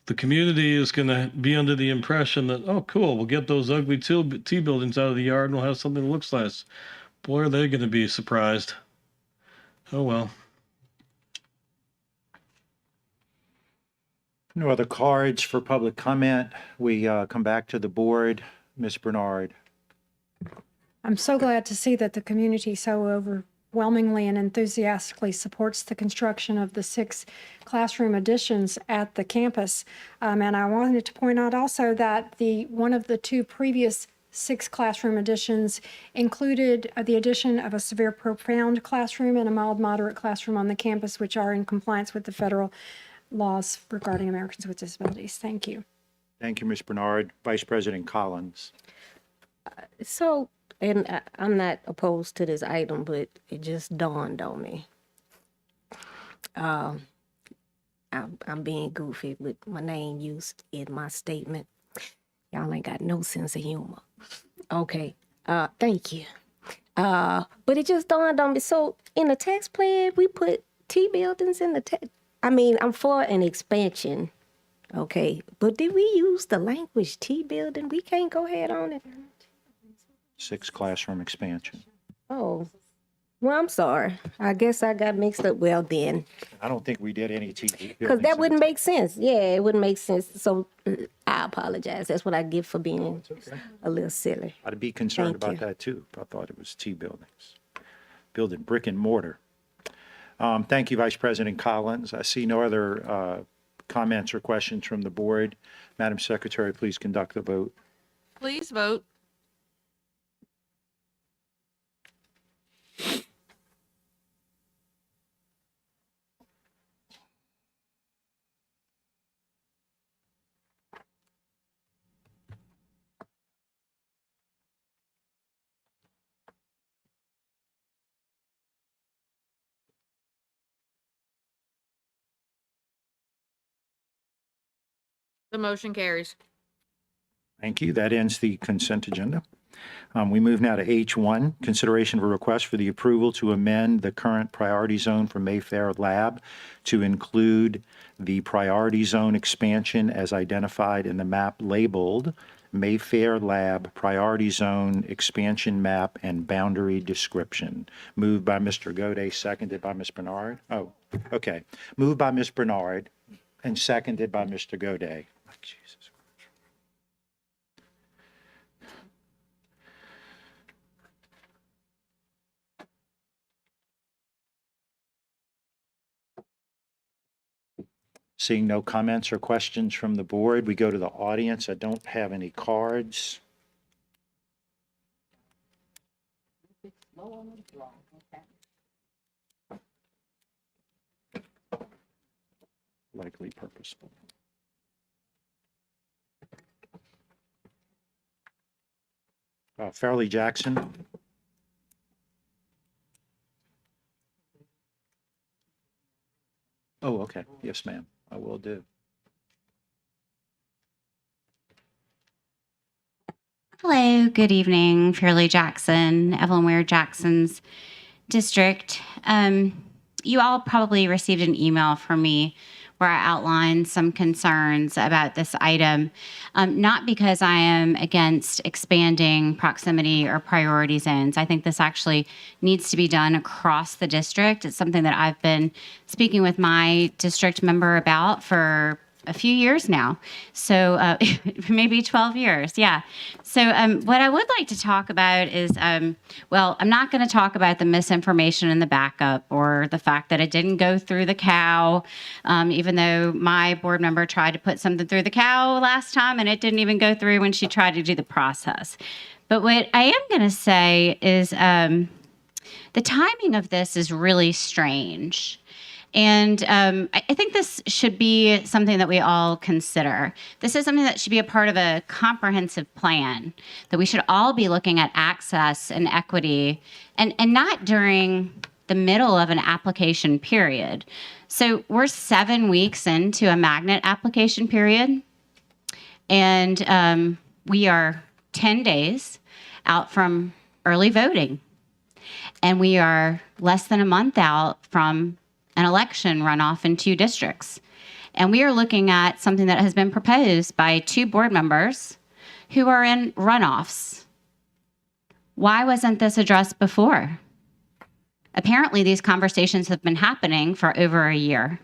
The community is going to be under the impression that, oh, cool, we'll get those ugly T buildings out of the yard and we'll have something that looks nice. Boy, are they going to be surprised. Oh, well. No other cards for public comment. We come back to the board. Ms. Bernard. I'm so glad to see that the community so overwhelmingly and enthusiastically supports the construction of the 6 classroom additions at the campus. And I wanted to point out also that one of the 2 previous 6 classroom additions included the addition of a severe profound classroom and a mild moderate classroom on the campus, which are in compliance with the federal laws regarding Americans with disabilities. Thank you. Thank you, Ms. Bernard. Vice President Collins. So, and I'm not opposed to this item, but it just dawned on me. I'm being goofy with my name used in my statement. Y'all ain't got no sense of humor. Okay, thank you. But it just dawned on me. So in the tax plan, we put T buildings in the tax. I mean, I'm for an expansion. Okay, but did we use the language T building? We can't go ahead on it. 6 classroom expansion. Oh, well, I'm sorry. I guess I got mixed up. Well, then. I don't think we did any T buildings. Because that wouldn't make sense. Yeah, it wouldn't make sense. So I apologize. That's what I get for being a little silly. I'd be concerned about that too. I thought it was T buildings. Building brick and mortar. Thank you, Vice President Collins. I see no other comments or questions from the board. Madam Secretary, please conduct the vote. Please vote. The motion carries. Thank you. That ends the consent agenda. We move now to H1, consideration of a request for the approval to amend the current priority zone for Mayfair Lab to include the priority zone expansion as identified in the map labeled Mayfair Lab Priority Zone Expansion Map and Boundary Description. Moved by Mr. Gode, seconded by Ms. Bernard. Oh, okay. Moved by Ms. Bernard and seconded by Mr. Gode. Jesus. Seeing no comments or questions from the board, we go to the audience. I don't have any cards. Likely purposeful. Farley Jackson. Oh, okay. Yes, ma'am. I will do. Hello, good evening, Fairleigh Jackson, Evelyn Ware Jackson's district. You all probably received an email from me where I outlined some concerns about this item, not because I am against expanding proximity or priority zones. I think this actually needs to be done across the district. It's something that I've been speaking with my district member about for a few years now. So maybe 12 years. Yeah. So what I would like to talk about is, well, I'm not going to talk about the misinformation in the backup or the fact that it didn't go through the cow, even though my board member tried to put something through the cow last time and it didn't even go through when she tried to do the process. But what I am going to say is the timing of this is really strange. And I think this should be something that we all consider. This is something that should be a part of a comprehensive plan, that we should all be looking at access and equity, and not during the middle of an application period. So we're 7 weeks into a magnet application period, and we are 10 days out from early voting. And we are less than a month out from an election runoff in 2 districts. And we are looking at something that has been proposed by 2 board members who are in runoffs. Why wasn't this addressed before? Apparently, these conversations have been happening for over a year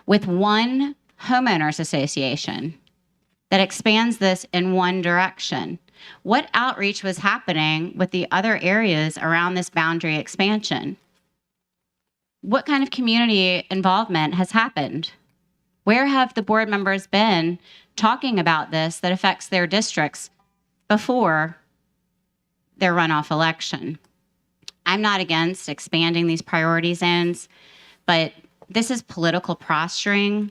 with one homeowners association that expands this in one direction. What outreach was happening with the other areas around this boundary expansion? What kind of community involvement has happened? Where have the board members been talking about this that affects their districts before their runoff election? I'm not against expanding these priority zones, but this is political posturing.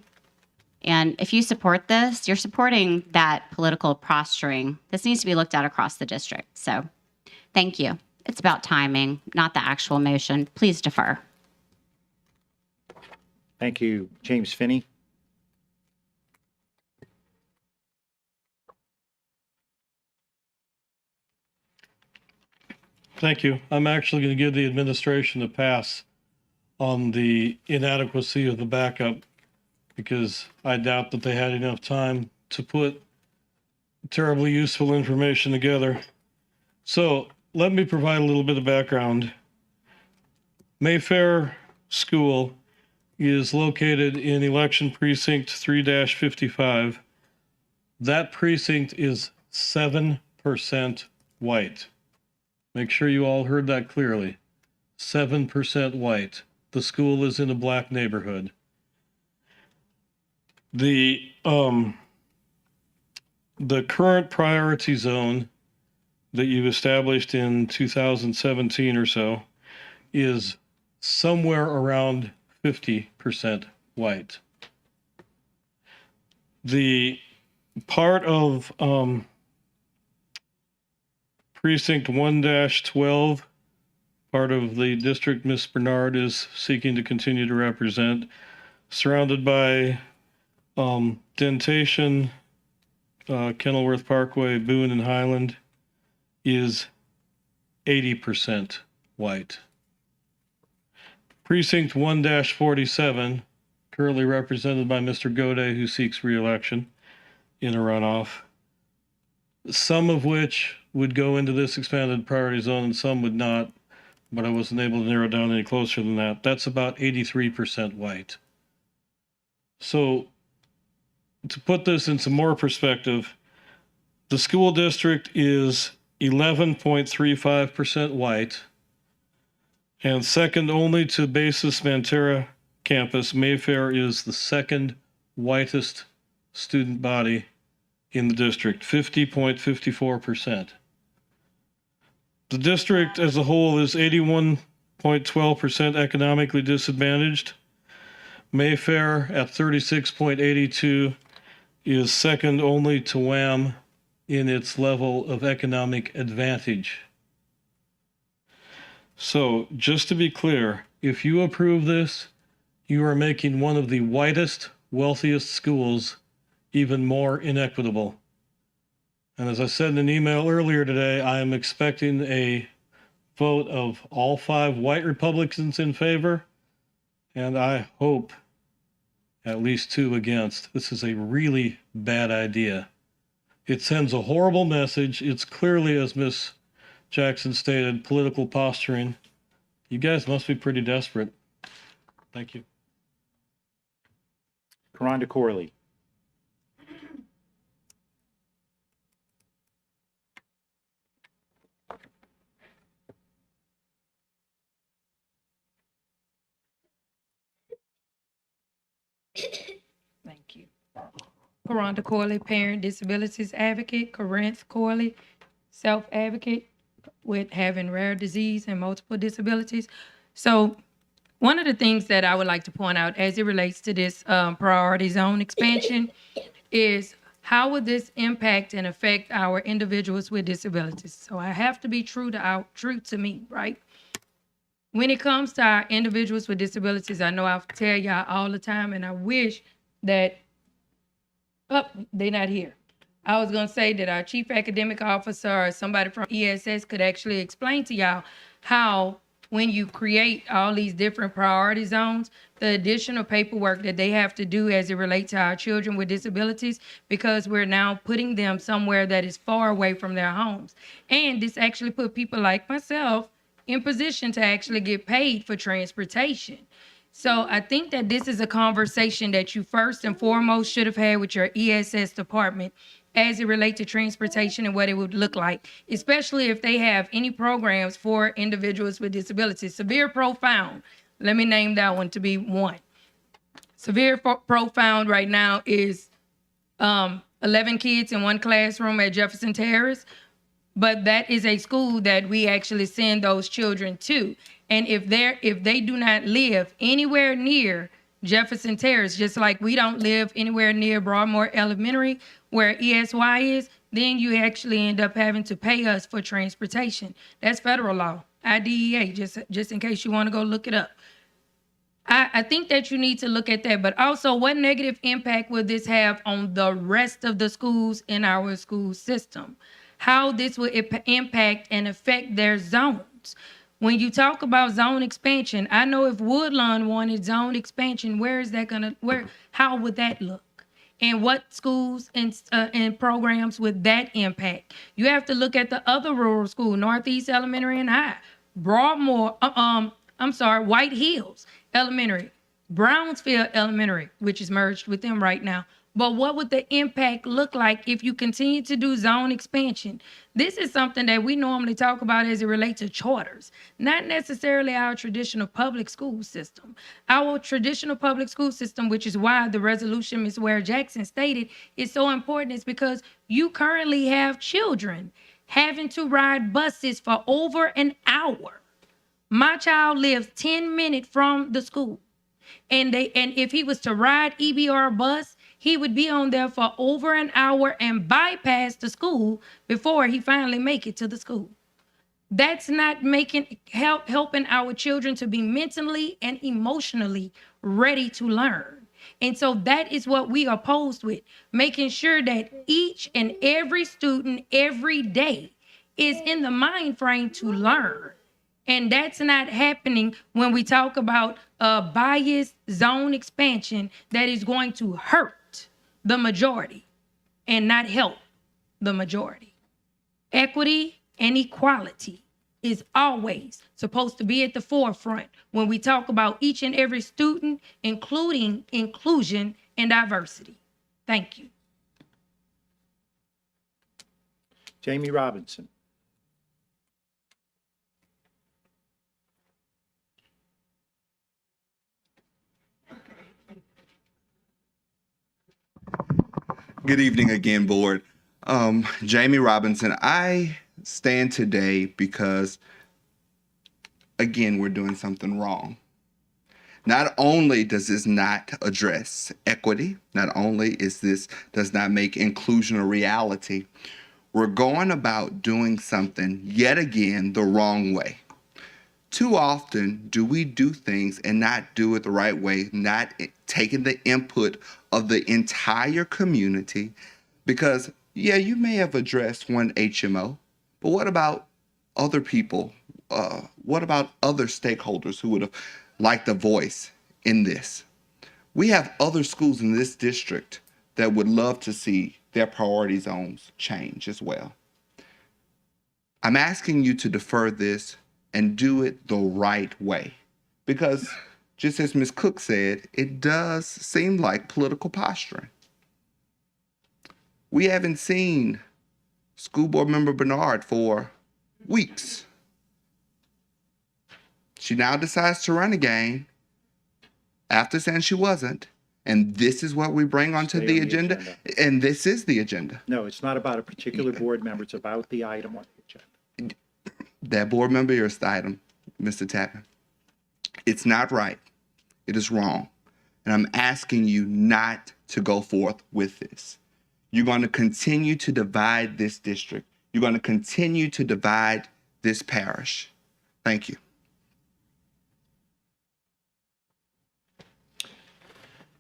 And if you support this, you're supporting that political posturing. This needs to be looked at across the district. So thank you. It's about timing, not the actual motion. Please defer. Thank you. James Finney. Thank you. I'm actually going to give the administration a pass on the inadequacy of the backup because I doubt that they had enough time to put terribly useful information together. So let me provide a little bit of background. Mayfair School is located in election precinct 3-55. That precinct is 7% white. Make sure you all heard that clearly. 7% white. The school is in a black neighborhood. The current priority zone that you've established in 2017 or so is somewhere around 50% white. The part of precinct 1-12, part of the district Ms. Bernard is seeking to continue to represent, surrounded by Dentation, Kenilworth Parkway, Boone, and Highland. is 80% white. Precinct 1-47, currently represented by Mr. Gode, who seeks re-election in a runoff, some of which would go into this expanded priority zone and some would not, but I wasn't able to narrow down any closer than that. That's about 83% white. So to put this in some more perspective, the school district is 11.35% white, and second only to Basis Mantera campus, Mayfair is the second whitest student body in the district, 50.54%. The district as a whole is 81.12% economically disadvantaged. Mayfair at 36.82 is second only to Wham in its level of economic advantage. So, just to be clear, if you approve this, you are making one of the whitest, wealthiest schools even more inequitable. And as I said in an email earlier today, I am expecting a vote of all 5 white Republicans in favor, and I hope at least 2 against. This is a really bad idea. It sends a horrible message. It's clearly, as Ms. Jackson stated, political posturing. You guys must be pretty desperate. Thank you. Rhonda Corley. Thank you. Karonda Corley, parent disabilities advocate. Corinth Corley, self-advocate with having rare disease and multiple disabilities. So one of the things that I would like to point out as it relates to this priority zone expansion is how would this impact and affect our individuals with disabilities? So I have to be true to me, right? When it comes to our individuals with disabilities, I know I tell y'all all the time, and I wish that, they're not here. I was gonna say that our chief academic officer or somebody from ESS could actually explain to y'all how when you create all these different priority zones, the additional paperwork that they have to do as it relates to our children with disabilities, because we're now putting them somewhere that is far away from their homes. And this actually put people like myself in position to actually get paid for transportation. So I think that this is a conversation that you first and foremost should have had with your ESS department as it relates to transportation and what it would look like, especially if they have any programs for individuals with disabilities. Severe Profound, let me name that one to be one. Severe Profound right now is 11 kids in one classroom at Jefferson Terrace, but that is a school that we actually send those children to. And if they do not live anywhere near Jefferson Terrace, just like we don't live anywhere near Broadmoor Elementary, where ESY is, then you actually end up having to pay us for transportation. That's federal law, IDEA, just in case you want to go look it up. I think that you need to look at that, but also what negative impact will this have on the rest of the schools in our school system? How this will impact and affect their zones. When you talk about zone expansion, I know if Woodlawn wanted zone expansion, how would that look? And what schools and programs would that impact? You have to look at the other rural school, Northeast Elementary and High, Broadmoor, White Hills Elementary, Brownsfield Elementary, which is merged with them right now. But what would the impact look like if you continue to do zone expansion? This is something that we normally talk about as it relates to charters, not necessarily our traditional public school system. Our traditional public school system, which is why the resolution Ms. Ware Jackson stated is so important, is because you currently have children having to ride buses for over an hour. My child lives 10 minutes from the school. And if he was to ride EBR bus, he would be on there for over an hour and bypass the school before he finally make it to the school. That's not helping our children to be mentally and emotionally ready to learn. And so that is what we are posed with, making sure that each and every student every day is in the mind frame to learn. And that's not happening when we talk about a biased zone expansion that is going to hurt the majority and not help the majority. Equity and equality is always supposed to be at the forefront when we talk about each and every student, including inclusion and diversity. Thank you. Jamie Robinson. Good evening again, board. Jamie Robinson, I stand today because, again, we're doing something wrong. Not only does this not address equity, not only does not make inclusion a reality, we're going about doing something yet again the wrong way. Too often do we do things and not do it the right way, not taking the input of the entire community, because yeah, you may have addressed one HMO, but what about other people? What about other stakeholders who would have liked a voice in this? We have other schools in this district that would love to see their priority zones change as well. I'm asking you to defer this and do it the right way, because just as Ms. Cook said, it does seem like political posturing. We haven't seen School Board Member Bernard for weeks. She now decides to run again after saying she wasn't, and this is what we bring onto the agenda, and this is the agenda. No, it's not about a particular board member. It's about the item on the agenda. That board member is the item, Mr. Tappan. It's not right. It is wrong. And I'm asking you not to go forth with this. You're going to continue to divide this district. You're going to continue to divide this parish. Thank you.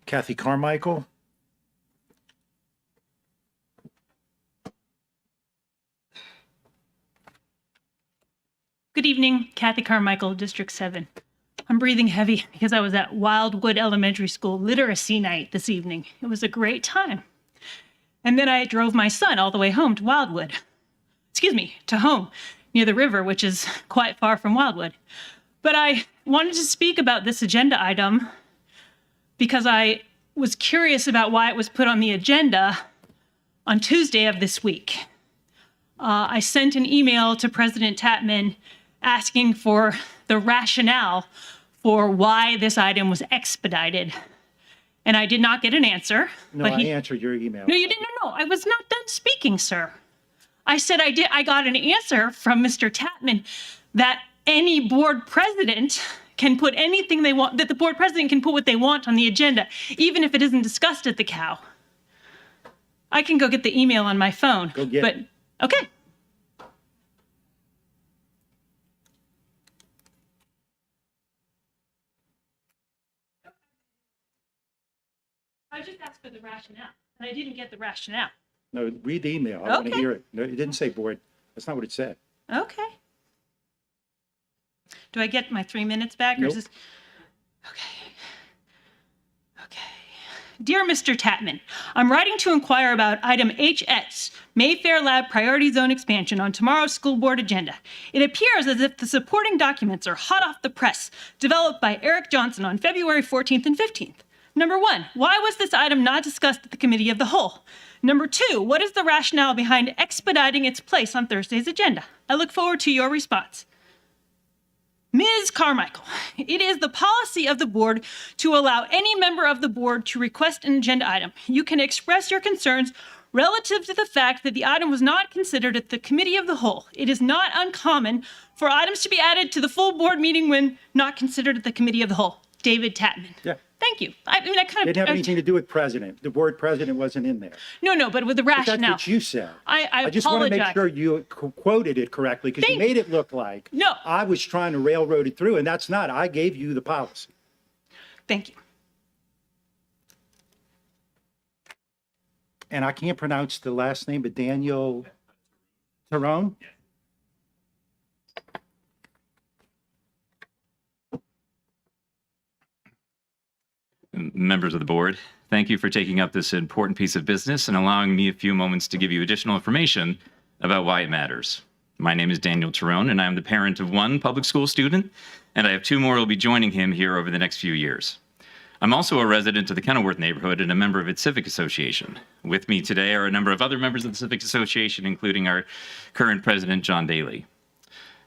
Kathy Carmichael. Good evening, Kathy Carmichael, District 7. I'm breathing heavy because I was at Wildwood Elementary School literacy night this evening. It was a great time. And then I drove my son all the way home to Wildwood. To home near the river, which is quite far from Wildwood. But I wanted to speak about this agenda item because I was curious about why it was put on the agenda on Tuesday of this week. I sent an email to President Tapman asking for the rationale for why this item was expedited. And I did not get an answer. No, I answered your email. No, you didn't. No, I was not done speaking, sir. I said I got an answer from Mr. Tapman that any board president can put anything they want, that the board president can put what they want on the agenda, even if it isn't discussed at the COW. I can go get the email on my phone. Go get it. Okay. I just asked for the rationale, and I didn't get the rationale. No, read the email. I want to Okay. hear it. No, it didn't say board. That's not what it said. Okay. Do I get my 3 minutes back, or Nope. is this? Okay. Dear Mr. Tapman, I'm writing to inquire about item HS, Mayfair Lab Priority Zone Expansion on tomorrow's school board agenda. It appears as if the supporting documents are hot off the press, developed by Eric Johnson on February 14th and 15th. Number 1, why was this item not discussed at the Committee of the Whole? Number 2, what is the rationale behind expediting its place on Thursday's agenda? I look forward to your response. Ms. Carmichael, it is the policy of the board to allow any member of the board to request an agenda item. You can express your concerns relative to the fact that the item was not considered at the Committee of the Whole. It is not uncommon for items to be added to the full board meeting when not considered at the Committee of the Whole. David Tapman. Yeah. Thank you. I mean, I kind It of... didn't have anything to do with president. The board president wasn't in there. No, but with the But rationale. that's what you said. I just want to make apologize. sure you quoted it correctly, because you made it look like No. I was trying to railroad it through, and that's not. I gave you the policy. Thank you. And I can't pronounce the last name, but Daniel Tyrone? members of the board, thank you for taking up this important piece of business and allowing me a few moments to give you additional information about why it matters. My name is Daniel Tyrone, and I am the parent of one public school student, and I have two more who will be joining him here over the next few years. I'm also a resident of the Kenilworth neighborhood and a member of its Civic Association. With me today are a number of other members of the Civic Association, including our current president, John Daly.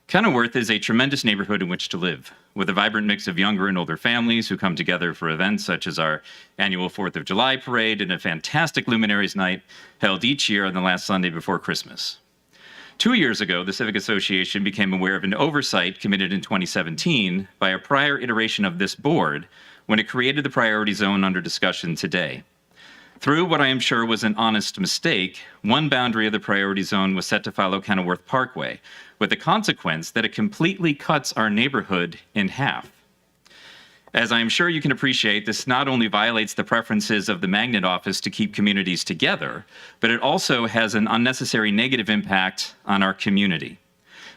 Kenilworth is a tremendous neighborhood in which to live, with a vibrant mix of younger and older families who come together for events such as our annual 4th of July parade and a fantastic Luminaries Night held each year on the last Sunday before Christmas. 2 years ago, the Civic Association became aware of an oversight committed in 2017 by a prior iteration of this board when it created the priority zone under discussion today. Through what I am sure was an honest mistake, one boundary of the priority zone was set to follow Kenilworth Parkway, with the consequence that it completely cuts our neighborhood in half. As I am sure you can appreciate, this not only violates the preferences of the Magnet office to keep communities together, but it also has an unnecessary negative impact on our community.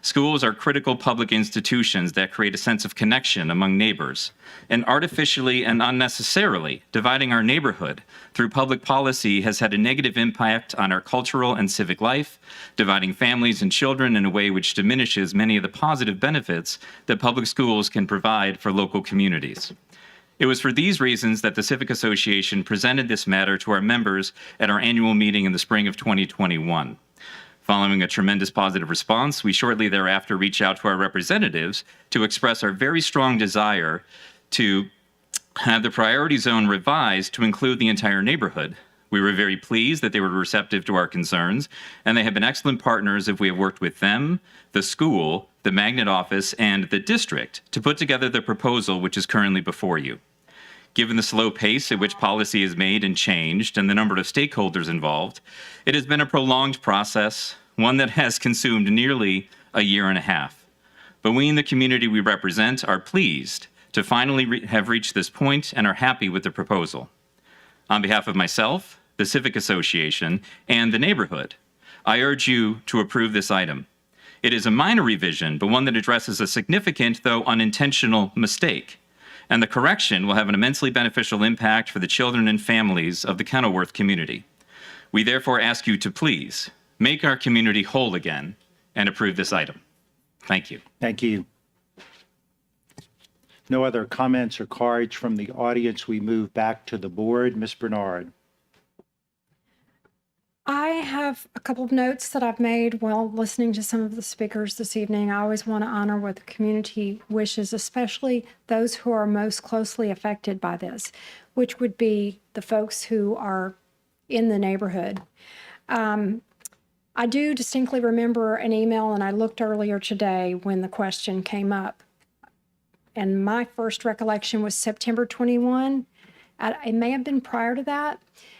Schools are critical public institutions that create a sense of connection among neighbors, and artificially and unnecessarily dividing our neighborhood through public policy has had a negative impact on our cultural and civic life, dividing families and children in a way which diminishes many of the positive benefits that public schools can provide for local communities. It was for these reasons that the Civic Association presented this matter to our members at our annual meeting in the spring of 2021. Following a tremendous positive response, we shortly thereafter reached out to our representatives to express our very strong desire to have the priority zone revised to include the entire neighborhood. We were very pleased that they were receptive to our concerns, and they have been excellent partners if we have worked with them, the school, the Magnet office, and the district to put together the proposal which is currently before you. Given the slow pace at which policy is made and changed and the number of stakeholders involved, it has been a prolonged process, one that has consumed nearly a year and a half. But we in the community we represent are pleased to finally have reached this point and are happy with the proposal. On behalf of myself, the Civic Association, and the neighborhood, I urge you to approve this item. It is a minor revision, but one that addresses a significant, though unintentional, mistake. And the correction will have an immensely beneficial impact for the children and families of the Kenilworth community. We therefore ask you to please make our community whole again and approve this item. Thank you. Thank you. No other comments or cards from the audience. We move back to the board. Ms. Bernard. I have a couple of notes that I've made while listening to some of the speakers this evening. I always want to honor what the community wishes, especially those who are most closely affected by this, which would be the folks who are in the neighborhood. I do distinctly remember an email, and I looked earlier today when the question came up. And my first recollection was September 21. It may have been prior to that.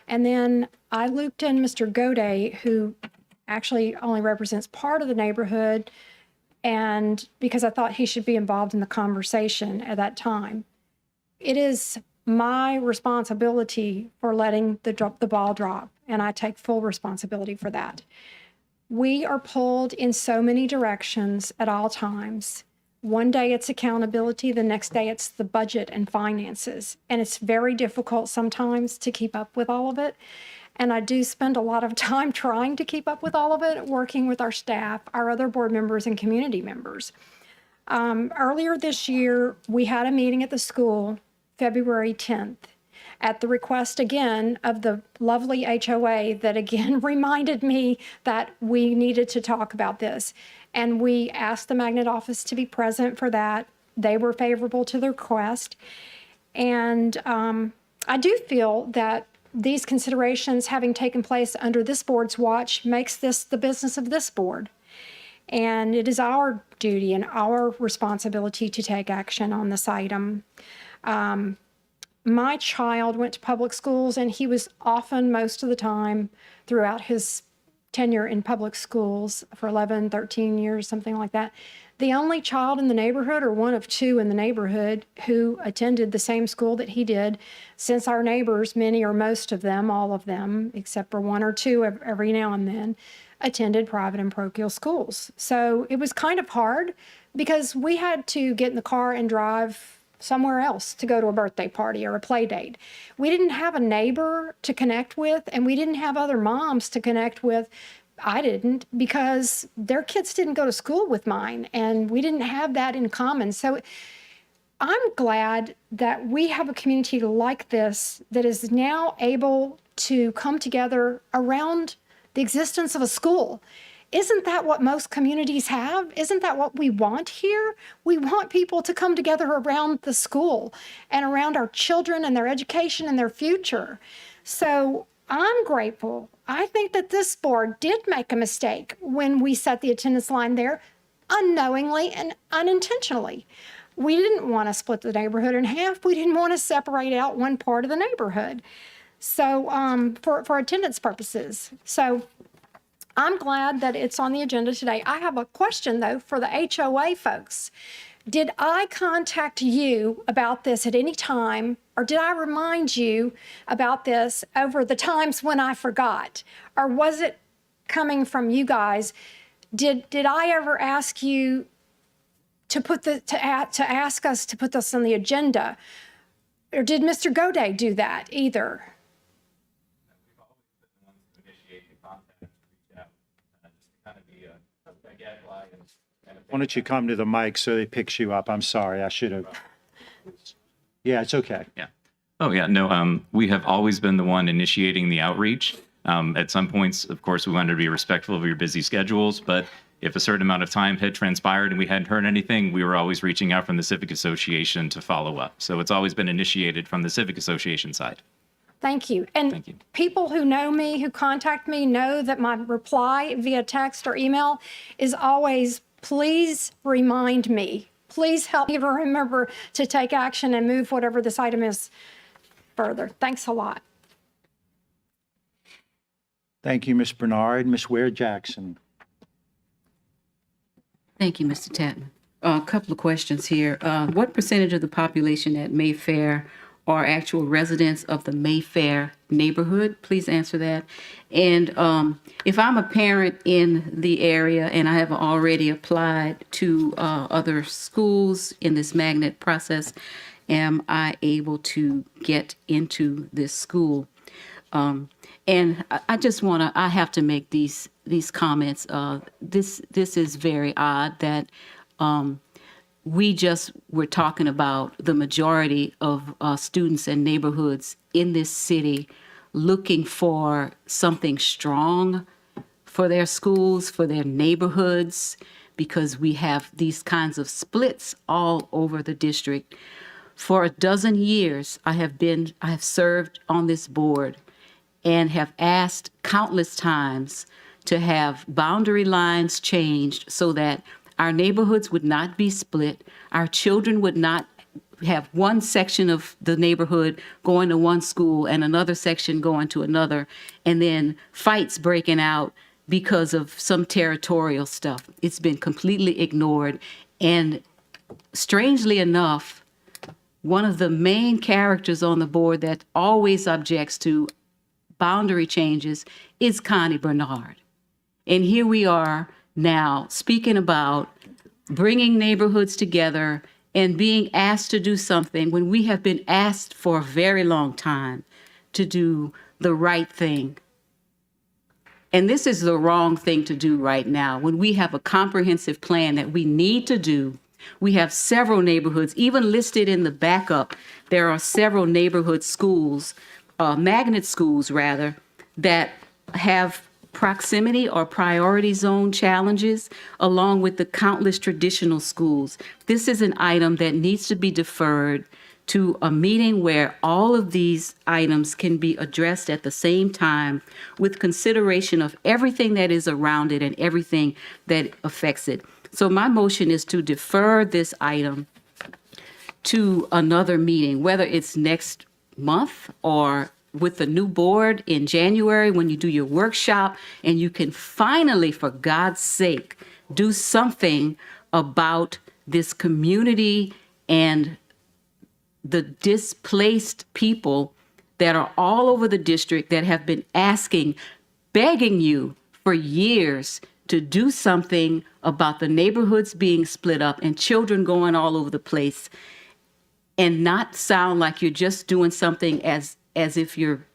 And then I looped in Mr. Goday, who actually only represents part of the neighborhood, and because I thought he should be involved in the conversation at that time. It is my responsibility for letting the ball drop, and I take full responsibility for that. We are pulled in so many directions at all times. One day it's accountability, the next day it's the budget and finances. And it's very difficult sometimes to keep up with all of it. And I do spend a lot of time trying to keep up with all of it, working with our staff, our other board members, and community members. Earlier this year, we had a meeting at the school, February 10th, at the request again of the lovely HOA that again reminded me that we needed to talk about this. And we asked the Magnet office to be present for that. They were favorable to the request. And I do feel that these considerations having taken place under this board's watch makes this the business of this board. And it is our duty and our responsibility to take action on this item. My child went to public schools, and he was often, most of the time, throughout his tenure in public schools for 11, 13 years, something like that, the only child in the neighborhood, or one of two in the neighborhood, who attended the same school that he did, since our neighbors, many or most of them, all of them, except for one or two every now and then, attended private and parochial schools. So it was kind of hard because we had to get in the car and drive somewhere else to go to a birthday party or a play date. We didn't have a neighbor to connect with, and we didn't have other moms to connect with. I didn't, because their kids didn't go to school with mine, and we didn't have that in common. So I'm glad that we have a community like this that is now able to come together around the existence of a school. Isn't that what most communities have? Isn't that what we want here? We want people to come together around the school and around our children and their education and their future. So I'm grateful. I think that this board did make a mistake when we set the attendance line there, unknowingly and unintentionally. We didn't want to split the neighborhood in half. We didn't want to separate out one part of the neighborhood. So for attendance purposes. So I'm glad that it's on the agenda today. I have a question though for the HOA folks. Did I contact you about this at any time, or did I remind you about this over the times when I forgot? Or was it coming from you guys? Did I ever ask you to ask us to put this on the agenda? Or did Mr. Goday do that either? Why don't you come to the mic so it picks you up? I'm sorry, I should have. Yeah, it's okay. Yeah. Oh, yeah. No, we have always been the one initiating the outreach. At some points, of course, we wanted to be respectful of your busy schedules, but if a certain amount of time had transpired and we hadn't heard anything, we were always reaching out from the Civic Association to follow up. So it's always been initiated from the Civic Association side. Thank you. And Thank you. People who know me, who contact me, know that my reply via text or email is always, please remind me. Please help me to remember to take action and move whatever this item is further. Thanks a lot. Thank you, Ms. Bernard. Ms. Ware Jackson. Thank you, Mr. Tatman. A couple of questions here. What percentage of the population at Mayfair are actual residents of the Mayfair neighborhood? Please answer that. And if I'm a parent in the area and I have already applied to other schools in this magnet process, am I able to get into this school? And I just want to, I have to make these comments. This is very odd that we just were talking about the majority of students and neighborhoods in this city looking for something strong for their schools, for their neighborhoods, because we have these kinds of splits all over the district. For a dozen years, I have served on this board and have asked countless times to have boundary lines changed so that our neighborhoods would not be split. Our children would not have one section of the neighborhood going to one school and another section going to another, and then fights breaking out because of some territorial stuff. It's been completely ignored. And strangely enough, one of the main characters on the board that always objects to boundary changes is Connie Bernard. And here we are now speaking about bringing neighborhoods together and being asked to do something when we have been asked for a very long time to do the right thing. And this is the wrong thing to do right now when we have a comprehensive plan that we need to do. We have several neighborhoods, even listed in the backup, there are several neighborhood schools, magnet schools rather, that have proximity or priority zone challenges, along with the countless traditional schools. This is an item that needs to be deferred to a meeting where all of these items can be addressed at the same time with consideration of everything that is around it and everything that affects it. So my motion is to defer this item to another meeting, whether it's next month or with the new board in January when you do your workshop, and you can finally, for God's sake, do something about this community and the displaced people that are all over the district that have been asking, begging you for years to do something about the neighborhoods being split up and children going all over the place. and not sound like you're just doing something as if you're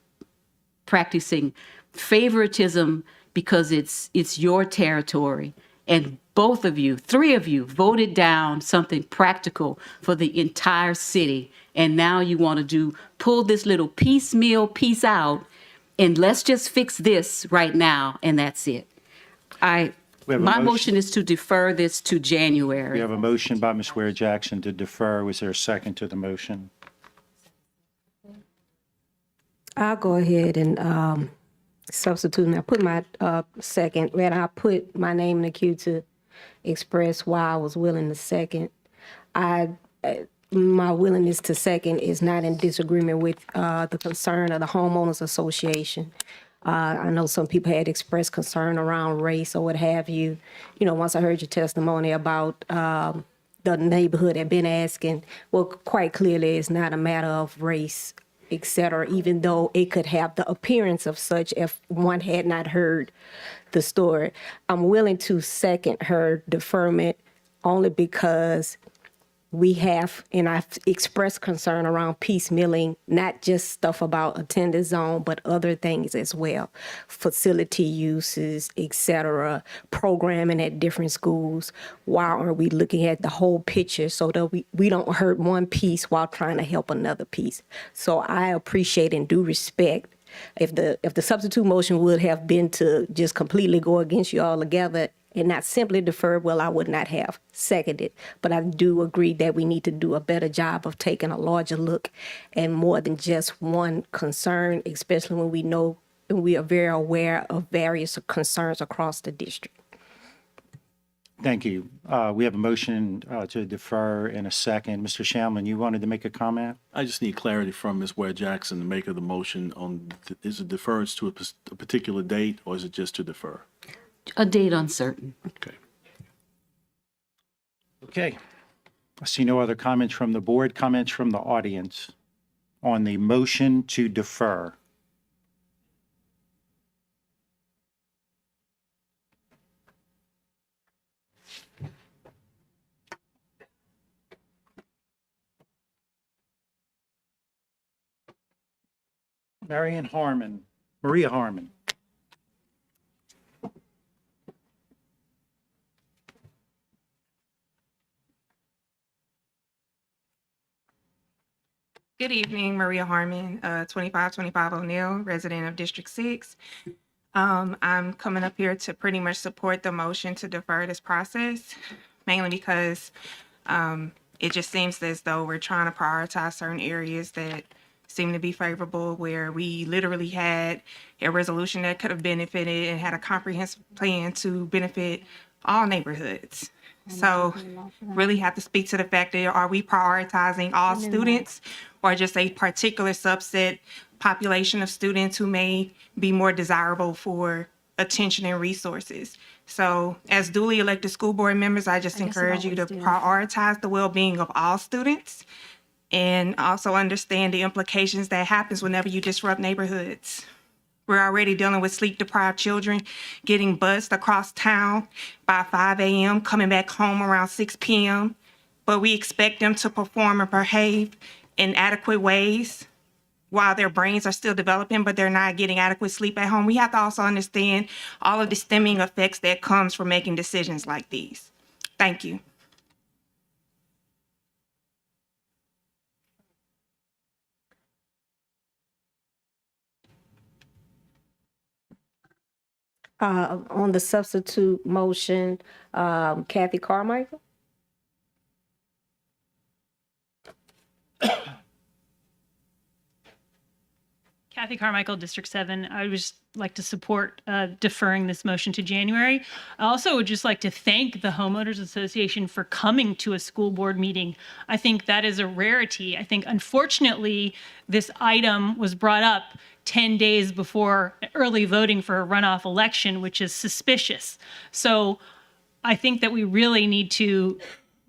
practicing favoritism because it's your territory. And both of you, three of you, voted down something practical for the entire city. And now you want to pull this little piecemeal piece out, and let's just fix this right now, and that's it. We have a My motion. motion is to defer this to January. We have a motion by Ms. Ware Jackson to defer. Was there a second to the motion? I'll go ahead and substitute, and I put my second, and I put my name in the queue to express why I was willing to second. My willingness to second is not in disagreement with the concern of the homeowners association. I know some people had expressed concern around race or what have you. You know, once I heard your testimony about the neighborhood had been asking, well, quite clearly it's not a matter of race, et cetera, even though it could have the appearance of such if one had not heard the story. I'm willing to second her deferment only because we have, and I've expressed concern around piecemealing, not just stuff about attendance zone, but other things as well. Facility uses, et cetera, programming at different schools. Why aren't we looking at the whole picture so that we don't hurt one piece while trying to help another piece? So I appreciate and do respect. If the substitute motion would have been to just completely go against you all together and not simply defer, well, I would not have seconded. But I do agree that we need to do a better job of taking a larger look and more than just one concern, especially when we know and we are very aware of various concerns across the district. Thank you. We have a motion to defer in a second. Mr. Shamlin, you wanted to make a comment? I just need clarity from Ms. Ware Jackson, the maker of the motion, on is it deference to a particular date, or is it just to defer? A date uncertain. Okay. Okay. I see no other comments from the board. Comments from the audience on the motion to defer. Maria Harmon. Good evening, Maria Harmon, 2525 O'Neill, resident of District 6. I'm coming up here to pretty much support the motion to defer this process, mainly because it just seems as though we're trying to prioritize certain areas that seem to be favorable, where we literally had a resolution that could have benefited and had a comprehensive plan to benefit all neighborhoods. So really have to speak to the fact that are we prioritizing all students or just a particular subset population of students who may be more desirable for attention and resources. So as duly elected school board members, I just encourage you to prioritize the well-being of all students and also understand the implications that happens whenever you disrupt neighborhoods. We're already dealing with sleep-deprived children getting bussed across town by 5 a.m., coming back home around 6 p.m., but we expect them to perform and behave in adequate ways while their brains are still developing, but they're not getting adequate sleep at home. We have to also understand all of the stemming effects that comes from making decisions like these. Thank you. On the substitute motion, Kathy Carmichael. Kathy Carmichael, District 7. I would just like to support deferring this motion to January. I also would just like to thank the Homeowners Association for coming to a school board meeting. I think that is a rarity. I think, unfortunately, this item was brought up 10 days before early voting for a runoff election, which is suspicious. So I think that we really need to,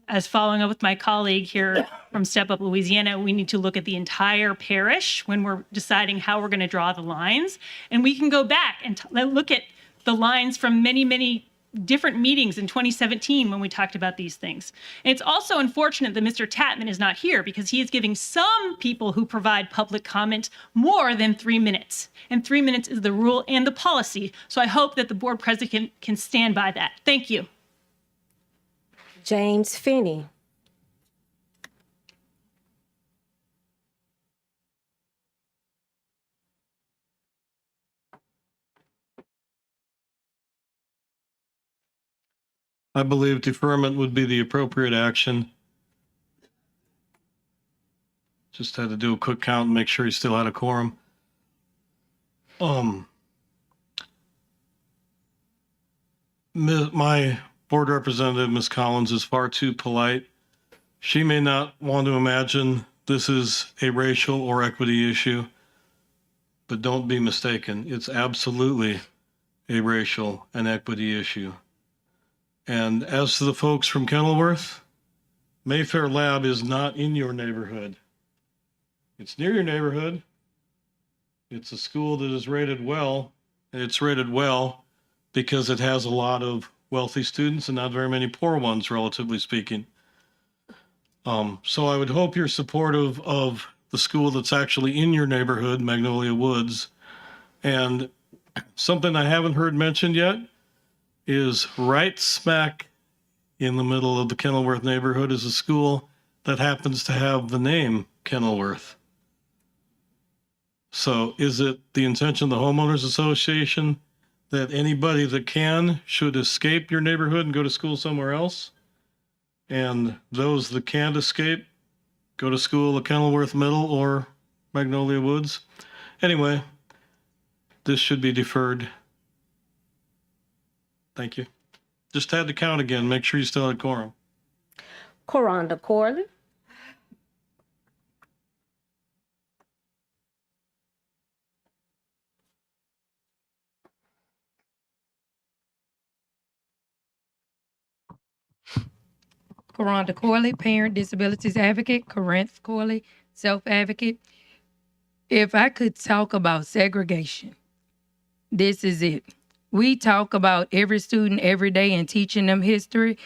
as following up with my colleague here from Step Up Louisiana, we need to look at the entire parish when we're deciding how we're going to draw the lines. And we can go back and look at the lines from many, many different meetings in 2017 when we talked about these things. And it's also unfortunate that Mr. Tatman is not here because he is giving some people who provide public comment more than 3 minutes. And 3 minutes is the rule and the policy. So I hope that the board president can stand by that. Thank you. James Finney. I believe deferment would be the appropriate action. Just had to do a quick count and make sure he still had a quorum. My board representative, Ms. Collins, is far too polite. She may not want to imagine this is a racial or equity issue, but don't be mistaken. It's absolutely a racial and equity issue. And as to the folks from Kenilworth, Mayfair Lab is not in your neighborhood. It's near your neighborhood. It's a school that is rated well. It's rated well because it has a lot of wealthy students and not very many poor ones, relatively speaking. So I would hope you're supportive of the school that's actually in your neighborhood, Magnolia Woods. And something I haven't heard mentioned yet is right smack in the middle of the Kenilworth neighborhood is a school that happens to have the name Kenilworth. So is it the intention of the homeowners association that anybody that can should escape your neighborhood and go to school somewhere else? And those that can't escape go to school at Kenilworth Middle or Magnolia Woods? Anyway, this should be deferred. Thank you. Just had to count again. Make sure you still had quorum. Coronda Corley. Karonda Corley, parent, disabilities advocate. Corinth Corley, self-advocate. If I could talk about segregation, this is it. We talk about every student every day and teaching them history.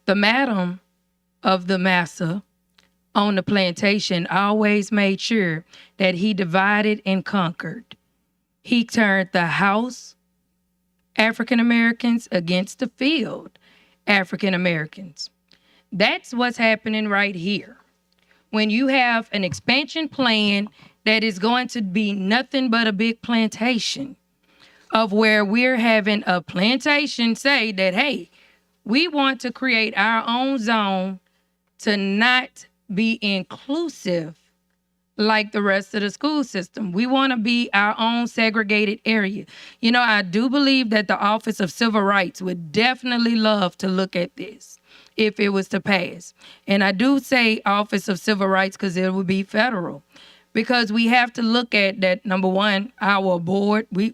The madam of the massa on the plantation always made sure that he divided and conquered. He turned the house African Americans against the field African Americans. That's what's happening right here. When you have an expansion plan that is going to be nothing but a big plantation, of where we're having a plantation say that, hey, we want to create our own zone to not be inclusive like the rest of the school system. We want to be our own segregated area. You know, I do believe that the Office of Civil Rights would definitely love to look at this if it was to pass. And I do say Office of Civil Rights because it would be federal. Because we have to look at that, number one, our board, we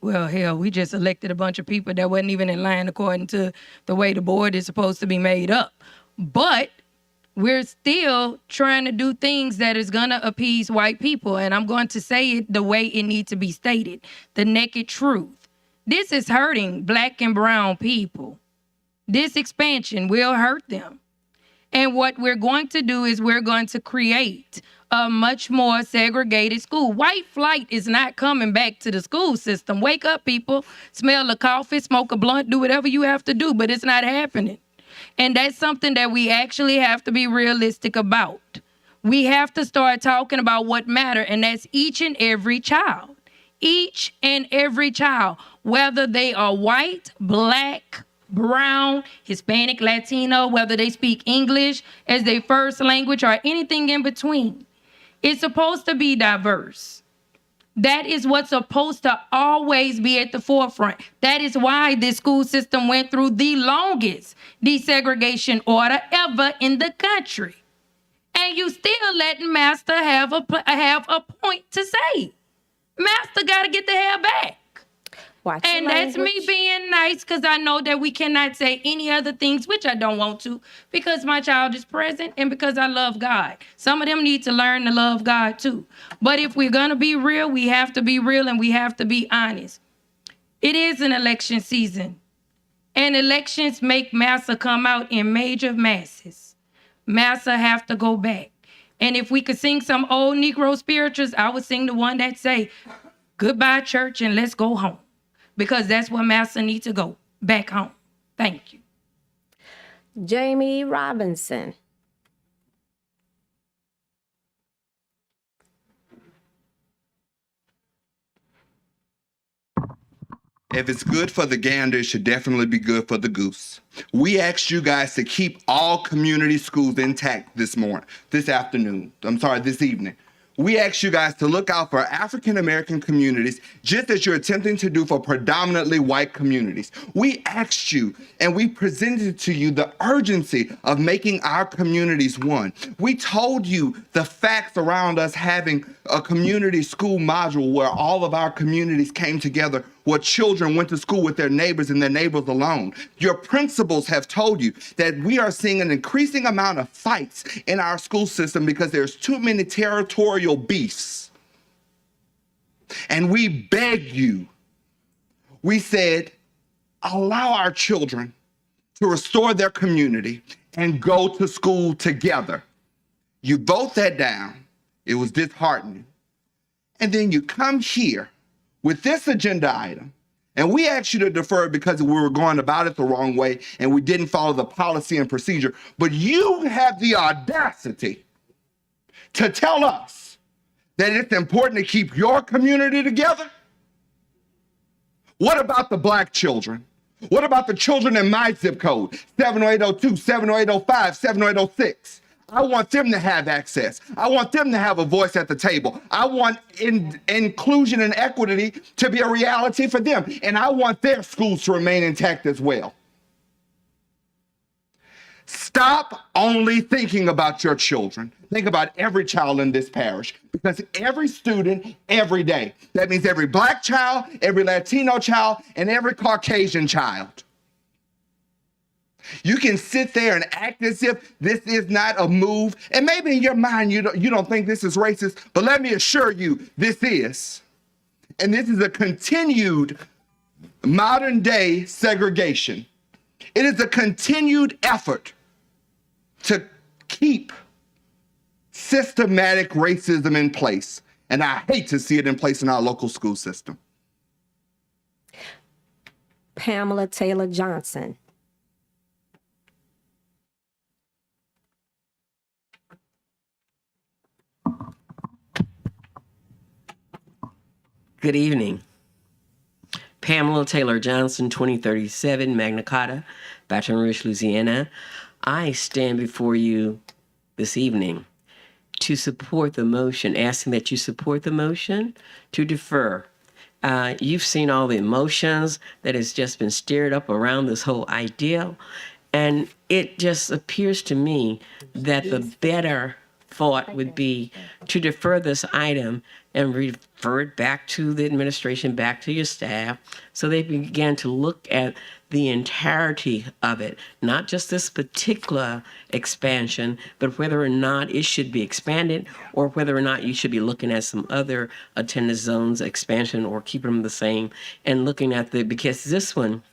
just elected a bunch of people that wasn't even in line according to the way the board is supposed to be made up. But we're still trying to do things that is going to appease white people. And I'm going to say it the way it needs to be stated, the naked truth. This is hurting Black and brown people. This expansion will hurt them. And what we're going to do is we're going to create a much more segregated school. White flight is not coming back to the school system. Wake up, people. Smell the coffee, smoke a blunt, do whatever you have to do, but it's not happening. And that's something that we actually have to be realistic about. We have to start talking about what matters, and that's each and every child. Each and every child, whether they are white, Black, brown, Hispanic, Latino, whether they speak English as their first language or anything in between. It's supposed to be diverse. That is what's supposed to always be at the forefront. That is why this school system went through the longest desegregation order ever in the country. And you still letting Master have a point to say. Master got to get the hell back. Watch and your that's language. me being nice because I know that we cannot say any other things, which I don't want to, because my child is present and because I love God. Some of them need to learn to love God too. But if we're going to be real, we have to be real and we have to be honest. It is an election season. And elections make massa come out in major masses. Massa have to go back. And if we could sing some old Negro spirituals, I would sing the one that say, goodbye church and let's go home. Because that's where massa needs to go, back home. Thank you. Jamie Robinson. If it's good for the gander, it should definitely be good for the goose. We asked you guys to keep all community schools intact this evening. We asked you guys to look out for African American communities, just as you're attempting to do for predominantly white communities. We asked you and we presented to you the urgency of making our communities one. We told you the facts around us having a community school module where all of our communities came together, where children went to school with their neighbors and their neighbors alone. Your principals have told you that we are seeing an increasing amount of fights in our school system because there's too many territorial beefs. And we begged you. We said, allow our children to restore their community and go to school together. You vote that down. It was disheartening. And then you come here with this agenda item, and we asked you to defer it because we were going about it the wrong way and we didn't follow the policy and procedure. But you have the audacity to tell us that it's important to keep your community together? What about the Black children? What about the children in my zip code, 70802, 70805, 70806? I want them to have access. I want them to have a voice at the table. I want inclusion and equity to be a reality for them. And I want their schools to remain intact as well. Stop only thinking about your children. Think about every child in this parish, because every student, every day, that means every Black child, every Latino child, and every Caucasian child. You can sit there and act as if this is not a move, and maybe in your mind you don't think this is racist, but let me assure you, this is. And this is a continued modern day segregation. It is a continued effort to keep systematic racism in place, and I hate to see it in place in our local school system. Pamela Taylor Johnson. Good evening. Pamela Taylor Johnson, 2037, Magna Carta, Baton Rouge, Louisiana. I stand before you this evening to support the motion, asking that you support the motion to defer. You've seen all the emotions that has just been stirred up around this whole idea, and it just appears to me that the better thought would be to defer this item and refer it back to the administration, back to your staff, so they began to look at the entirety of it, not just this particular expansion, but whether or not it should be expanded or whether or not you should be looking at some other attendance zones expansion or keeping them the same, and looking at because this one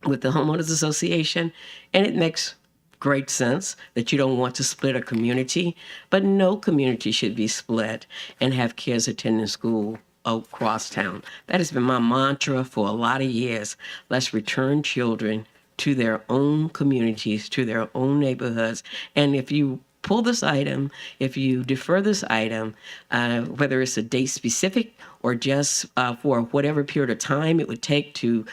with the homeowners association, and it makes great sense that you don't want to split a community, but no community should be split and have kids attending school across town. That has been my mantra for a lot of years. Let's return children to their own communities, to their own neighborhoods. And if you pull this item, if you defer this item, whether it's a date specific or just for whatever period of time it would take to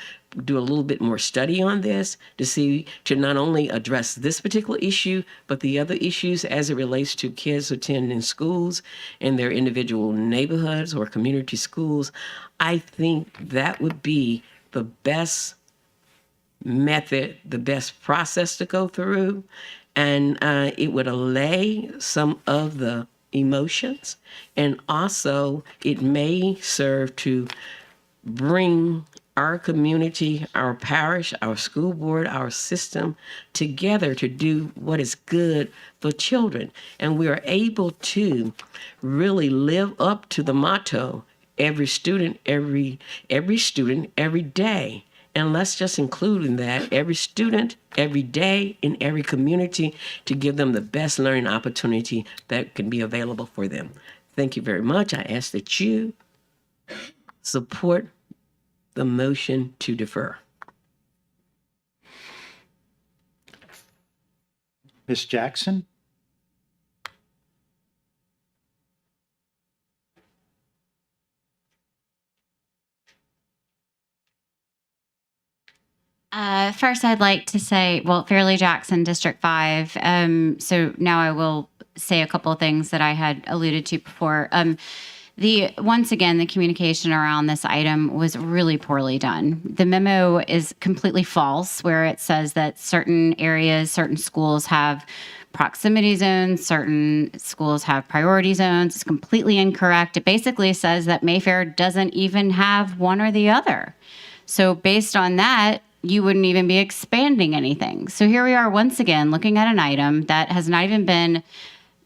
do a little bit more study on this to not only address this particular issue, but the other issues as it relates to kids attending schools in their individual neighborhoods or community schools, I think that would be the best method, the best process to go through. And it would allay some of the emotions. And also it may serve to bring our community, our parish, our school board, our system together to do what is good for children. And we are able to really live up to the motto, every student, every student, every day. And let's just include in that every student, every day, in every community to give them the best learning opportunity that can be available for them. Thank you very much. I ask that you support the motion to defer. Ms. Jackson? First, I'd like to say, well, Fairleigh Jackson, District 5. So now I will say a couple of things that I had alluded to before. Once again, the communication around this item was really poorly done. The memo is completely false, where it says that certain areas, certain schools have proximity zones, certain schools have priority zones. It's completely incorrect. It basically says that Mayfair doesn't even have one or the other. So based on that, you wouldn't even be expanding anything. So here we are once again looking at an item that has not even been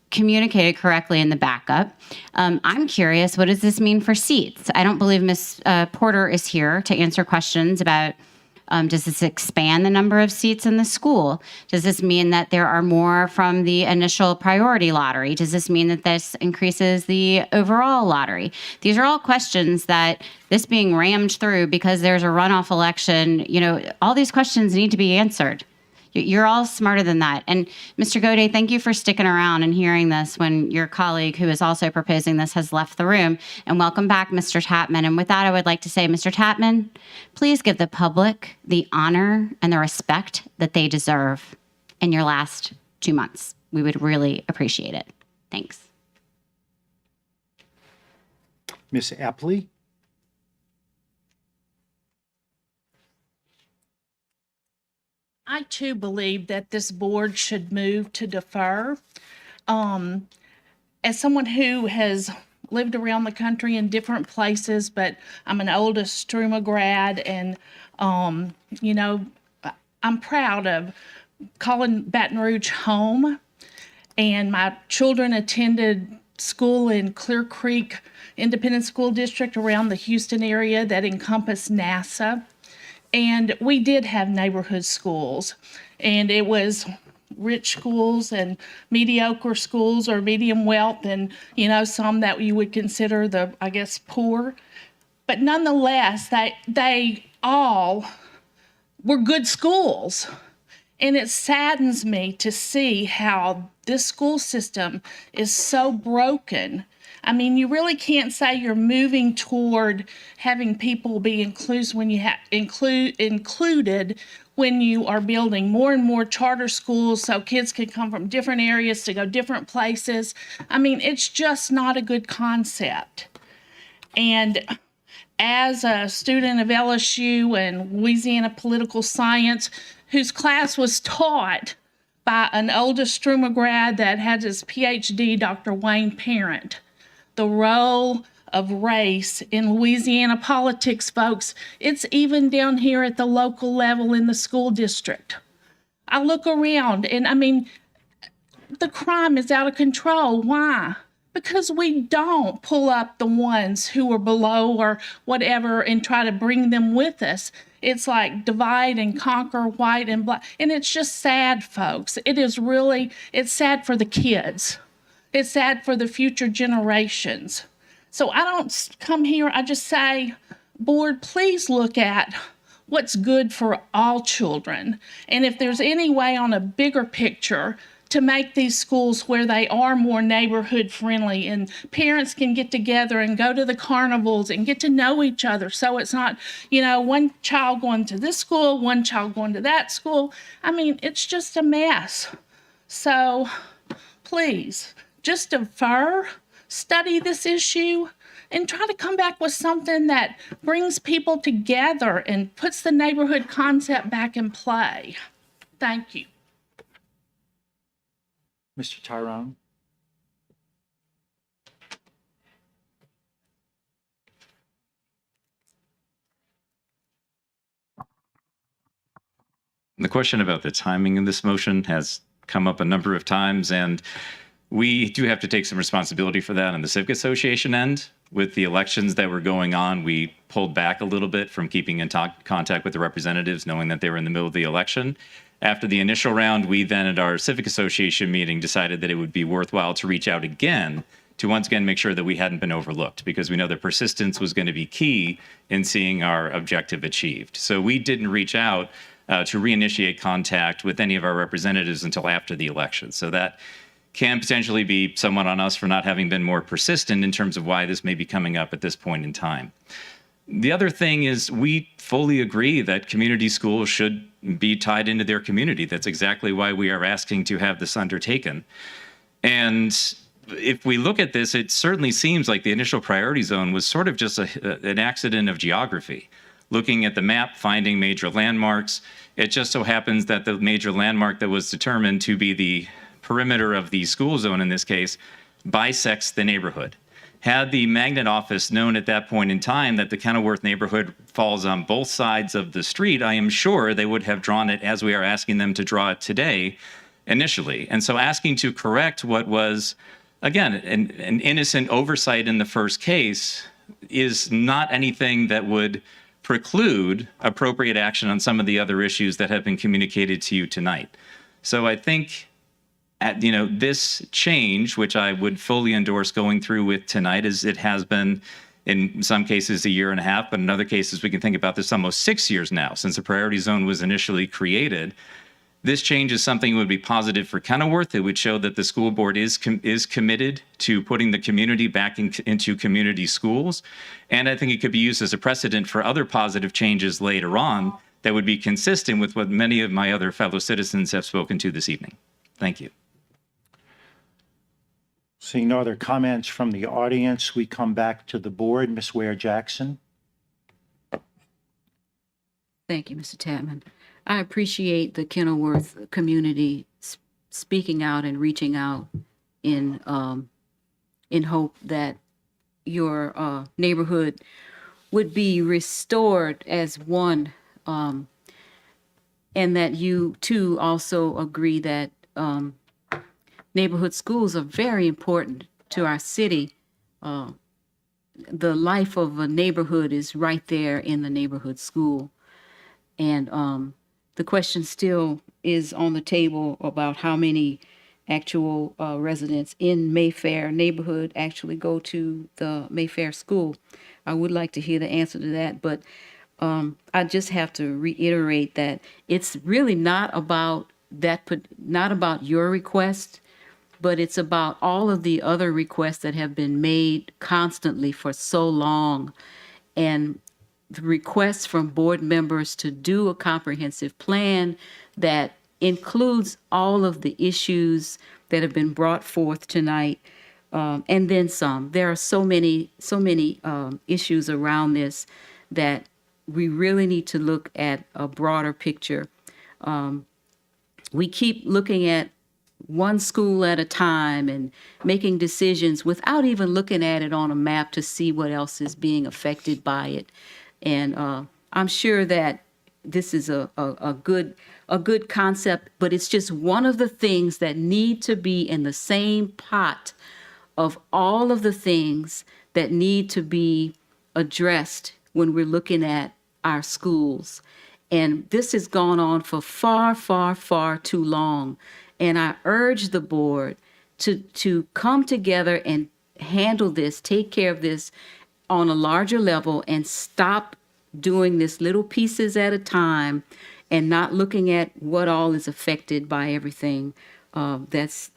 communicated correctly in the backup. I'm curious, what does this mean for seats? I don't believe Ms. Porter is here to answer questions about does this expand the number of seats in the school? Does this mean that there are more from the initial priority lottery? Does this mean that this increases the overall lottery? These are all questions that this being rammed through because there's a runoff election, all these questions need to be answered. You're all smarter than that. And Mr. Gaudet, thank you for sticking around and hearing this when your colleague who is also proposing this has left the room. And welcome back, Mr. Tapman. And with that, I would like to say, Mr. Tapman, please give the public the honor and the respect that they deserve in your last 2 months. We would really appreciate it. Thanks. Ms. Epley? I too believe that this board should move to defer. As someone who has lived around the country in different places, but I'm an oldest Struma grad, and I'm proud of calling Baton Rouge home. And my children attended school in Clear Creek Independent School District around the Houston area that encompassed NASA. And we did have neighborhood schools, and it was rich schools and mediocre schools or medium wealth, and, some that you would consider poor. But nonetheless, they all were good schools. And it saddens me to see how this school system is so broken. I mean, you really can't say you're moving toward having people be included when you are building more and more charter schools so kids can come from different areas to go different places. I mean, it's just not a good concept. And as a student of LSU and Louisiana political science, whose class was taught by an oldest Struma grad that had his PhD, Dr. Wayne Parent, the role of race in Louisiana politics, folks, it's even down here at the local level in the school district. I look around and the crime is out of control. Why? Because we don't pull up the ones who are below or whatever and try to bring them with us. It's like divide and conquer, white and black. And it's just sad, folks. It's sad for the kids. It's sad for the future generations. So I don't come here, I just say, board, please look at what's good for all children. And if there's any way on a bigger picture to make these schools where they are more neighborhood friendly and parents can get together and go to the carnivals and get to know each other. So it's not, one child going to this school, one child going to that school. It's just a mess. So please, just defer, study this issue, and try to come back with something that brings people together and puts the neighborhood concept back in play. Thank you. Mr. Tyrone? The question about the timing of this motion has come up a number of times, and we do have to take some responsibility for that on the Civic Association end. With the elections that were going on, we pulled back a little bit from keeping in contact with the representatives, knowing that they were in the middle of the election. After the initial round, we then at our Civic Association meeting decided that it would be worthwhile to reach out again to once again make sure that we hadn't been overlooked, because we know that persistence was going to be key in seeing our objective achieved. So we didn't reach out to reinitiate contact with any of our representatives until after the election. So that can potentially be somewhat on us for not having been more persistent in terms of why this may be coming up at this point in time. The other thing is we fully agree that community schools should be tied into their community. That's exactly why we are asking to have this undertaken. And if we look at this, it certainly seems like the initial priority zone was sort of just an accident of geography. Looking at the map, finding major landmarks, it just so happens that the major landmark that was determined to be the perimeter of the school zone in this case bisects the neighborhood. Had the magnet office known at that point in time that the Kenilworth neighborhood falls on both sides of the street, I am sure they would have drawn it as we are asking them to draw it today initially. And so asking to correct what was, again, an innocent oversight in the first case is not anything that would preclude appropriate action on some of the other issues that have been communicated to you tonight. So I think this change, which I would fully endorse going through with tonight, as it has been in some cases 1.5 years, but in other cases we can think about this almost 6 years now since the priority zone was initially created. This change is something that would be positive for Kenilworth. It would show that the school board is committed to putting the community back into community schools. And I think it could be used as a precedent for other positive changes later on that would be consistent with what many of my other fellow citizens have spoken to this evening. Thank you. Seeing no other comments from the audience, we come back to the board. Ms. Ware-Jackson. Thank you, Mr. Tatman. I appreciate the Kenilworth community speaking out and reaching out in hope that your neighborhood would be restored as one, and that you too also agree that neighborhood schools are very important to our city. The life of a neighborhood is right there in the neighborhood school. And the question still is on the table about how many actual residents in Mayfair neighborhood actually go to the Mayfair school. I would like to hear the answer to that, but I just have to reiterate that it's really not about not about your request, but it's about all of the other requests that have been made constantly for so long. And the requests from board members to do a comprehensive plan that includes all of the issues that have been brought forth tonight, and then some. There are so many issues around this that we really need to look at a broader picture. We keep looking at one school at a time and making decisions without even looking at it on a map to see what else is being affected by it. And I'm sure that this is a good concept, but it's just one of the things that need to be in the same pot of all of the things that need to be addressed when we're looking at our schools. And this has gone on for far, far, far too long. And I urge the board to come together and handle this, take care of this on a larger level, and stop doing this little pieces at a time and not looking at what all is affected by everything that's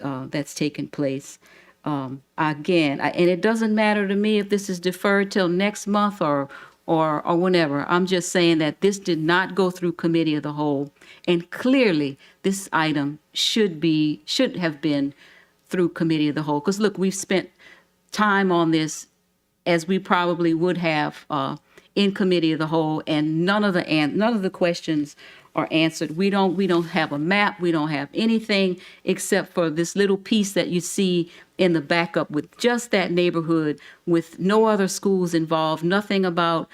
taken place. Again, and it doesn't matter to me if this is deferred till next month or whenever. I'm just saying that this did not go through committee of the whole, and clearly this item should have been through committee of the whole. Because look, we've spent time on this as we probably would have in committee of the whole, and none of the questions are answered. We don't have a map. We don't have anything except for this little piece that you see in the backup with just that neighborhood, with no other schools involved, nothing about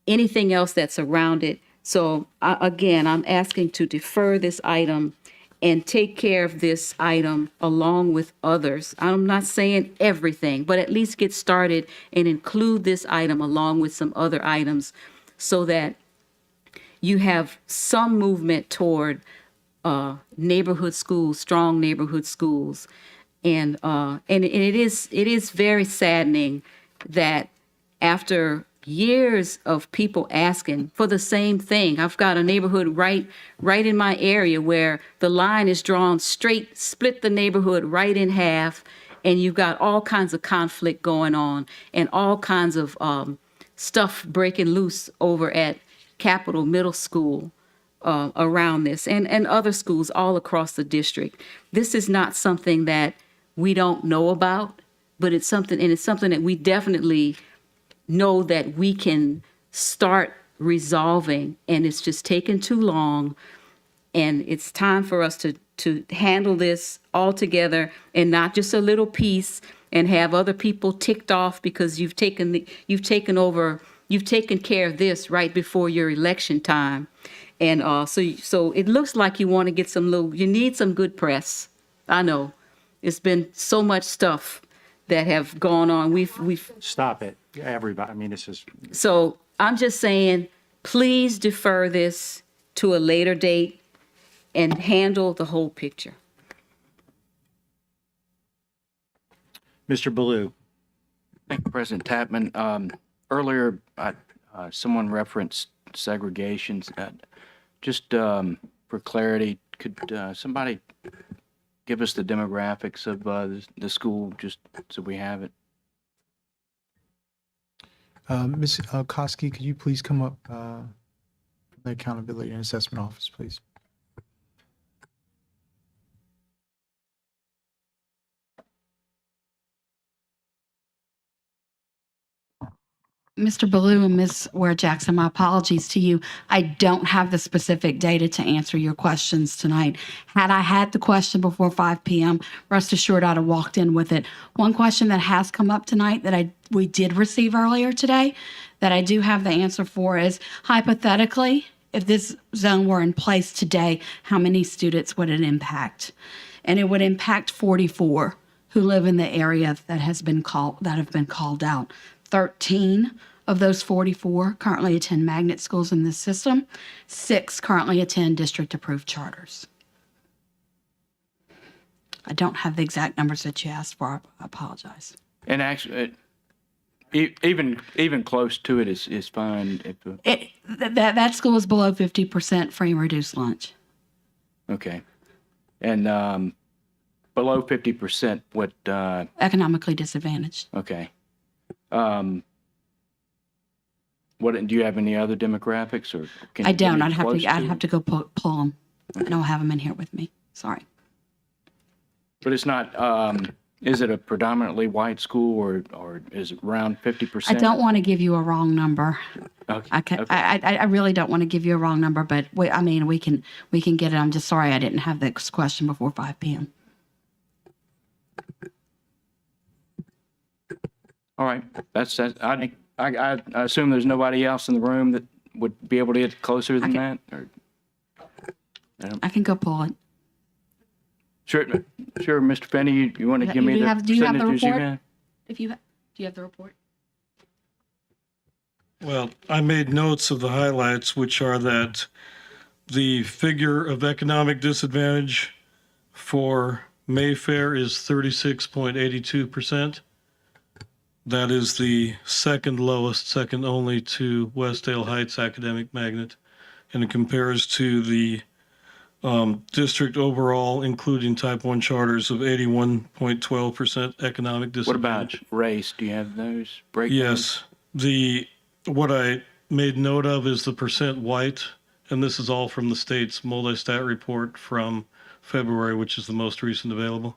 anything else that's around it. So again, I'm asking to defer this item and take care of this item along with others. I'm not saying everything, but at least get started and include this item along with some other items so that you have some movement toward neighborhood schools, strong neighborhood schools. And it is very saddening that after years of people asking for the same thing, I've got a neighborhood right in my area where the line is drawn straight, split the neighborhood right in half, and you've got all kinds of conflict going on and all kinds of stuff breaking loose over at Capitol Middle School around this and other schools all across the district. This is not something that we don't know about, but it's something that we definitely know that we can start resolving, and it's just taken too long. And it's time for us to handle this all together and not just a little piece and have other people ticked off because you've taken care of this right before your election time. And so it looks like you want to get you need some good press. I know it's been so much stuff that have gone on. We've Stop it, everybody. I mean, this is. So I'm just saying, please defer this to a later date and handle the whole picture. Mr. Baloo. Thank you, President Tapman. Earlier, someone referenced segregations. Just for clarity, could somebody give us the demographics of the school, just so we have it? Ms. Koski, could you please come up from the Accountability and Assessment Office, please? Mr. Ballou and Ms. Ware Jackson, my apologies to you. I don't have the specific data to answer your questions tonight. Had I had the question before 5 p.m., rest assured I'd have walked in with it. One question that has come up tonight that we did receive earlier today that I do have the answer for is, hypothetically, if this zone were in place today, how many students would it impact? And it would impact 44 who live in the area that have been called out. 13 of those 44 currently attend magnet schools in this system. 6 currently attend district-approved charters. I don't have the exact numbers that you asked for. I apologize. And actually, even close to it is fine. That school is below 50% free and reduced lunch. Okay. And below 50%, what? Economically disadvantaged. Okay. What do you have any other demographics, or can I you get don't. any close I'd have to go pull them. I don't have them in here with me. Sorry. But it's not. Is it a predominantly white school, or is it around 50%? I don't want to give you a wrong number. Okay. I really don't want to give you a wrong number, but we can get it. I'm just sorry I didn't have this question before 5 p.m. All right. That's I assume there's nobody else in the room that would be able to get closer than that. Or I can go pull it. Sure, Mr. Finney, you want to give me the percentages you have the report? you have? Do you have the report? Well, I made notes of the highlights, which are that the figure of economic disadvantage for Mayfair is 36.82%. That is the second lowest, second only to Westdale Heights Academic Magnet. And it compares to the district overall, including type 1 charters, of 81.12% economic disadvantage. What about race? Do you have those breakdowns? Yes. What I made note of is the percent white, and this is all from the state's multi-stat report from February, which is the most recent available.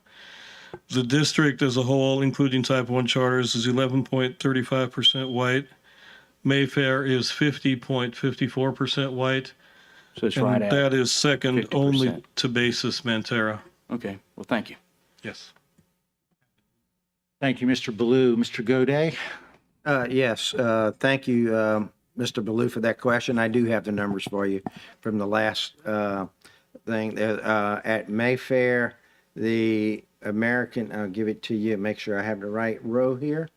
The district as a whole, including type 1 charters, is 11.35% white. Mayfair is 50.54% white. So it's right at that is second 50%. only to Basis Mantera. Okay. Well, thank you. Yes. Thank you, Mr. Baloo. Mr. Goday? Yes, thank you, Mr. Ballou, for that question. I do have the numbers for you from the last thing. At Mayfair, the American, I'll give it to you, make sure I have the right row here.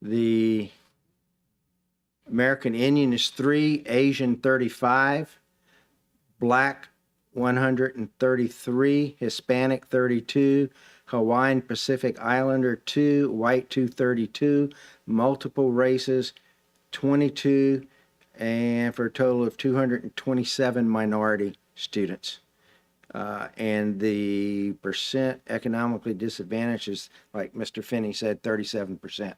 The American Indian is 3, Asian 35, Black 133, Hispanic 32, Hawaiian Pacific Islander 2, White 232, multiple races 22, and for a total of 227 minority students. And the percent economically disadvantaged is, like Mr. Finney said, 37%.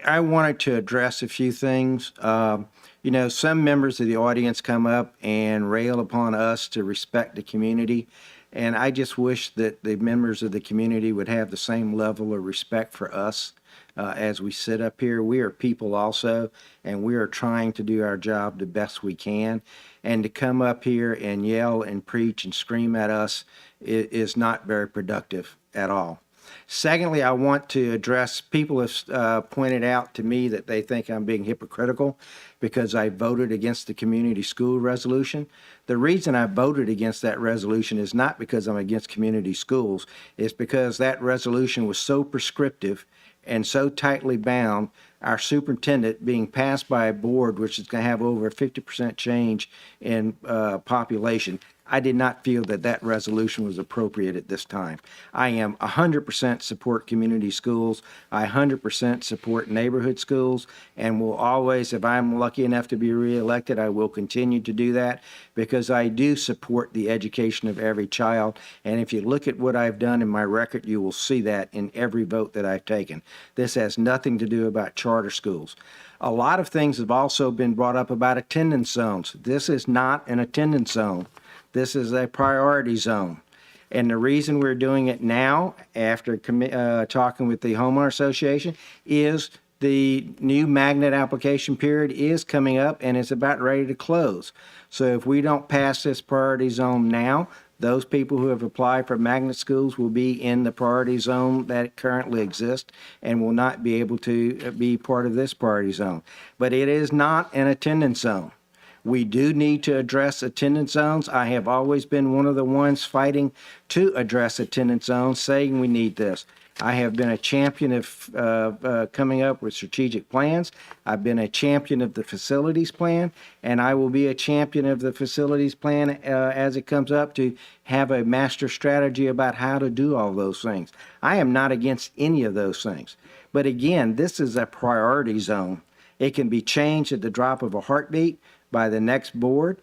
I wanted to address a few things. You know, some members of the audience come up and rail upon us to respect the community. And I just wish that the members of the community would have the same level of respect for us as we sit up here. We are people also, and we are trying to do our job the best we can. And to come up here and yell and preach and scream at us is not very productive at all. Secondly, I want to address, people have pointed out to me that they think I'm being hypocritical because I voted against the community school resolution. The reason I voted against that resolution is not because I'm against community schools. It's because that resolution was so prescriptive and so tightly bound, our superintendent being passed by a board which is going to have over a 50% change in population. I did not feel that that resolution was appropriate at this time. I am 100% support community schools. I 100% support neighborhood schools, and will always, if I'm lucky enough to be reelected, I will continue to do that because I do support the education of every child. And if you look at what I've done in my record, you will see that in every vote that I've taken. This has nothing to do about charter schools. A lot of things have also been brought up about attendance zones. This is not an attendance zone. This is a priority zone. And the reason we're doing it now, after talking with the homeowner association, is the new magnet application period is coming up and it's about ready to close. So if we don't pass this priority zone now, those people who have applied for magnet schools will be in the priority zone that currently exists and will not be able to be part of this priority zone. But it is not an attendance zone. We do need to address attendance zones. I have always been one of the ones fighting to address attendance zones, saying we need this. I have been a champion of coming up with strategic plans. I've been a champion of the facilities plan, and I will be a champion of the facilities plan as it comes up to have a master strategy about how to do all those things. I am not against any of those things. But again, this is a priority zone. It can be changed at the drop of a heartbeat by the next board.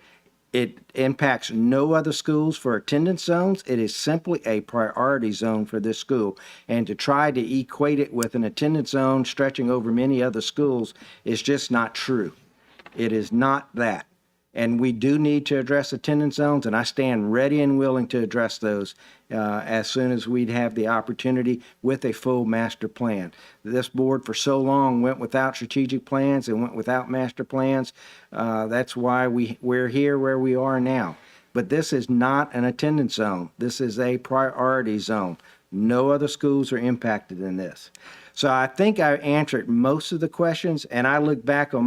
It impacts no other schools for attendance zones. It is simply a priority zone for this school. And to try to equate it with an attendance zone stretching over many other schools is just not true. It is not that. And we do need to address attendance zones, and I stand ready and willing to address those as soon as we'd have the opportunity with a full master plan. This board for so long went without strategic plans and went without master plans. That's why we're here where we are now. But this is not an attendance zone. This is a priority zone. No other schools are impacted in this. So I think I answered most of the questions, and I look back on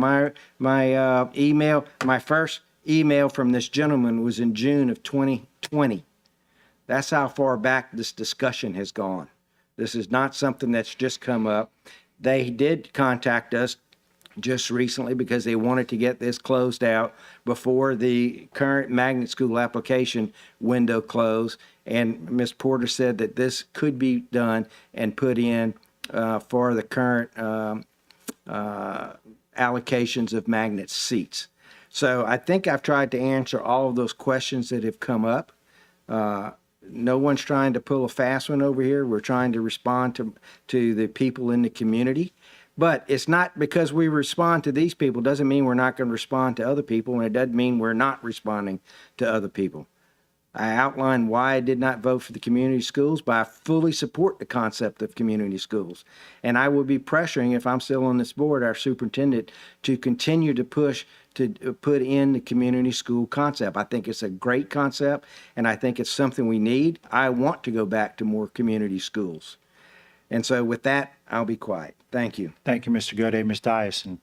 my email. My first email from this gentleman was in June of 2020. That's how far back this discussion has gone. This is not something that's just come up. They did contact us just recently because they wanted to get this closed out before the current magnet school application window closed. And Ms. Porter said that this could be done and put in for the current allocations of magnet seats. So I think I've tried to answer all of those questions that have come up. No one's trying to pull a fast one over here. We're trying to respond to the people in the community. But it's not because we respond to these people doesn't mean we're not going to respond to other people, and it doesn't mean we're not responding to other people. I outlined why I did not vote for the community schools, but I fully support the concept of community schools. And I will be pressuring, if I'm still on this board, our superintendent to continue to push to put in the community school concept. I think it's a great concept, and I think it's something we need. I want to go back to more community schools. And so with that, I'll be quiet. Thank you. Thank you, Mr. Gode. Ms. Dyson.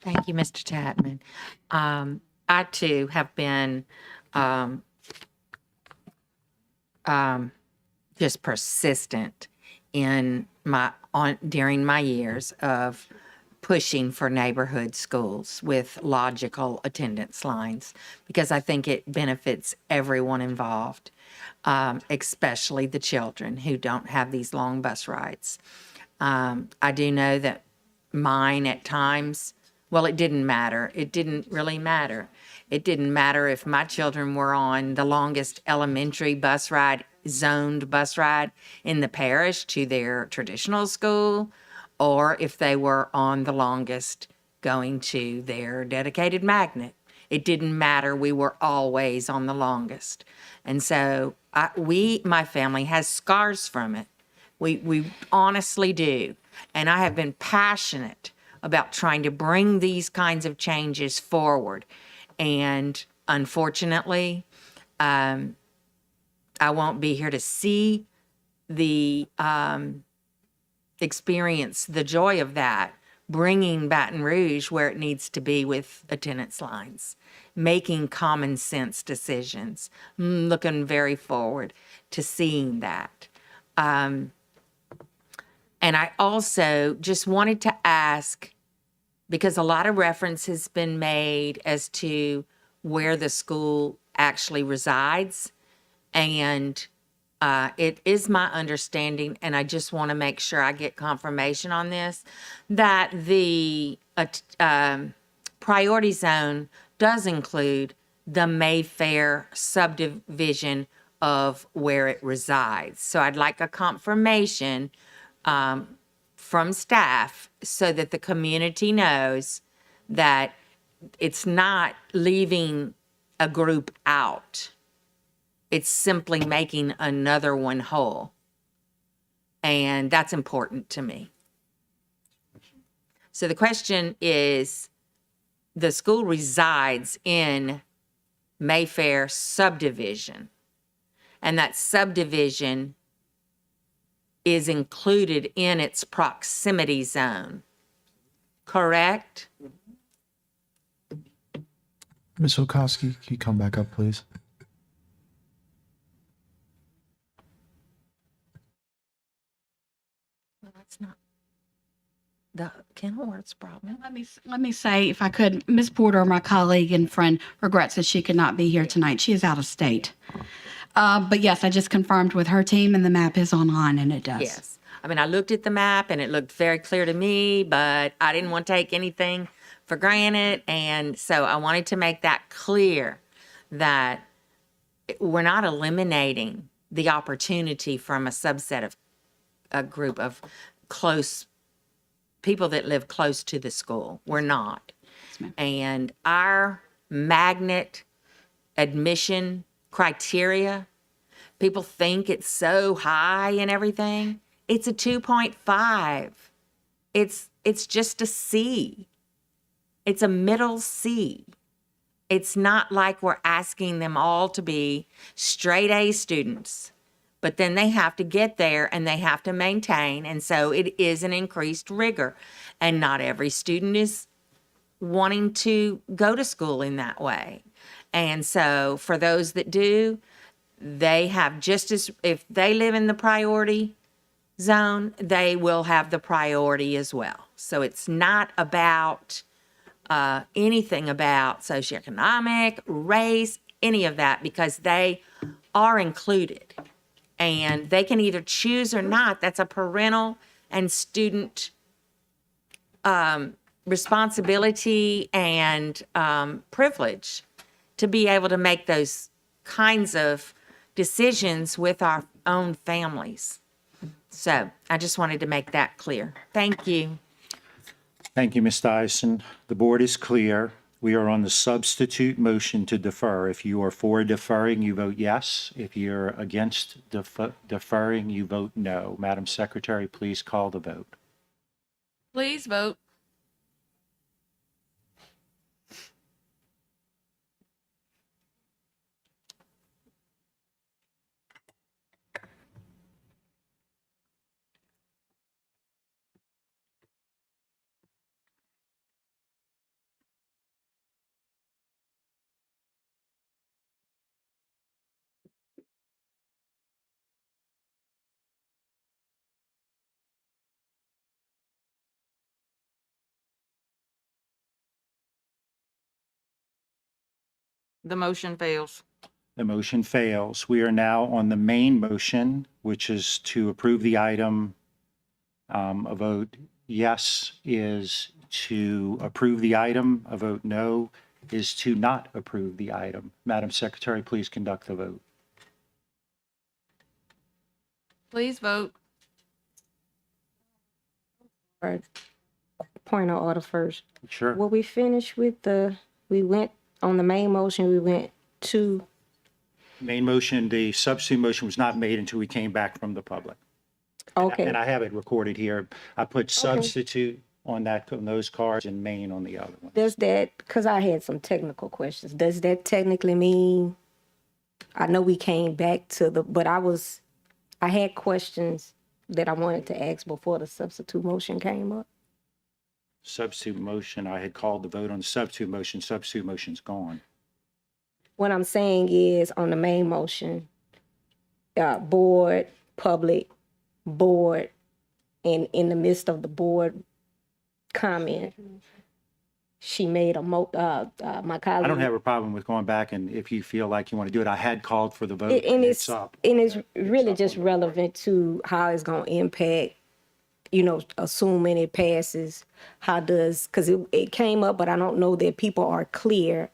Thank you, Mr. Tatman. I too have been um, just persistent in during my years of pushing for neighborhood schools with logical attendance lines because I think it benefits everyone involved, especially the children who don't have these long bus rides. I do know that mine at times, well, it didn't matter. It didn't really matter. It didn't matter if my children were on the longest elementary bus ride, zoned bus ride in the parish to their traditional school, or if they were on the longest going to their dedicated magnet. It didn't matter. We were always on the longest. And so my family has scars from it. We honestly do. And I have been passionate about trying to bring these kinds of changes forward. And unfortunately, I won't be here to see the experience, the joy of that, bringing Baton Rouge where it needs to be with attendance lines, making common sense decisions, looking very forward to seeing that. And I also just wanted to ask, because a lot of reference has been made as to where the school actually resides. And it is my understanding, and I just want to make sure I get confirmation on this, that the priority zone does include the Mayfair subdivision of where it resides. So I'd like a confirmation from staff so that the community knows that it's not leaving a group out. It's simply making another one whole. And that's important to me. So the question is, the school resides in Mayfair subdivision, and that subdivision is included in its proximity zone, correct? Ms. Okowski, can you come back up, please? Well, that's not the Kenilworth's problem. Let me say, if I could, Ms. Porter, my colleague and friend, regrets that she could not be here tonight. She is out of state. But yes, I just confirmed with her team, and the map is online, and it does. Yes. I mean, I looked at the map and it looked very clear to me, but I didn't want to take anything for granted. And so I wanted to make that clear that we're not eliminating the opportunity from a subset of a group of close people that live close to the school. We're not. And our magnet admission criteria, people think it's so high and everything. It's a 2.5. It's just a C. It's a middle C. It's not like we're asking them all to be straight A students, but then they have to get there and they have to maintain. And so it is an increased rigor. And not every student is wanting to go to school in that way. And so for those that do, they have just as, if they live in the priority zone, they will have the priority as well. So it's not about anything about socioeconomic, race, any of that, because they are included. And they can either choose or not. That's a parental and student responsibility and privilege to be able to make those kinds of decisions with our own families. So I just wanted to make that clear. Thank you. Thank you, Ms. Dyson. The board is clear. We are on the substitute motion to defer. If you are for deferring, you vote yes. If you're against deferring, you vote no. Madam Secretary, please call the vote. Please vote. The motion fails. The motion fails. We are now on the main motion, which is to approve the item. A vote yes is to approve the item. A vote no is to not approve the item. Madam Secretary, please conduct the vote. Please vote. Right. Point of order first. Sure. Will we finish with we went on the main motion, we went to, Main motion, the substitute motion was not made until we came back from the public. okay. And I have it recorded here. I put substitute on those cards and main on the other one. Does that, because I had some technical questions, does that technically mean, I know we came back to but I had questions that I wanted to ask before the substitute motion came up? Substitute motion, I had called the vote on the substitute motion. Substitute motion's gone. What I'm saying is on the main motion, board, public, board, and in the midst of the board comment, she made my colleague. I don't have a problem with going back, and if you feel like you want to do it, I had called for the vote. And It's up. And it's really just relevant to how it's going to impact, assuming it passes. Because it came up, but I don't know that people are clear.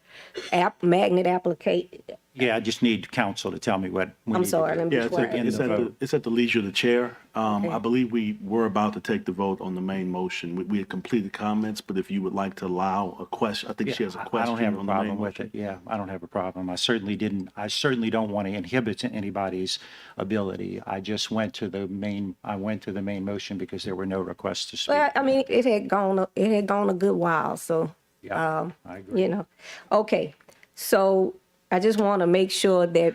Magnet application. Yeah, I just need counsel to tell me what. I'm sorry, let me Yeah, be quiet. it's at the leisure of the chair. I believe we were about to take the vote on the main motion. We had completed comments, but if you would like to allow a question, I think she has a I question don't have a on the main problem with motion. it. Yeah, I don't have a problem. I certainly don't want to inhibit anybody's ability. I just went to the main motion because there were no requests to speak. Well, I mean, it had gone a good while, so. Yeah, I agree. Okay, so I just want to make sure that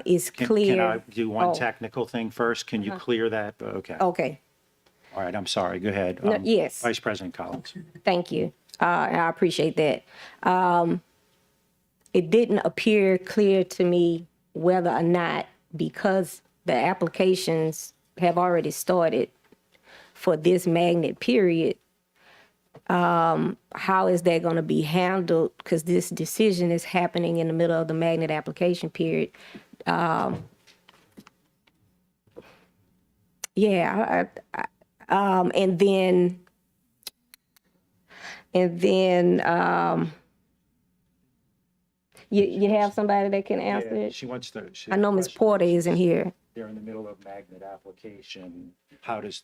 it's clear. Can I do one Oh. technical thing first? Can you clear that? Okay. Okay, All right, I'm sorry. Go ahead. No, yes. Vice President Collins. thank you. I appreciate that. It didn't appear clear to me whether or not, because the applications have already started for this magnet period, how is that going to be handled? Because this decision is happening in the middle of the magnet application period. And then you have somebody that can answer Yeah, it? she wants to. I know Ms. Porter isn't here. They're in the middle of magnet application. How does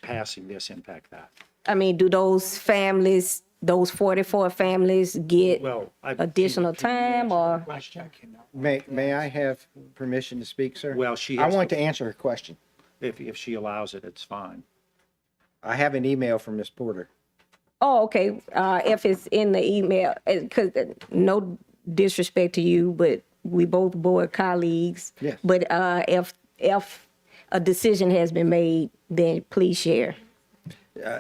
passing this impact that? I mean, do those families, those 44 families get Well, additional time or? May I have permission to speak, sir? Well, she I has want to answer her question. If she allows it, it's fine. I have an email from Ms. Porter. Oh, okay. If it's in the email, because no disrespect to you, but we both board colleagues. Yes. But if a decision has been made, then please share.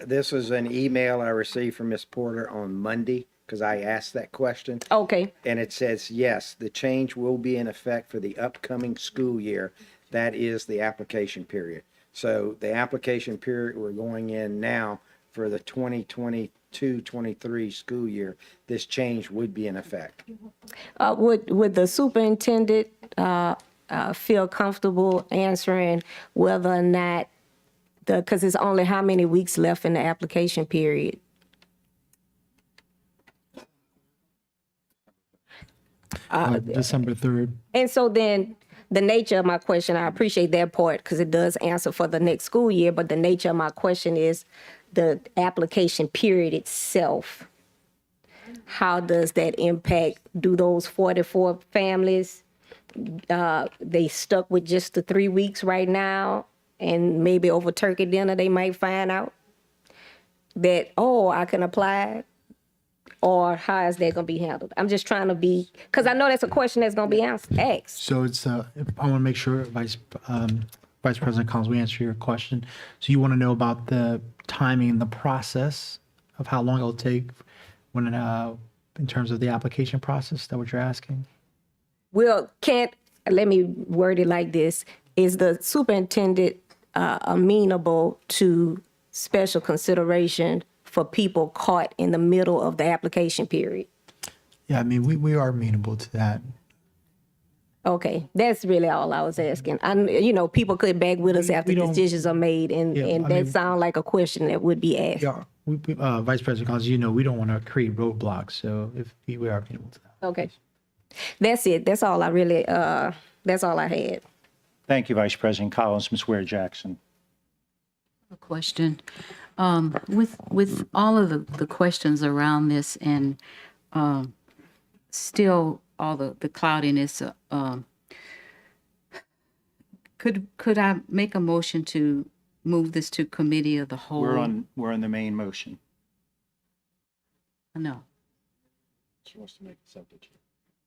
This is an email I received from Ms. Porter on Monday because I asked that question. Okay. And it says, yes, the change will be in effect for the upcoming school year. That is the application period. So the application period we're going in now for the 2022-23 school year, this change would be in effect. Would the superintendent feel comfortable answering whether or not because it's only how many weeks left in the application period? December 3rd. And so then the nature of my question, I appreciate that part because it does answer for the next school year, but the nature of my question is the application period itself. How does that impact? Do those 44 families, they stuck with just the 3 weeks right now, and maybe over turkey dinner they might find out that, oh, I can apply? Or how is that going to be handled? I'm just trying to be, because I know that's a question that's going to be asked. So it's, I want to make sure, Vice President Collins, we answer your question. So you want to know about the timing and the process of how long it'll take when, in terms of the application process? Is that what you're asking? Well, let me word it like this. Is the superintendent amenable to special consideration for people caught in the middle of the application period? Yeah, I mean, we are amenable to that. Okay, that's really all I was asking. People could back with us after decisions are made, and that sounds like a question that would be asked. Yeah, Vice President Collins, we don't want to create roadblocks, so if we are amenable to that. Okay, that's it. That's all I really. That's all I had. Thank you, Vice President Collins. Ms. Ware Jackson. A question. With all of the questions around this and still all the cloudiness, could I make a motion to move this to committee of the whole? We're on the main motion. No. She wants to make a substitute.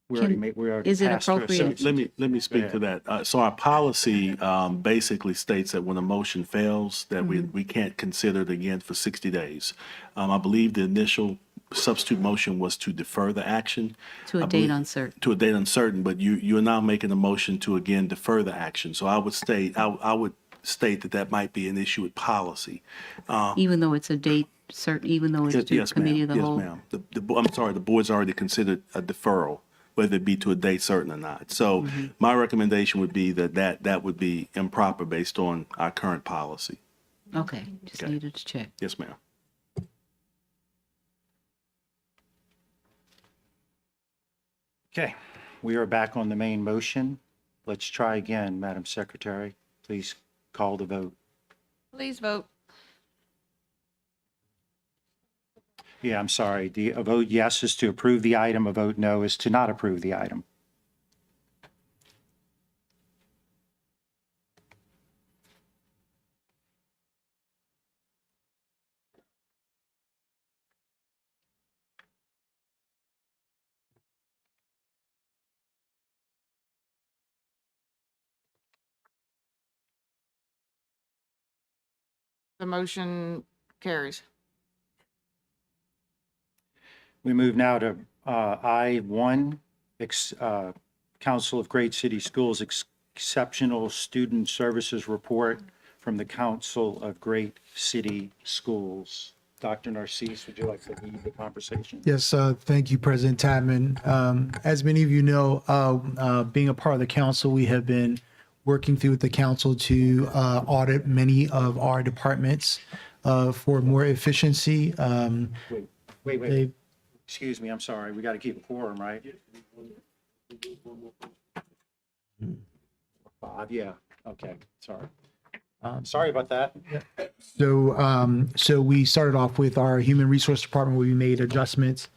We already Is it passed her, so appropriate? Let me speak to that. So our policy basically states that when a motion fails, that we can't consider it again for 60 days. I believe the initial substitute motion was to defer the action. To a date uncertain. To a date uncertain, but you are now making a motion to again defer the action. So I would state that might be an issue with policy. Even though it's a date certain, even though it's to Yes, committee ma'am. of the whole? Yes, ma'am. I'm sorry, the board's already considered a deferral, whether it be to a date certain or not. So my recommendation would be that would be improper based on our current policy. Okay, just needed to check. Yes, ma'am. Okay, we are back on the main motion. Let's try again, Madam Secretary. Please call the vote. Please vote. Yeah, I'm sorry. A vote yes is to approve the item. A vote no is to not approve the item. The motion carries. We move now to I-1, Council of Great City Schools Exceptional Student Services Report from the Council of Great City Schools. Dr. Narcisse, would you like to lead the conversation? Yes, thank you, President Tapman. As many of you know, being a part of the council, we have been working through with the council to audit many of our departments for more efficiency. Wait. Excuse me, I'm sorry. We got to keep a quorum, right? 5, yeah. Okay, sorry. Sorry about that. So we started off with our human resource department where we made adjustments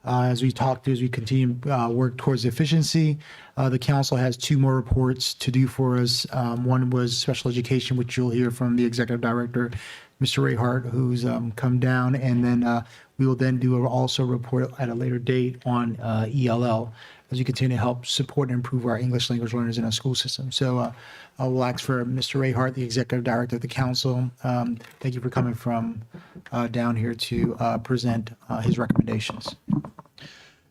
as we talked through, as we continue work towards efficiency. The council has 2 more reports to do for us. One was special education, which you'll hear from the executive director, Mr. Ray Hart, who's come down, and then we will then do also report at a later date on ELL as we continue to help support and improve our English language learners in our school system. So I will ask for Mr. Ray Hart, the executive director of the council. Thank you for coming from down here to present his recommendations.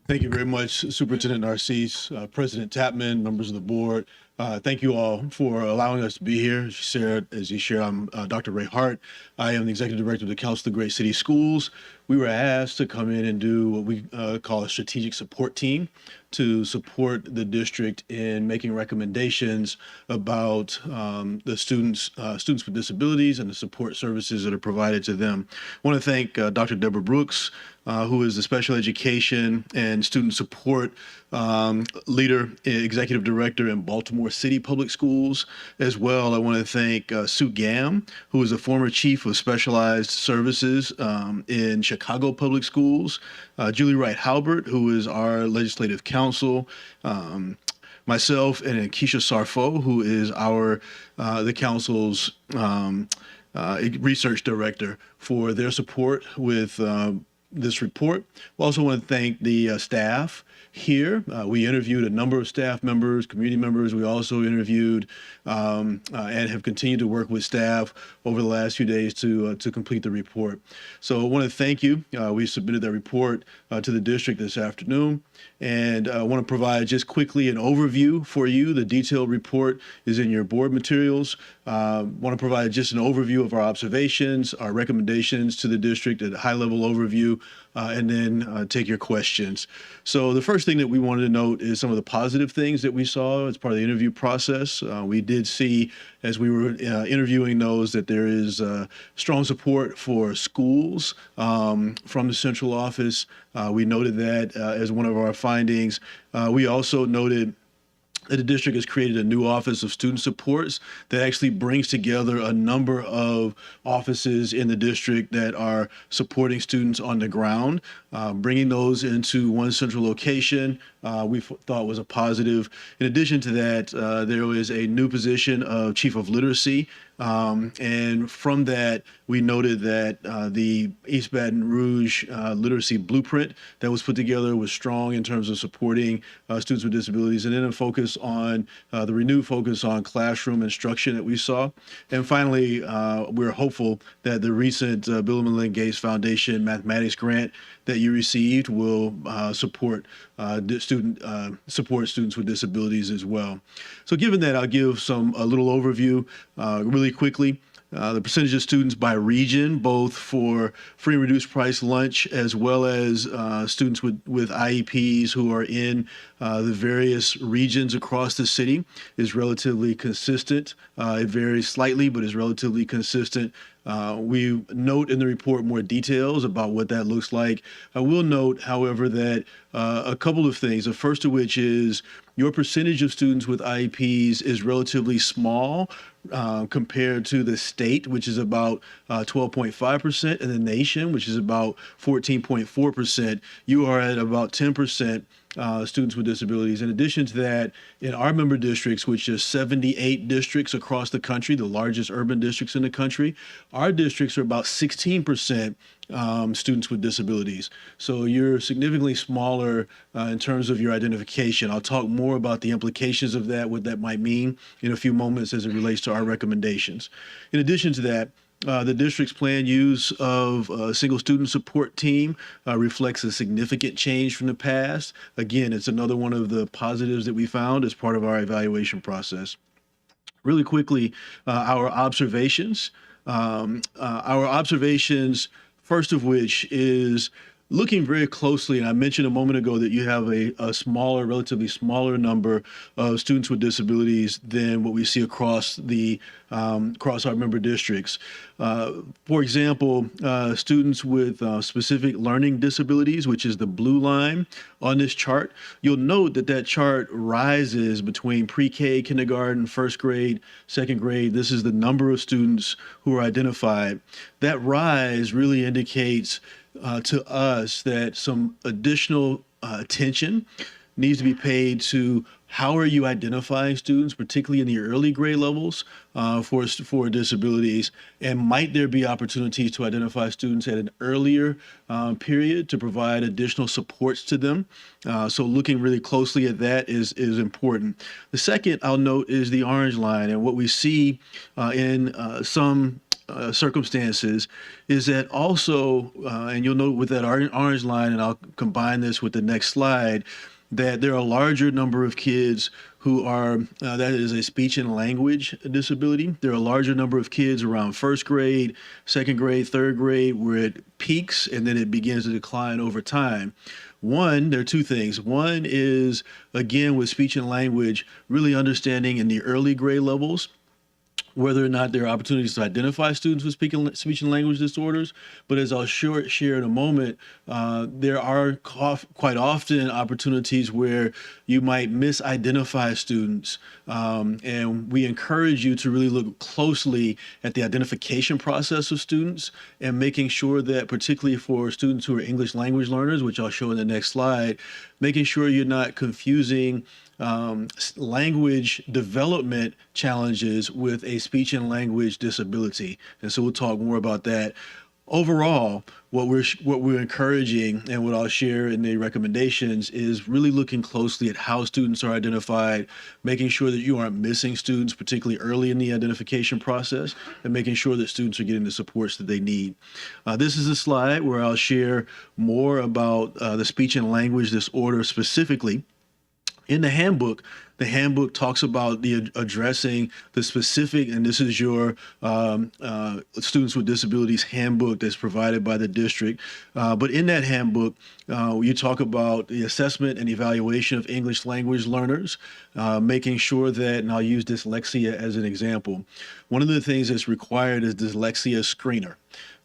Thank you very much, Superintendent Narcisse, President Tapman, members of the board. Thank you all for allowing us to be here. As you shared, I'm Dr. Ray Hart. I am the Executive Director of the Council of Great City Schools. We were asked to come in and do what we call a strategic support team to support the district in making recommendations about the students with disabilities and the support services that are provided to them. I want to thank Dr. Deborah Brooks, who is the Special Education and Student Support Leader, Executive Director in Baltimore City Public Schools. As well, I want to thank Sue Gam, who is the former Chief of Specialized Services in Chicago Public Schools, Julie Wright Halbert, who is our Legislative Counsel, myself, and Keisha Sarfo, who is the council's research director, for their support with this report. We also want to thank the staff here. We interviewed a number of staff members, community members. We also interviewed and have continued to work with staff over the last few days to complete the report. So I want to thank you. We submitted that report to the district this afternoon, and I want to provide just quickly an overview for you. The detailed report is in your board materials. Want to provide just an overview of our observations, our recommendations to the district, a high-level overview, and then take your questions. So the first thing that we wanted to note is some of the positive things that we saw as part of the interview process. We did see, as we were interviewing those, that there is strong support for schools from the central office. We noted that as one of our findings. We also noted that the district has created a new office of student supports that actually brings together a number of offices in the district that are supporting students on the ground. Bringing those into one central location, we thought was a positive. In addition to that, there was a new position of Chief of Literacy. And from that, we noted that the East Baton Rouge literacy blueprint that was put together was strong in terms of supporting students with disabilities, and then a focus on the renewed focus on classroom instruction that we saw. And finally, we're hopeful that the recent Bill and Melinda Gates Foundation mathematics grant that you received will support students with disabilities as well. So given that, I'll give a little overview really quickly. The percentage of students by region, both for free and reduced price lunch, as well as students with IEPs who are in the various regions across the city, is relatively consistent. It varies slightly, but is relatively consistent. We note in the report more details about what that looks like. I will note, however, that a couple of things. The first of which is your percentage of students with IEPs is relatively small compared to the state, which is about 12.5%, and the nation, which is about 14.4%. You are at about 10%. Students with disabilities. In addition to that, in our member districts, which is 78 districts across the country, the largest urban districts in the country, our districts are about 16% students with disabilities. So you're significantly smaller in terms of your identification. I'll talk more about the implications of that, what that might mean in a few moments as it relates to our recommendations. In addition to that, the district's planned use of a single student support team reflects a significant change from the past. Again, it's another one of the positives that we found as part of our evaluation process. Really quickly, our observations. First of which is looking very closely, and I mentioned a moment ago that you have a relatively smaller number of students with disabilities than what we see across our member districts. For example, students with specific learning disabilities, which is the blue line on this chart, you'll note that chart rises between pre-K, kindergarten, first grade, second grade. This is the number of students who are identified. That rise really indicates to us that some additional attention needs to be paid to how are you identifying students, particularly in the early grade levels for disabilities, and might there be opportunities to identify students at an earlier period to provide additional supports to them. So looking really closely at that is important. The second I'll note is the orange line, and what we see in some circumstances is that also, and you'll note with that orange line, and I'll combine this with the next slide, that there are a larger number of kids who are, that is a speech and language disability. There are a larger number of kids around first grade, second grade, third grade, where it peaks and then it begins to decline over time. There are two things. One is, again, with speech and language, really understanding in the early grade levels whether or not there are opportunities to identify students with speech and language disorders. But as I'll share in a moment, there are quite often opportunities where you might misidentify students. And we encourage you to really look closely at the identification process of students and making sure that, particularly for students who are English language learners, which I'll show in the next slide, making sure you're not confusing language development challenges with a speech and language disability. And so we'll talk more about that. Overall, what we're encouraging and what I'll share in the recommendations is really looking closely at how students are identified, making sure that you aren't missing students, particularly early in the identification process, and making sure that students are getting the supports that they need. This is a slide where I'll share more about the speech and language disorder specifically. In the handbook, The handbook talks about addressing the specific, and this is your Students with Disabilities handbook that's provided by the district. But in that handbook, you talk about the assessment and evaluation of English language learners, making sure that, and I'll use dyslexia as an example. One of the things that's required is dyslexia screener.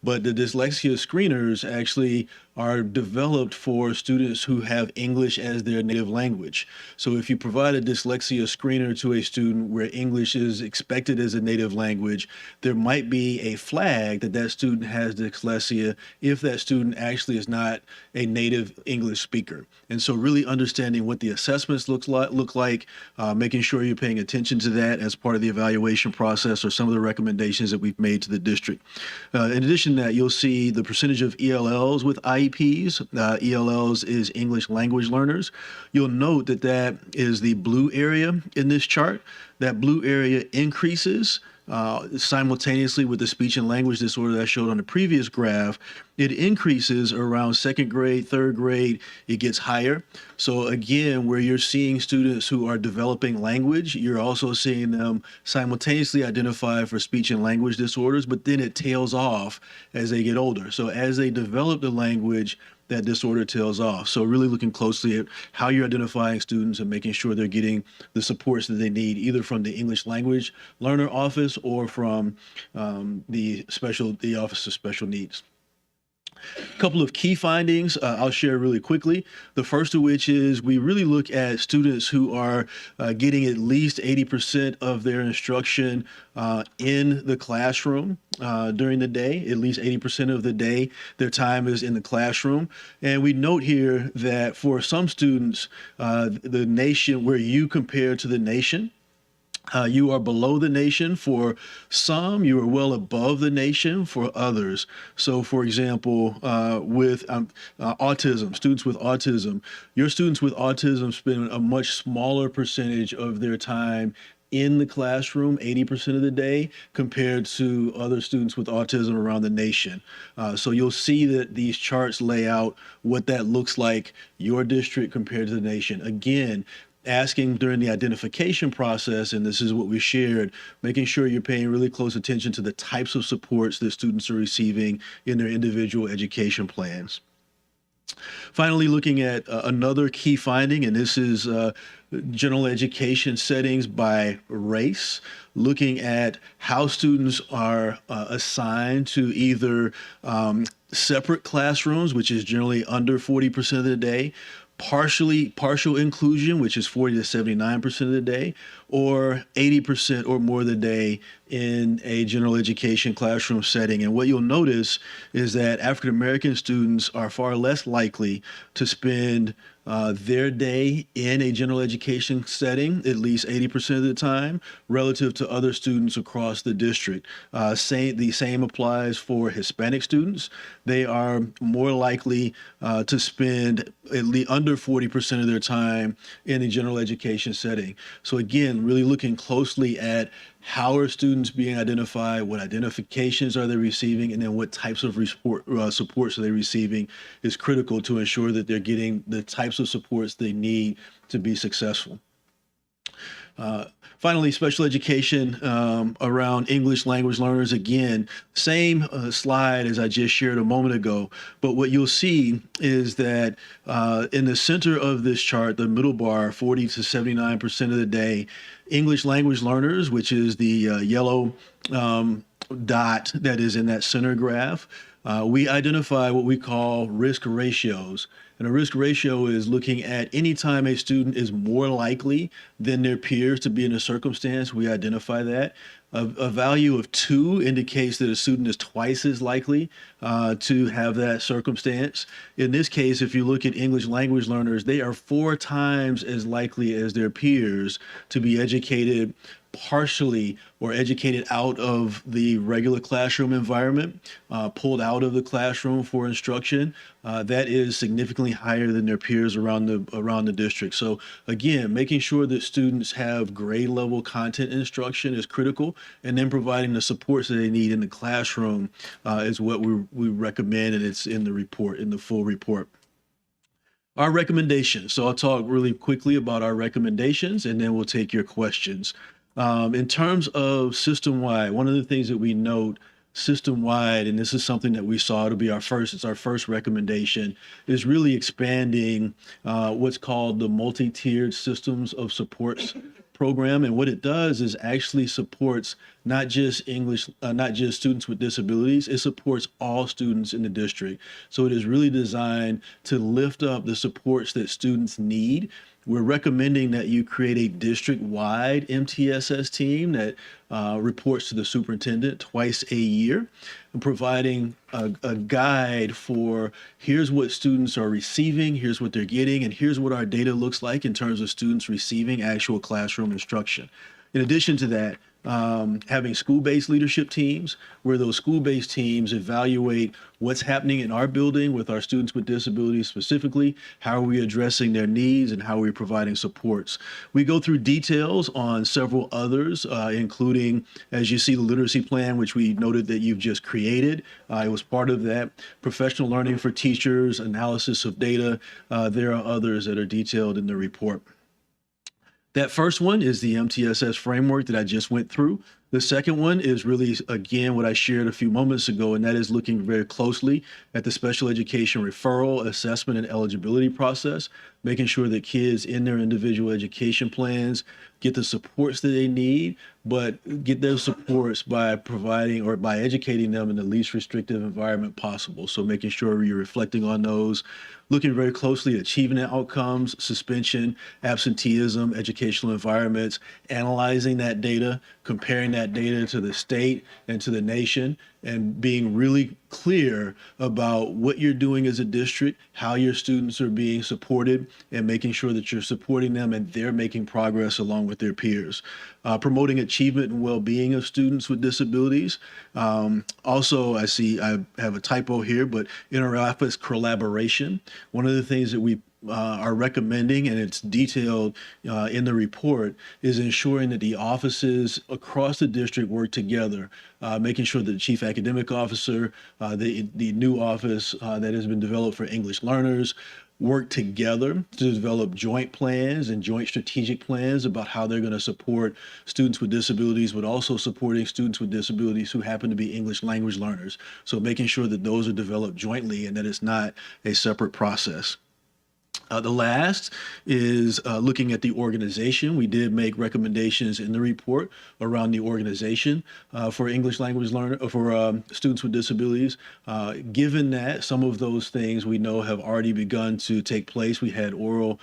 But the dyslexia screeners actually are developed for students who have English as their native language. So if you provide a dyslexia screener to a student where English is expected as a native language, there might be a flag that that student has dyslexia if that student actually is not a native English speaker. And so really understanding what the assessments look like, making sure you're paying attention to that as part of the evaluation process or some of the recommendations that we've made to the district. In addition to that, you'll see the percentage of ELLs with IEPs. ELLs is English language learners. You'll note that that is the blue area in this chart. That blue area increases simultaneously with the speech and language disorder that I showed on the previous graph. It increases around second grade, third grade, it gets higher. So again, where you're seeing students who are developing language, you're also seeing them simultaneously identify for speech and language disorders, but then it tails off as they get older. So as they develop the language, that disorder tails off. So really looking closely at how you're identifying students and making sure they're getting the supports that they need, either from the English language learner office or from the Office of Special Needs. A couple of key findings I'll share really quickly. The first of which is we really look at students who are getting at least 80% of their instruction in the classroom during the day. At least 80% of the day, their time is in the classroom. And we note here that for some students, the nation, where you compare to the nation, you are below the nation. For some, you are well above the nation. For others, so for example, with autism, students with autism, your students with autism spend a much smaller percentage of their time in the classroom, 80% of the day, compared to other students with autism around the nation. So you'll see that these charts lay out what that looks like, your district compared to the nation. Again, asking during the identification process, and this is what we shared, making sure you're paying really close attention to the types of supports that students are receiving in their individual education plans. Finally, looking at another key finding, and this is general education settings by race, looking at how students are assigned to either separate classrooms, which is generally under 40% of the day, partial inclusion, which is 40 to 79% of the day, or 80% or more of the day in a general education classroom setting. And what you'll notice is that African American students are far less likely to spend their day in a general education setting, at least 80% of the time, relative to other students across the district. The same applies for Hispanic students. They are more likely to spend at least under 40% of their time in a general education setting. So again, really looking closely at how are students being identified, what identifications are they receiving, and then what types of supports are they receiving is critical to ensure that they're getting the types of supports they need to be successful. Finally, special education around English language learners. Again, same slide as I just shared a moment ago, but what you'll see is that in the center of this chart, the middle bar, 40 to 79% of the day, English language learners, which is the yellow dot that is in that center graph, we identify what we call risk ratios. And a risk ratio is looking at any time a student is more likely than their peers to be in a circumstance, we identify that. A value of 2 indicates that a student is twice as likely to have that circumstance. In this case, if you look at English language learners, they are 4 times as likely as their peers to be educated partially or educated out of the regular classroom environment, pulled out of the classroom for instruction. That is significantly higher than their peers around the district. So again, making sure that students have grade level content instruction is critical, and then providing the supports that they need in the classroom is what we recommend, and it's in the report, in the full report. Our recommendations. So I'll talk really quickly about our recommendations and then we'll take your questions. In terms of system-wide, one of the things that we note system-wide, and this is something that we saw to be it's our first recommendation, is really expanding what's called the multi-tiered systems of supports program. And what it does is actually supports not just not just students with disabilities, it supports all students in the district. So it is really designed to lift up the supports that students need. We're recommending that you create a district-wide MTSS team that reports to the superintendent twice a year, and providing a guide for here's what students are receiving, here's what they're getting, and here's what our data looks like in terms of students receiving actual classroom instruction. In addition to that, having school-based leadership teams where those school-based teams evaluate what's happening in our building with our students with disabilities specifically, how are we addressing their needs, and how are we providing supports. We go through details on several others, including, as you see, the literacy plan, which we noted that you've just created. It was part of that. Professional learning for teachers, analysis of data. There are others that are detailed in the report. That first one is the MTSS framework that I just went through. The second one is really, again, what I shared a few moments ago, and that is looking very closely at the special education referral, assessment, and eligibility process, making sure that kids in their individual education plans get the supports that they need, but get those supports by providing or by educating them in the least restrictive environment possible. So making sure you're reflecting on those, looking very closely at achievement outcomes, suspension, absenteeism, educational environments, analyzing that data, comparing that data to the state and to the nation, and being really clear about what you're doing as a district, how your students are being supported, and making sure that you're supporting them and they're making progress along with their peers. Promoting achievement and well-being of students with disabilities. Also, I see I have a typo here, but inter-office collaboration. One of the things that we are recommending, and it's detailed in the report, is ensuring that the offices across the district work together, making sure that the chief academic officer, the new office that has been developed for English learners, work together to develop joint plans and joint strategic plans about how they're going to support students with disabilities, but also supporting students with disabilities who happen to be English language learners. So making sure that those are developed jointly and that it's not a separate process. The last is looking at the organization. We did make recommendations in the report around the organization for English language learner for students with disabilities. Given that some of those things we know have already begun to take place, we had oral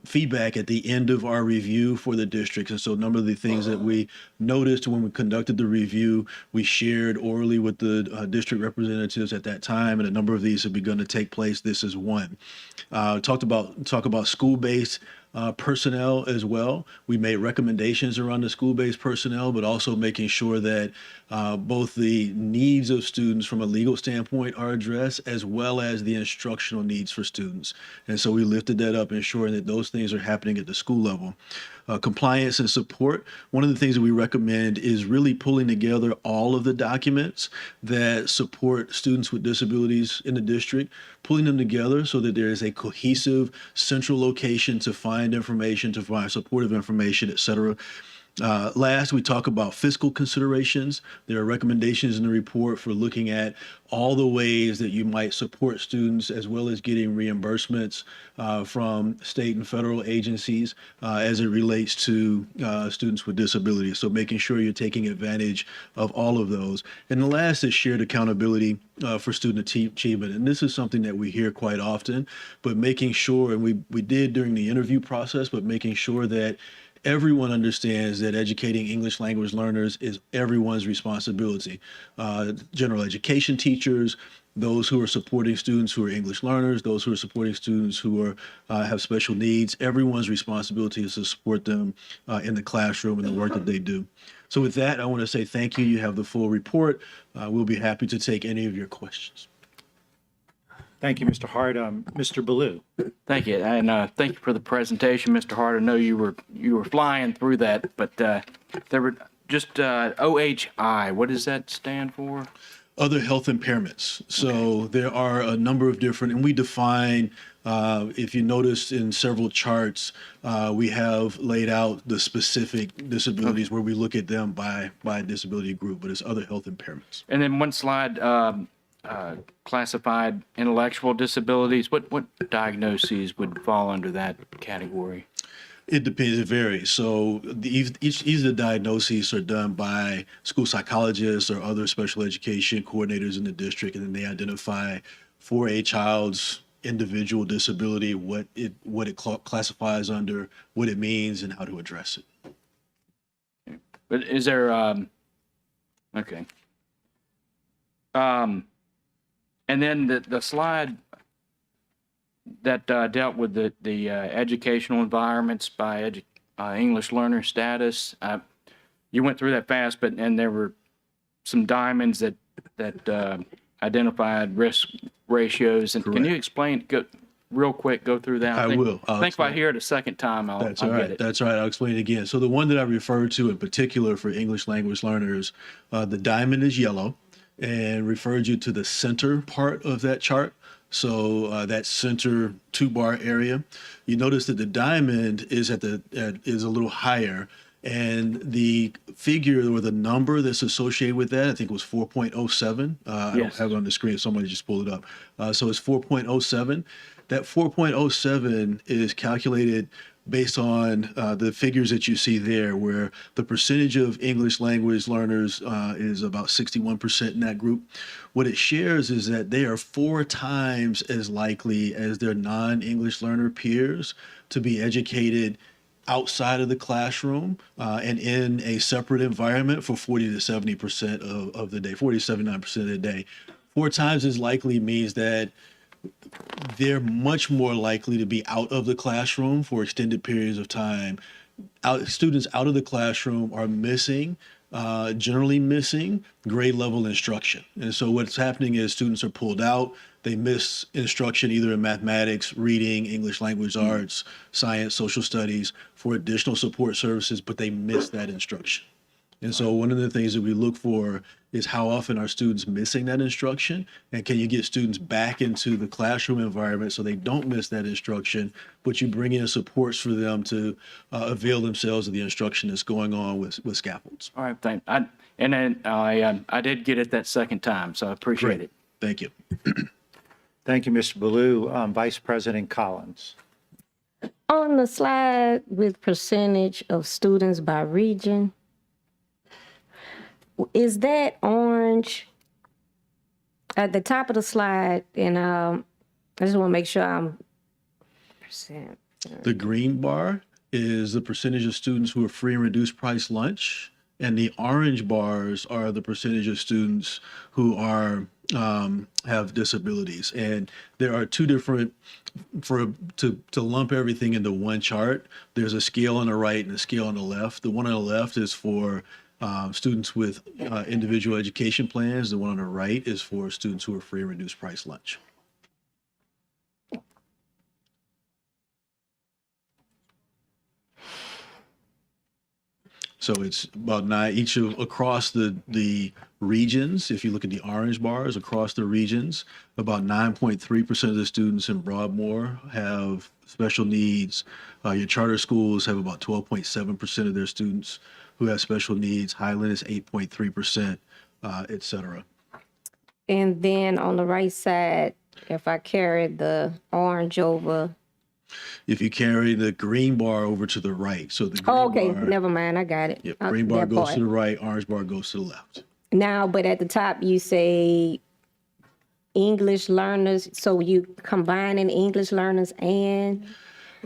feedback at the end of our review for the districts, and so a number of the things that we noticed when we conducted the review, we shared orally with the district representatives at that time, and a number of these have begun to take place. This is one. Talk about school-based personnel as well. We made recommendations around the school-based personnel, but also making sure that both the needs of students from a legal standpoint are addressed, as well as the instructional needs for students. And so we lifted that up, ensuring that those things are happening at the school level. Compliance and support. One of the things that we recommend is really pulling together all of the documents that support students with disabilities in the district, pulling them together so that there is a cohesive central location to find information, to find supportive information, et cetera. Last, we talk about fiscal considerations. There are recommendations in the report for looking at all the ways that you might support students, as well as getting reimbursements from state and federal agencies as it relates to students with disabilities. So making sure you're taking advantage of all of those. And the last is shared accountability for student achievement. And this is something that we hear quite often, but making sure, and we did during the interview process, but making sure that everyone understands that educating English language learners is everyone's responsibility. General education teachers, those who are supporting students who are English learners, those who are supporting students who are have special needs, everyone's responsibility is to support them in the classroom and the work that they do. So with that, I want to say thank you. You have the full report. We'll be happy to take any of your questions. Thank you, Mr. Hart. Mr. Ballou. Thank you, and thank you for the presentation, Mr. Hart. I know you were flying through that, but there were just OHI. What does that stand for? other health impairments. So there are a number of different, and we define, if you notice in several charts, we have laid out the specific disabilities where we look at them by disability group, but it's other health impairments. And then one slide, classified intellectual disabilities. What diagnoses would fall under that category? It depends. It varies. So each of the diagnoses are done by school psychologists or other special education coordinators in the district, and then they identify for a child's individual disability what it classifies under, what it means, and how to address it. But is there okay? And then the slide that dealt with the educational environments by English learner status. You went through that fast, and there were some diamonds that identified risk ratios. And can you explain real quick? Go through that. I will. I think if I hear it a second time, I'll That's all right. get it. That's all right. I'll explain it again. So the one that I referred to in particular for English language learners, the diamond is yellow, and referred you to the center part of that chart. So that center 2-bar area, you notice that the diamond is is a little higher, and the figure or the number that's associated with that, I think it was 4.07. I don't have it on the screen. Somebody just pulled it up. So it's 4.07. That 4.07 is calculated based on the figures that you see there, where the percentage of English language learners is about 61% in that group. What it shares is that they are 4 times as likely as their non-English learner peers to be educated outside of the classroom and in a separate environment for 40 to 70% of the day, 40 to 79% of the day. 4 times as likely means that they're much more likely to be out of the classroom for extended periods of time. Students out of the classroom are generally missing grade level instruction. And so what's happening is students are pulled out, they miss instruction either in mathematics, reading, English language arts, science, social studies for additional support services, but they miss that instruction. And so one of the things that we look for is how often are students missing that instruction, and can you get students back into the classroom environment so they don't miss that instruction, but you bring in supports for them to avail themselves of the instruction that's going on with scaffolds. All right, thank. I did get it that second time, so I appreciate it. Thank you. Thank you, Mr. Ballou. Vice President Collins. On the slide with percentage of students by region, is that orange at the top of the slide? And I just want to make sure I'm percent. The green bar is the percentage of students who are free and reduced price lunch, and the orange bars are the percentage of students who are have disabilities. And there are 2 different, to lump everything into one chart, there's a scale on the right and a scale on the left. The one on the left is for students with individual education plans. The one on the right is for students who are free and reduced price lunch. So it's about 9 each across the regions. If you look at the orange bars across the regions, about 9.3% of the students in Broadmoor have special needs. Your charter schools have about 12.7% of their students who have special needs. Highland is 8.3%, et cetera. And then on the right side, if I carry the orange over. If you carry the green bar over to the right, so the green okay, bar, never mind, I got it. Yep, green bar goes to the right, orange bar goes to the left. Now, but at the top you say English learners, so you combining English learners and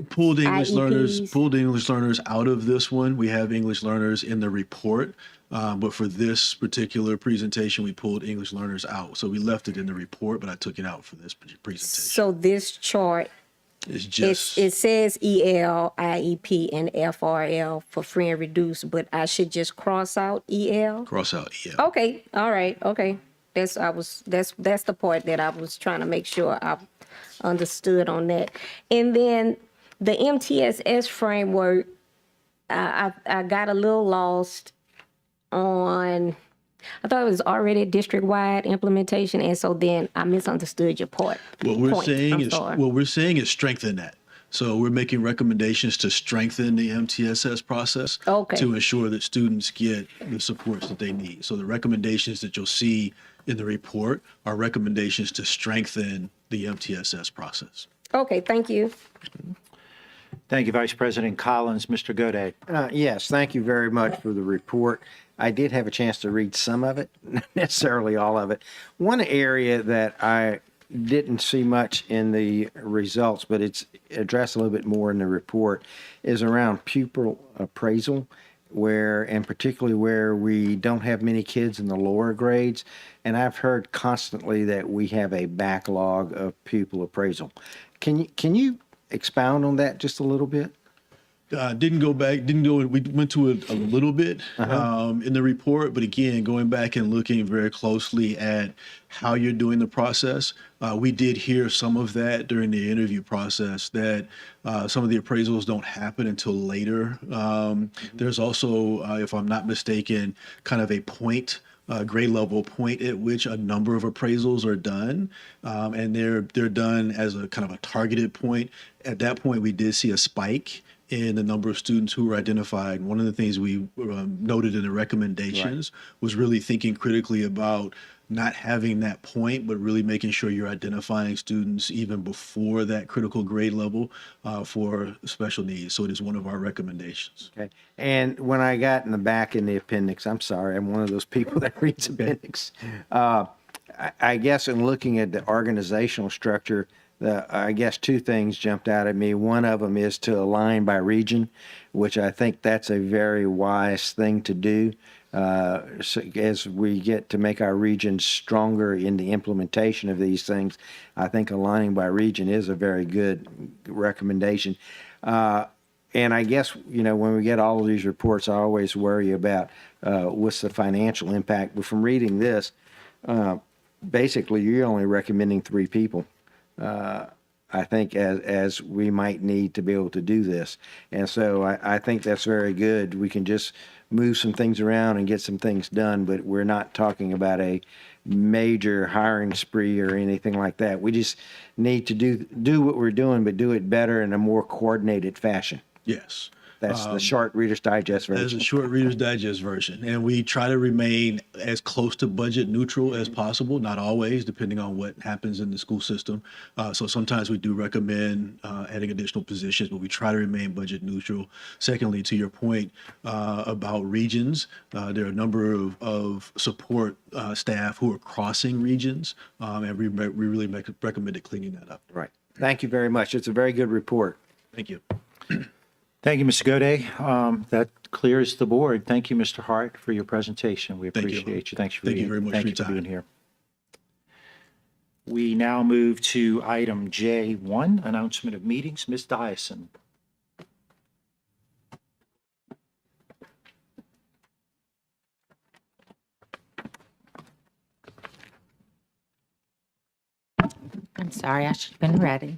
Pulled English IEPs. learners out of this one. We have English learners in the report, but for this particular presentation, we pulled English learners out. So we left it in the report, but I took it out for this presentation. So this chart, it's just it says EL, IEP, and FRL for free and reduced, but I should just cross out EL? Cross out EL. Okay, all right, okay. That's the part that I was trying to make sure I understood on that. And then the MTSS framework, I got a little lost on I thought it was already district-wide implementation, and so then I misunderstood your part. What we're point. saying I'm is sorry. what we're saying is strengthen that. So we're making recommendations to strengthen the MTSS process Okay. to ensure that students get the supports that they need. So the recommendations that you'll see in the report are recommendations to strengthen the MTSS process. Okay, thank you. Thank you, Vice President Collins. Mr. Gode. Yes, thank you very much for the report. I did have a chance to read some of it, not necessarily all of it. One area that I didn't see much in the results, but it's addressed a little bit more in the report, is around pupil appraisal, and particularly where we don't have many kids in the lower grades. And I've heard constantly that we have a backlog of pupil appraisal. Can you expound on that just a little bit? We went to it a little bit in the report, but again, going back and looking very closely at how you're doing the process, we did hear some of that during the interview process, that some of the appraisals don't happen until later. There's also, if I'm not mistaken, kind of a grade level point at which a number of appraisals are done, and they're done as a kind of a targeted point. At that point, we did see a spike in the number of students who were identified. One of the things we noted in the recommendations was really thinking critically about not having that point, but really making sure you're identifying students even before that critical grade level for special needs. So it is one of our recommendations. Okay. And when I got in the back in the appendix, I'm sorry, I'm one of those people that reads appendix. I guess in looking at the organizational structure, I guess two things jumped out at me. One of them is to align by region, which I think that's a very wise thing to do. So as we get to make our regions stronger in the implementation of these things, I think aligning by region is a very good recommendation. And I guess, when we get all of these reports, I always worry about what's the financial impact. But from reading this, basically, you're only recommending 3 people. I think as we might need to be able to do this. And so I think that's very good. We can just move some things around and get some things done, but we're not talking about a major hiring spree or anything like that. We just need to do what we're doing, but do it better in a more coordinated fashion. Yes. That's the short Reader's Digest version. That's a short Reader's Digest version. And we try to remain as close to budget neutral as possible, not always, depending on what happens in the school system. So sometimes we do recommend adding additional positions, but we try to remain budget neutral. Secondly, to your point about regions, there are a number of support staff who are crossing regions, and we really recommend cleaning that up. Right. Thank you very much. It's a very good report. Thank you. Thank you, Mr. Gode. That clears the board. Thank you, Mr. Hart, for your presentation. We appreciate you. Thanks for Thank you very much thank for you your for being here. We now move to item J1, announcement of meetings. Ms. Dyson. I'm sorry, I should have been ready.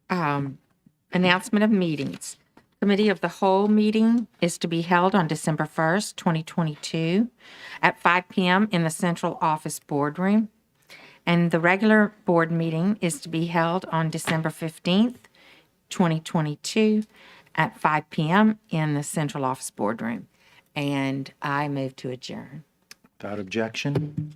Announcement of meetings. Committee of the Whole meeting is to be held on December 1st, 2022 at 5 p.m. in the Central Office Boardroom. And the regular board meeting is to be held on December 15th, 2022 at 5 p.m. in the Central Office Boardroom. And I move to adjourn. Without objection.